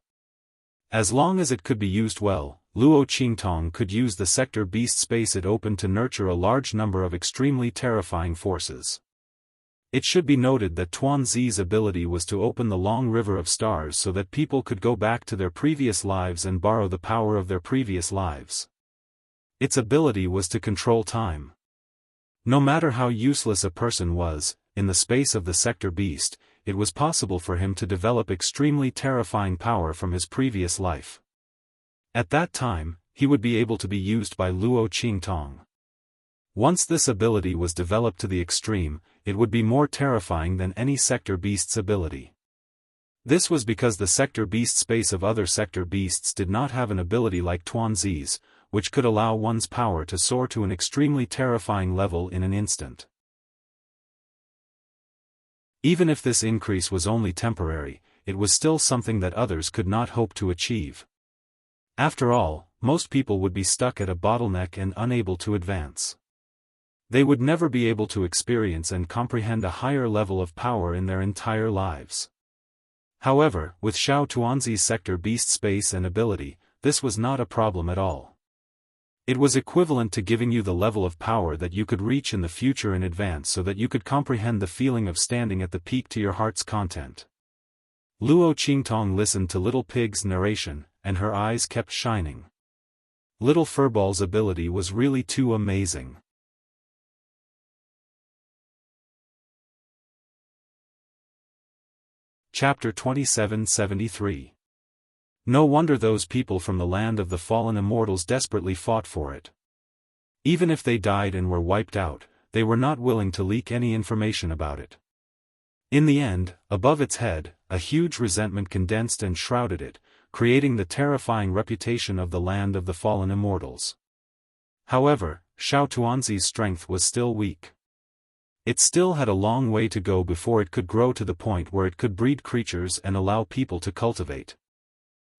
As long as it could be used well, Luo Qingtong could use the sector beast space it opened to nurture a large number of extremely terrifying forces. It should be noted that Tuanzi's ability was to open the long river of stars so that people could go back to their previous lives and borrow the power of their previous lives. Its ability was to control time. No matter how useless a person was, in the space of the sector beast, it was possible for him to develop extremely terrifying power from his previous life. At that time, he would be able to be used by Luo Qingtong. Once this ability was developed to the extreme, it would be more terrifying than any sector beast's ability. This was because the sector beast space of other sector beasts did not have an ability like Tuanzi's, which could allow one's power to soar to an extremely terrifying level in an instant. Even if this increase was only temporary, it was still something that others could not hope to achieve. After all, most people would be stuck at a bottleneck and unable to advance. They would never be able to experience and comprehend a higher level of power in their entire lives. However, with Xiao Tuanzi's sector beast space and ability, this was not a problem at all. It was equivalent to giving you the level of power that you could reach in the future in advance so that you could comprehend the feeling of standing at the peak to your heart's content. Luo Qingtong listened to Little Pig's narration, and her eyes kept shining. Little Furball's ability was really too amazing. Chapter 2773. No wonder those people from the land of the fallen immortals desperately fought for it. Even if they died and were wiped out, they were not willing to leak any information about it. In the end, above its head, a huge resentment condensed and shrouded it, creating the terrifying reputation of the land of the fallen immortals. However, Xiao Tuanzi's strength was still weak. It still had a long way to go before it could grow to the point where it could breed creatures and allow people to cultivate.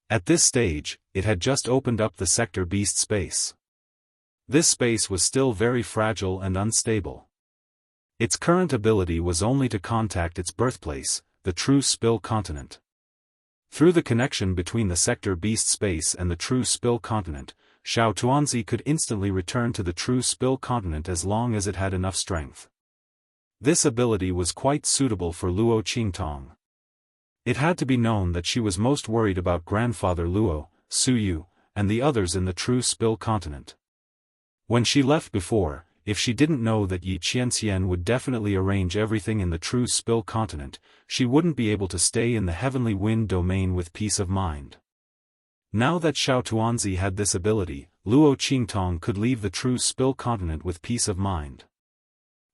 At this stage, it had just opened up the sector beast space. This space was still very fragile and unstable. Its current ability was only to contact its birthplace, the true Spill continent. Through the connection between the sector beast space and the true Spill continent, Xiao Tuanzi could instantly return to the true Spill continent as long as it had enough strength. This ability was quite suitable for Luo Qingtong. It had to be known that she was most worried about grandfather Luo, Suyu, and the others in the true Spill continent. When she left before, if she didn't know that Yi Qianxian would definitely arrange everything in the true Spill continent, she wouldn't be able to stay in the heavenly wind domain with peace of mind. Now that Xiao Tuanzi had this ability, Luo Qingtong could leave the true Spill continent with peace of mind.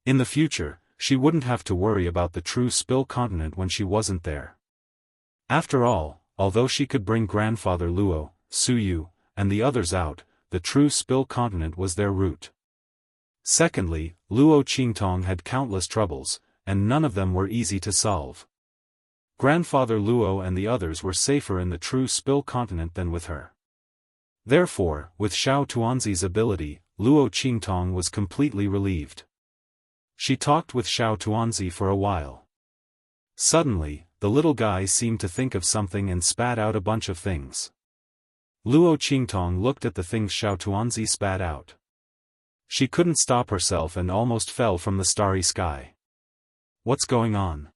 In the future, she wouldn't have to worry about the true Spill continent when she wasn't there. After all, although she could bring grandfather Luo, Suyu, and the others out, the true Spill continent was their route. Secondly, Luo Qingtong had countless troubles, and none of them were easy to solve. Grandfather Luo and the others were safer in the true Spill continent than with her. Therefore, with Xiao Tuanzi's ability, Luo Qingtong was completely relieved. She talked with Xiao Tuanzi for a while. Suddenly, the little guy seemed to think of something and spat out a bunch of things. Luo Qingtong looked at the things Xiao Tuanzi spat out. She couldn't stop herself and almost fell from the starry sky. What's going on?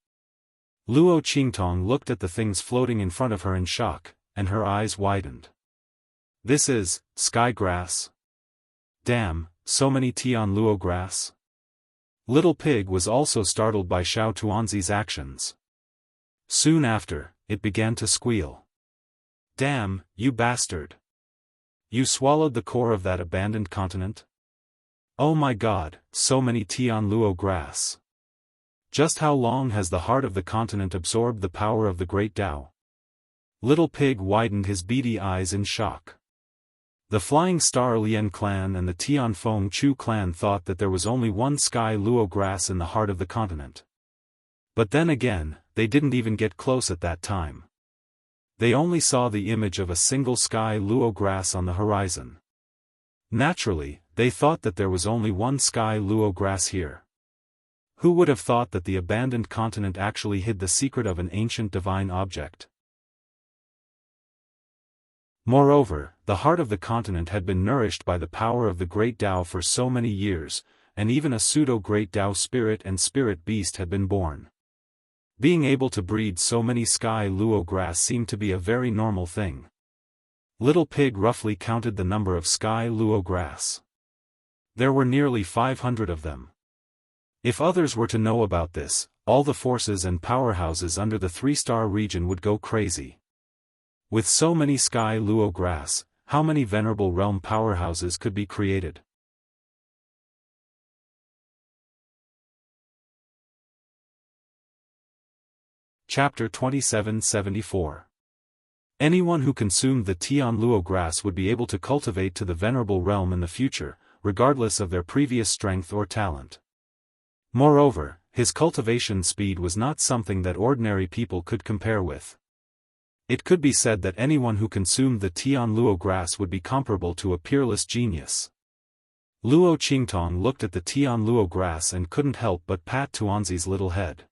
Luo Qingtong looked at the things floating in front of her in shock, and her eyes widened. This is sky grass. Damn, so many Tian Luo grass. Little Pig was also startled by Xiao Tuanzi's actions. Soon after, it began to squeal. Damn, you bastard! You swallowed the core of that abandoned continent? Oh my god, so many Tian Luo grass. Just how long has the heart of the continent absorbed the power of the great Tao? Little Pig widened his beady eyes in shock. The Flying Star Lien clan and the Tianfeng Chu clan thought that there was only one sky luo grass in the heart of the continent. But then again, they didn't even get close at that time. They only saw the image of a single sky luo grass on the horizon. Naturally, they thought that there was only one sky luo grass here. Who would have thought that the abandoned continent actually hid the secret of an ancient divine object? Moreover, the heart of the continent had been nourished by the power of the great Tao for so many years, and even a pseudo-great Tao spirit and spirit beast had been born. Being able to breed so many sky luo grass seemed to be a very normal thing. Little Pig roughly counted the number of sky luo grass. There were nearly 500 of them. If others were to know about this, all the forces and powerhouses under the 3-star region would go crazy. With so many sky luo grass, how many venerable realm powerhouses could be created? Chapter 2774. Anyone who consumed the Tian luo grass would be able to cultivate to the venerable realm in the future, regardless of their previous strength or talent. Moreover, his cultivation speed was not something that ordinary people could compare with. It could be said that anyone who consumed the Tian luo grass would be comparable to a peerless genius. Luo Qingtong looked at the Tian luo grass and couldn't help but pat Tuanzi's little head.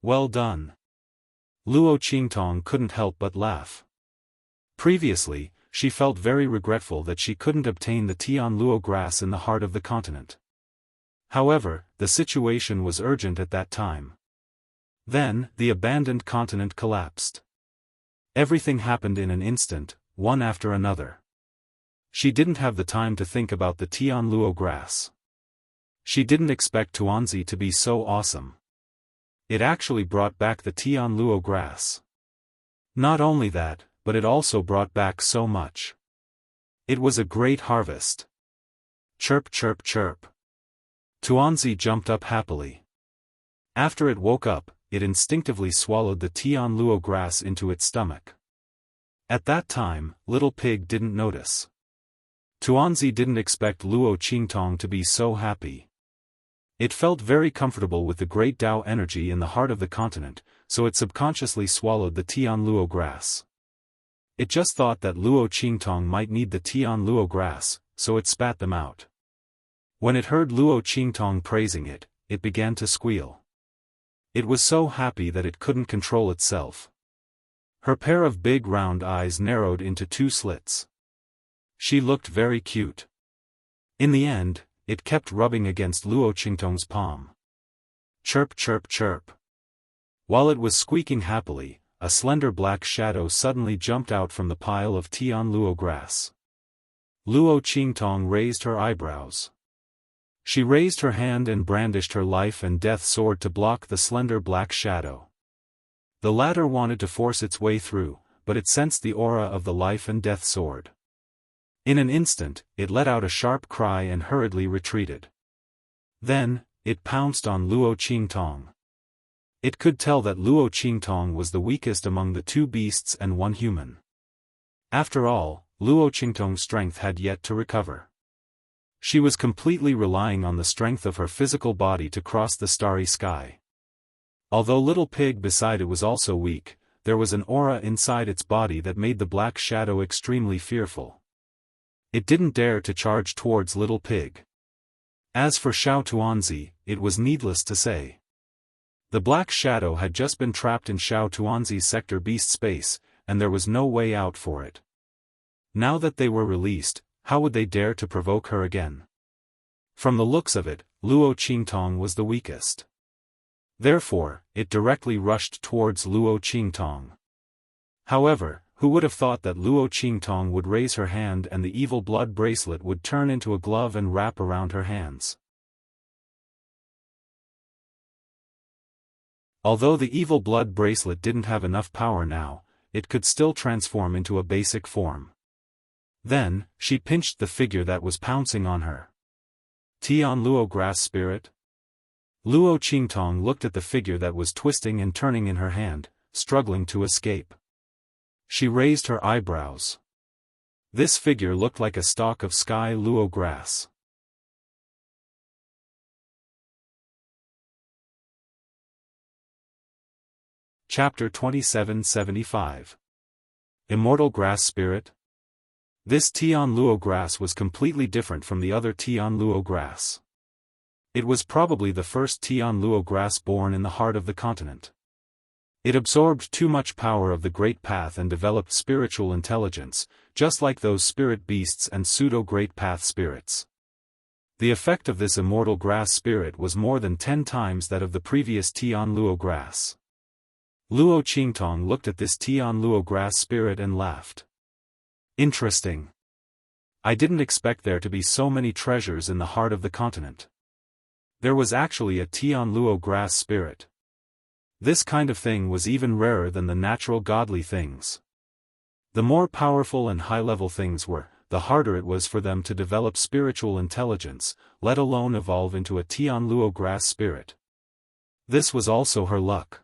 Well done. Luo Qingtong couldn't help but laugh. Previously, she felt very regretful that she couldn't obtain the Tian luo grass in the heart of the continent. However, the situation was urgent at that time. Then, the abandoned continent collapsed. Everything happened in an instant, one after another. She didn't have the time to think about the Tian luo grass. She didn't expect Tuanzi to be so awesome. It actually brought back the Tian luo grass. Not only that, but it also brought back so much. It was a great harvest. Chirp chirp chirp. Tuanzi jumped up happily. After it woke up, it instinctively swallowed the Tian luo grass into its stomach. At that time, Little Pig didn't notice. Tuanzi didn't expect Luo Qingtong to be so happy. It felt very comfortable with the great Tao energy in the heart of the continent, so it subconsciously swallowed the Tian luo grass. It just thought that Luo Qingtong might need the Tian luo grass, so it spat them out. When it heard Luo Qingtong praising it, it began to squeal. It was so happy that it couldn't control itself. Her pair of big round eyes narrowed into 2 slits. She looked very cute. In the end, it kept rubbing against Luo Qingtong's palm. Chirp chirp chirp. While it was squeaking happily, a slender black shadow suddenly jumped out from the pile of Tian luo grass. Luo Qingtong raised her eyebrows. She raised her hand and brandished her life and death sword to block the slender black shadow. The latter wanted to force its way through, but it sensed the aura of the life and death sword. In an instant, it let out a sharp cry and hurriedly retreated. Then, it pounced on Luo Qingtong. It could tell that Luo Qingtong was the weakest among the 2 beasts and 1 human. After all, Luo Qingtong's strength had yet to recover. She was completely relying on the strength of her physical body to cross the starry sky. Although Little Pig beside it was also weak, there was an aura inside its body that made the black shadow extremely fearful. It didn't dare to charge towards Little Pig. As for Xiao Tuanzi, it was needless to say. The black shadow had just been trapped in Xiao Tuanzi's sector beast space, and there was no way out for it. Now that they were released, how would they dare to provoke her again? From the looks of it, Luo Qingtong was the weakest. Therefore, it directly rushed towards Luo Qingtong. However, who would have thought that Luo Qingtong would raise her hand and the evil blood bracelet would turn into a glove and wrap around her hands? Although the evil blood bracelet didn't have enough power now, it could still transform into a basic form. Then, she pinched the figure that was pouncing on her. Tian luo grass spirit? Luo Qingtong looked at the figure that was twisting and turning in her hand, struggling to escape. She raised her eyebrows. This figure looked like a stalk of sky luo grass. Chapter 2775. Immortal Grass Spirit. This Tian Luo grass was completely different from the other Tian Luo grass. It was probably the first Tian Luo grass born in the heart of the continent. It absorbed too much power of the Great Path and developed spiritual intelligence, just like those spirit beasts and pseudo-Great Path spirits. The effect of this immortal grass spirit was more than 10 times that of the previous Tian Luo grass. Luo Qingtong looked at this Tian Luo grass spirit and laughed. Interesting. I didn't expect there to be so many treasures in the heart of the continent. There was actually a Tian Luo grass spirit. This kind of thing was even rarer than the natural godly things. The more powerful and high-level things were, the harder it was for them to develop spiritual intelligence, let alone evolve into a Tian Luo grass spirit. This was also her luck.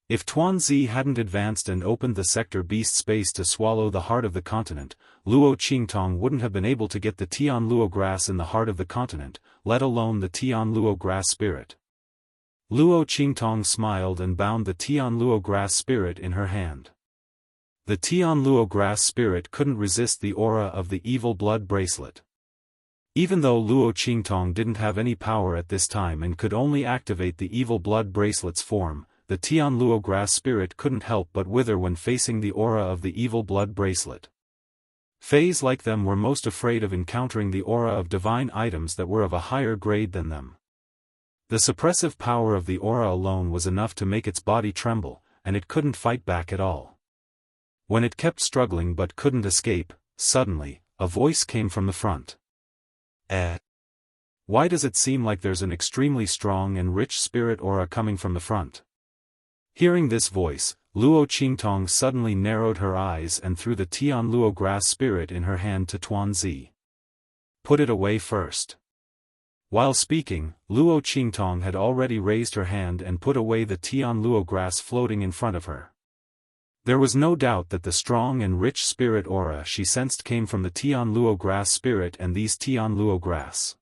If Tuanzi hadn't advanced and opened the sector beast space to swallow the heart of the continent, Luo Qingtong wouldn't have been able to get the Tian Luo grass in the heart of the continent, let alone the Tian Luo grass spirit. Luo Qingtong smiled and bound the Tian Luo grass spirit in her hand. The Tian Luo grass spirit couldn't resist the aura of the evil blood bracelet. Even though Luo Qingtong didn't have any power at this time and could only activate the evil blood bracelet's form, the Tian Luo grass spirit couldn't help but wither when facing the aura of the evil blood bracelet. Fays like them were most afraid of encountering the aura of divine items that were of a higher grade than them. The suppressive power of the aura alone was enough to make its body tremble, and it couldn't fight back at all. When it kept struggling but couldn't escape, suddenly, a voice came from the front. Why does it seem like there's an extremely strong and rich spirit aura coming from the front? Hearing this voice, Luo Qingtong suddenly narrowed her eyes and threw the Tian Luo grass spirit in her hand to Tuanzi. Put it away first. While speaking, Luo Qingtong had already raised her hand and put away the Tian Luo grass floating in front of her. There was no doubt that the strong and rich spirit aura she sensed came from the Tian Luo grass spirit and these Tian Luo grass.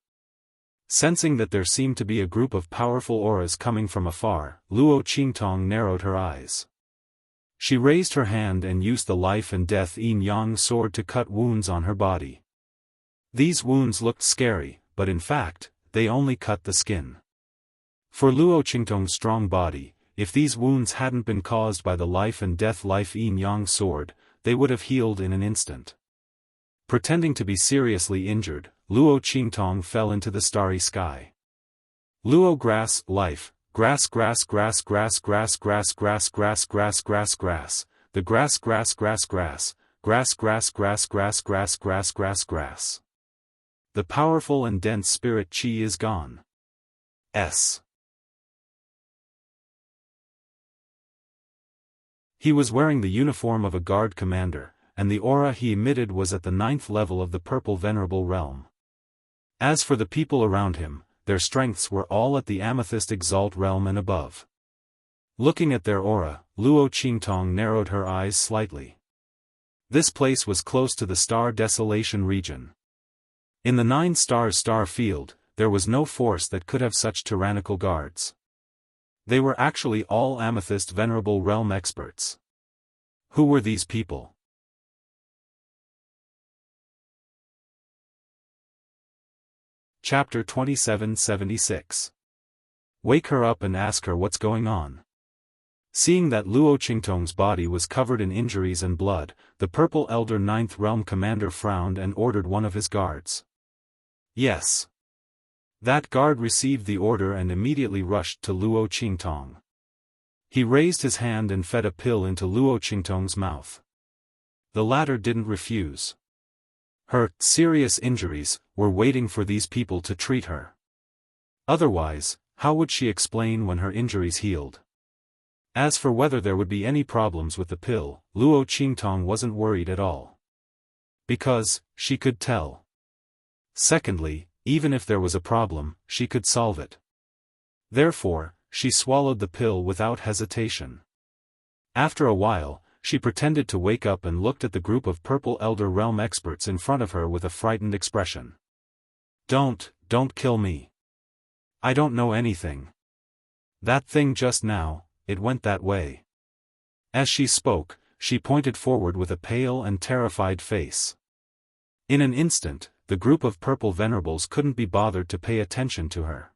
Sensing that there seemed to be a group of powerful auras coming from afar, Luo Qingtong narrowed her eyes. She raised her hand and used the life and death yin-yang sword to cut wounds on her body. These wounds looked scary, but in fact, they only cut the skin. For Luo Qingtong's strong body, if these wounds hadn't been caused by the life and death life yin-yang sword, they would have healed in an instant. Pretending to be seriously injured, Luo Qingtong fell into the starry sky. Luo grass, life, grass grass grass grass grass grass grass grass grass grass grass, the grass grass grass grass, grass grass grass grass grass grass grass grass. The powerful and dense spirit qi is gone. He was wearing the uniform of a guard commander, and the aura he emitted was at the 9th level of the Purple Venerable Realm. As for the people around him, their strengths were all at the Amethyst Exalt realm and above. Looking at their aura, Luo Qingtong narrowed her eyes slightly. This place was close to the Star Desolation region. In the 9 stars star field, there was no force that could have such tyrannical guards. They were actually all Amethyst Venerable Realm experts. Who were these people? Chapter 2776. Wake her up and ask her what's going on. Seeing that Luo Qingtong's body was covered in injuries and blood, the Purple Elder 9th Realm Commander frowned and ordered one of his guards. Yes. That guard received the order and immediately rushed to Luo Qingtong. He raised his hand and fed a pill into Luo Qingtong's mouth. The latter didn't refuse. Her serious injuries were waiting for these people to treat her. Otherwise, how would she explain when her injuries healed? As for whether there would be any problems with the pill, Luo Qingtong wasn't worried at all. Because, she could tell. Secondly, even if there was a problem, she could solve it. Therefore, she swallowed the pill without hesitation. After a while, she pretended to wake up and looked at the group of purple Elder Realm experts in front of her with a frightened expression. Don't kill me. I don't know anything. That thing just now, it went that way. As she spoke, she pointed forward with a pale and terrified face. In an instant, the group of purple venerables couldn't be bothered to pay attention to her.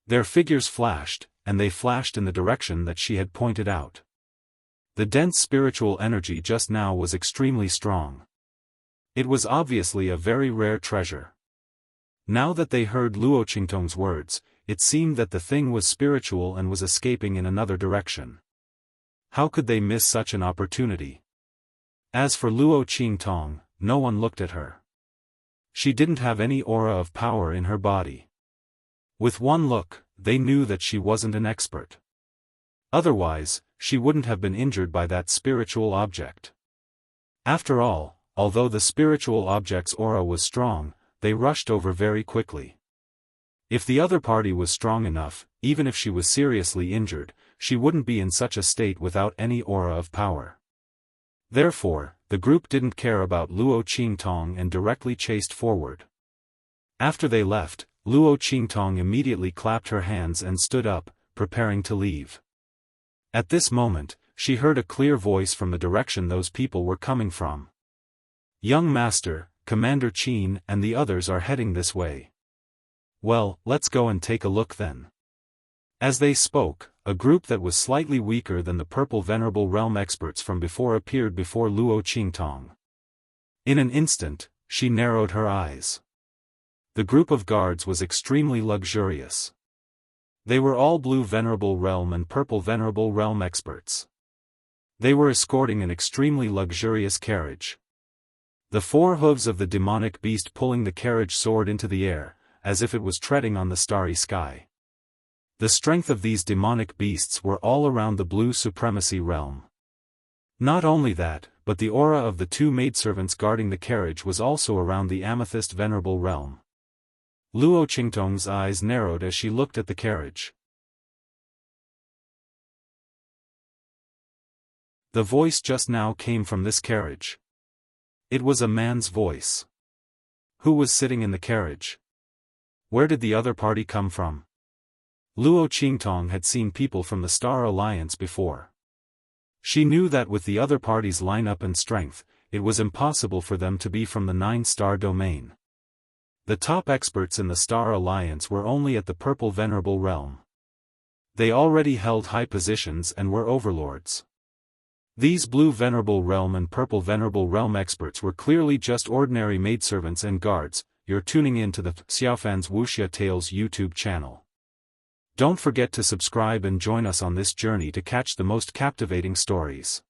Their figures flashed, and they flashed in the direction that she had pointed out. The dense spiritual energy just now was extremely strong. It was obviously a very rare treasure. Now that they heard Luo Qingtong's words, it seemed that the thing was spiritual and was escaping in another direction. How could they miss such an opportunity? As for Luo Qingtong, no one looked at her. She didn't have any aura of power in her body. With one look, they knew that she wasn't an expert. Otherwise, she wouldn't have been injured by that spiritual object. After all, although the spiritual object's aura was strong, they rushed over very quickly. If the other party was strong enough, even if she was seriously injured, she wouldn't be in such a state without any aura of power. Therefore, the group didn't care about Luo Qingtong and directly chased forward. After they left, Luo Qingtong immediately clapped her hands and stood up, preparing to leave. At this moment, she heard a clear voice from the direction those people were coming from. Young Master, Commander Qin and the others are heading this way. Well, let's go and take a look then. As they spoke, a group that was slightly weaker than the purple Venerable Realm experts from before appeared before Luo Qingtong. In an instant, she narrowed her eyes. The group of guards was extremely luxurious. They were all blue Venerable Realm and purple Venerable Realm experts. They were escorting an extremely luxurious carriage. The four hooves of the demonic beast pulling the carriage soared into the air, as if it was treading on the starry sky. The strength of these demonic beasts were all around the blue supremacy realm. Not only that, but the aura of the two maidservants guarding the carriage was also around the amethyst Venerable Realm. Luo Qingtong's eyes narrowed as she looked at the carriage. The voice just now came from this carriage. It was a man's voice. Who was sitting in the carriage? Where did the other party come from? Luo Qingtong had seen people from the Star Alliance before. She knew that with the other party's lineup and strength, it was impossible for them to be from the 9-star domain. The top experts in the Star Alliance were only at the Purple Venerable Realm. They already held high positions and were overlords. These Blue Venerable Realm and Purple Venerable Realm experts were clearly just ordinary maidservants and guards. You're tuning in to the Xiaofan's Wuxia Tales YouTube channel. Don't forget to subscribe and join us on this journey to catch the most captivating stories.